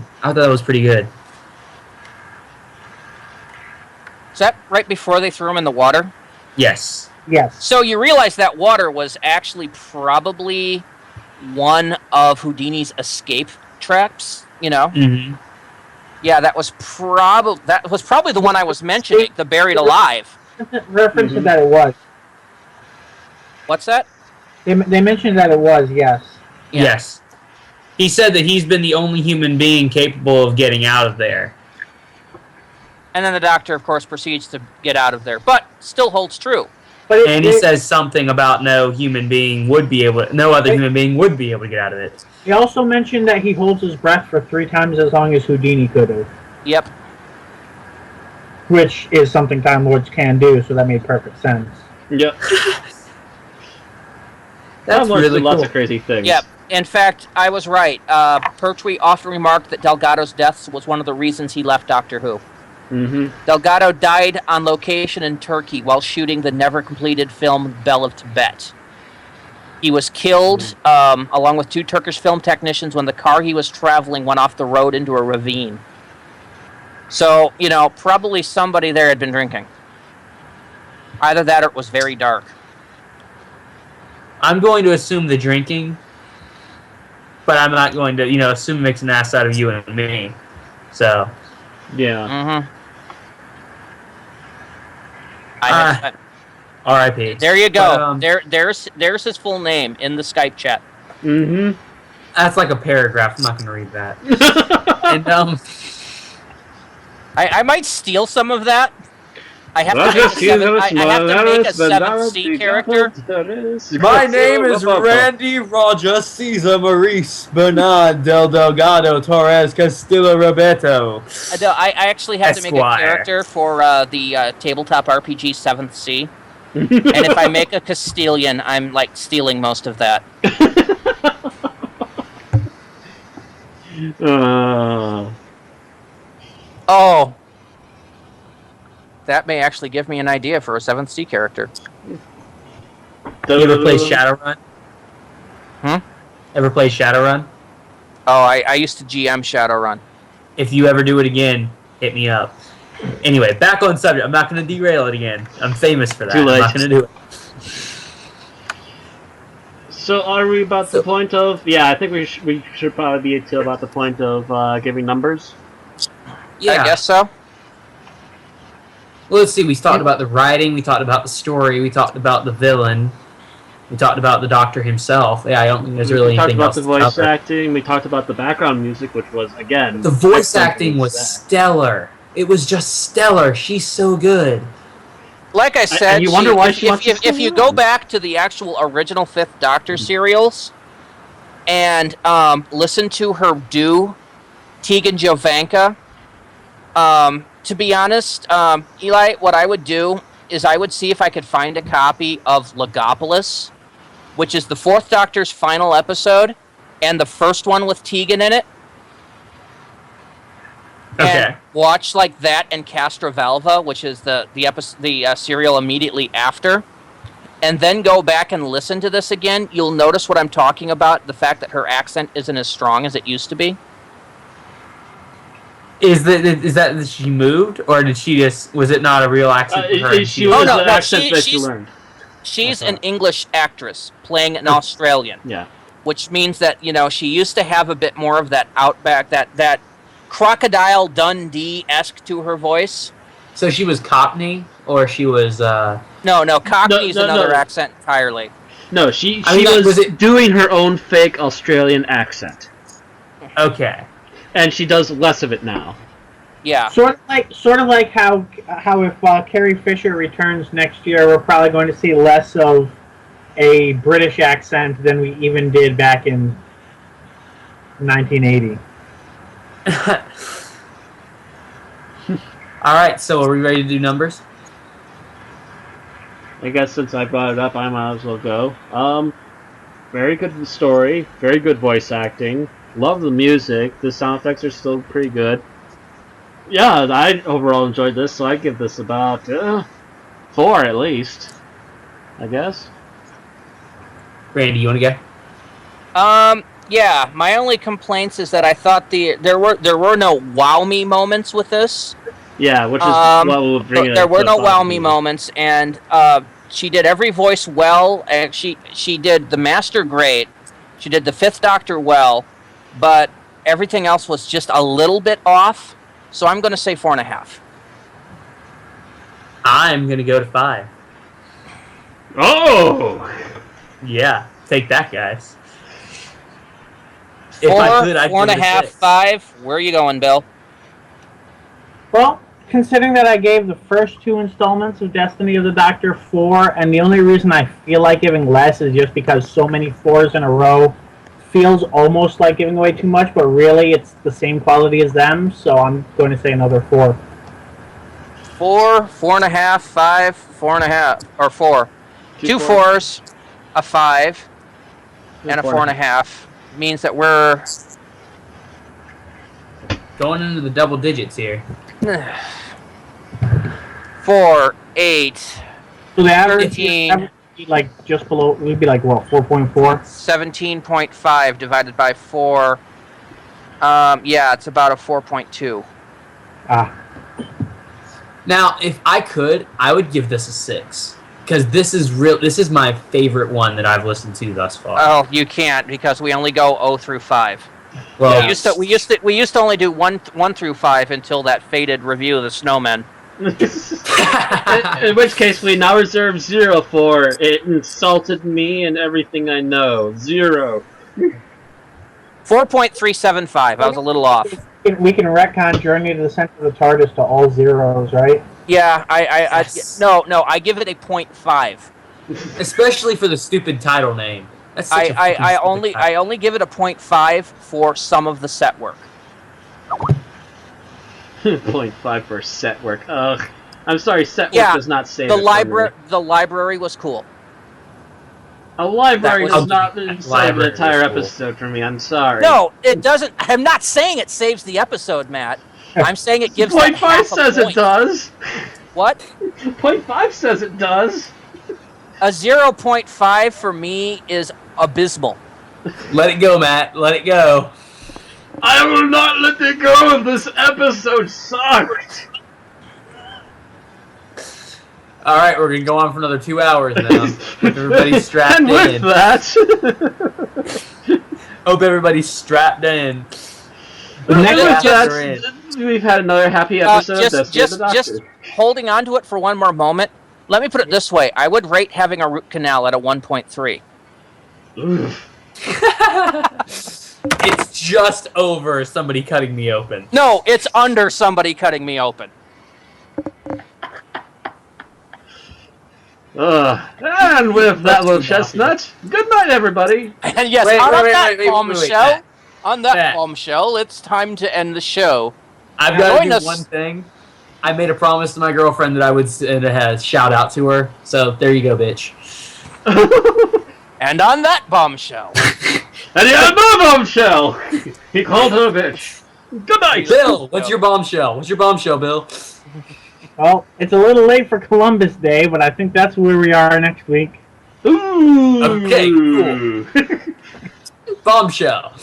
Is that right before they threw him in the water?
Yes.
Yes.
So you realize that water was actually probably one of Houdini's escape traps. You know.
Mm-hmm.
Yeah, that was probably the one I was mentioning, the buried alive.
Reference to that it was.
What's that?
They mentioned that it was, yes.
Yeah.
Yes. He said that he's been the only human being capable of getting out of there.
And then the doctor, of course, proceeds to get out of there, but still holds true.
But
And he says something about no other human being would be able to get out of it.
He also mentioned that he holds his breath for 3 times as long as Houdini could have.
Yep.
Which is something Time Lords can do, so that made perfect sense.
Yep.
That's
Lords
really
do lots
cool.
of crazy things.
Yep. In fact, I was right. Pertwee often remarked that Delgado's death was one of the reasons he left Doctor Who.
Mm-hmm.
Delgado died on location in Turkey while shooting the never-completed film Belle of Tibet. He was killed along with 2 Turkish film technicians when the car he was traveling went off the road into a ravine. So, probably somebody there had been drinking. Either that or it was very dark.
I'm going to assume the drinking, but I'm not going to, assume it makes an ass out of you and me. So,
Yeah.
Mm-hmm.
R.I.P.
There you go.
But,
There's his full name in the Skype chat.
Mm-hmm.
That's like a paragraph. I'm not going to read that. And
I might steal some of that. I have
Well,
to make
just use those
I have to make a
small
7th C character.
my name is Randy Roger Cesar Maurice Bernard Del Delgado Torres Castillo Roberto.
I actually have to make a
Esquire.
character for the tabletop RPG 7th C. And if I make a Castilian, I'm like stealing most of that. Oh. That may actually give me an idea for a 7th C character.
You ever play Shadowrun? Ever play Shadowrun?
Oh, I used to GM Shadowrun.
If you ever do it again, hit me up. Anyway, back on subject. I'm not going to derail it again. I'm famous for that.
Too late.
I'm not going to do it.
So are we about the point of? Yeah, I think we should probably be till about the point of giving numbers.
Yeah. I guess so.
Well, let's see. We talked about the writing. We talked about the story. We talked about the villain. We talked about the Doctor himself. Yeah, I don't think there's really anything else.
We talked about the voice acting. We talked about the background music, which was, again...
The voice acting was stellar. It was just stellar. She's so good.
Like I said,
you wonder why she wants to
if you go back to the actual original 5th Doctor serials and listen to her do Tegan Jovanka, to be honest, Eli, what I would do is I would see if I could find a copy of Logopolis, which is the 4th Doctor's final episode, and the first one with Tegan in it.
Okay.
And watch like that and Castrovalva, which is the serial immediately after, and then go back and listen to this again. You'll notice what I'm talking about, the fact that her accent isn't as strong as it used to be.
Is that she moved, or did she just? Was it not a real accent for her?
She was an accent that she learned.
She's an English actress playing an Australian.
Yeah.
Which means that she used to have a bit more of that outback, that Crocodile Dundee-esque to her voice.
So she was Cockney, or she was?
No, Cockney's another accent entirely.
No, she was doing her own fake Australian accent.
Okay.
And she does less of it now.
Yeah.
Sort of like how if Carrie Fisher returns next year, we're probably going to see less of a British accent than we even did back in 1980.
All right, so are we ready to do numbers?
I guess since I brought it up, I might as well go. Very good story, very good voice acting. Love the music. The sound effects are still pretty good. Yeah, I overall enjoyed this, so I give this about 4 at least. I guess.
Randy, you want to go?
Yeah. My only complaints is that I thought there were no wow me moments with this.
Yeah, which is what will bring it.
There were no wow me moments, and she did every voice well. And she did the Master great. She did the Fifth Doctor well, but everything else was just a little bit off. So I'm going to say 4.5.
I'm gonna go to 5.
Oh!
Yeah, take that, guys.
Four,
If I could, I'd
four and a
give it
half,
6.
5. Where are you going, Bill?
Well, considering that I gave the first 2 installments of Destiny of the Doctor 4, and the only reason I feel like giving less is just because so many 4s in a row feels almost like giving away too much, but really it's the same quality as them, so I'm going to say another 4.
4, 4.5, 5, 4.5, or 4. 2 4s, a 5, and a 4.5 means that we're
Going into the double digits here.
4, 8,
So the average
15.
would be like just below, we'd be like, what, 4.4?
17.5 divided by 4. Yeah, it's about a 4.2.
Ah.
Now, if I could, I would give this a 6 because this is my favorite one that I've listened to thus far.
Oh, you can't because we only go 0 through 5.
Well,
We used to only do 1 through 5 until that fated review of the Snowmen.
In which case, we now reserve 0 for it insulted me and everything I know. 0.
4.375. I was a little off.
We can retcon Journey to the Center of the TARDIS to all zeros, right?
Yeah,
Yes.
I give it a 0.5.
especially for the stupid title name. That's such a fucking
I
stupid title.
only give it a 0.5 for some of the set work.
0.5 for set work. Ugh. I'm sorry, set work
Yeah,
does not save
The
it for me.
the library was cool.
A library
That
does
was-
not save an
Library
entire
was cool.
episode for me. I'm sorry.
No, it doesn't. I'm not saying it saves the episode, Matt. I'm saying it gives that
0.5
half a
says
point.
it does.
What?
0.5 says it does.
A 0.5 for me is abysmal.
Let it go, Matt. Let it go.
I will not let it go of this episode sucked.
All right, we're gonna go on for another 2 hours now. Hope everybody's strapped
and with
in.
that,
Hope everybody's strapped in.
The next
with
chapter
that, we've had another happy episode of Destiny of the Doctor.
just holding on to it for one more moment. Let me put it this way: I would rate having a root canal at a 1.3.
It's just over somebody cutting me open.
No, it's under somebody cutting me open.
And with that little chestnut, good night, everybody.
And yes,
Wait,
on
wait,
that
wait,
bombshell,
Matt.
on that
Matt.
bombshell, it's time to end the show.
I've got to
Join
do
us.
one thing. I made a promise to my girlfriend that I would send a shout out to her. So there you go, bitch.
And on that bombshell,
And he had another bombshell. He called her a bitch. Good night.
Bill, what's your bombshell? What's your bombshell, Bill?
Well, it's a little late for Columbus Day, but I think that's where we are next week.
Ooh.
Okay, cool. Bombshell.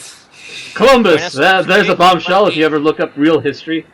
Columbus.
Join us next
There's a
week.
bombshell if you ever look up real history.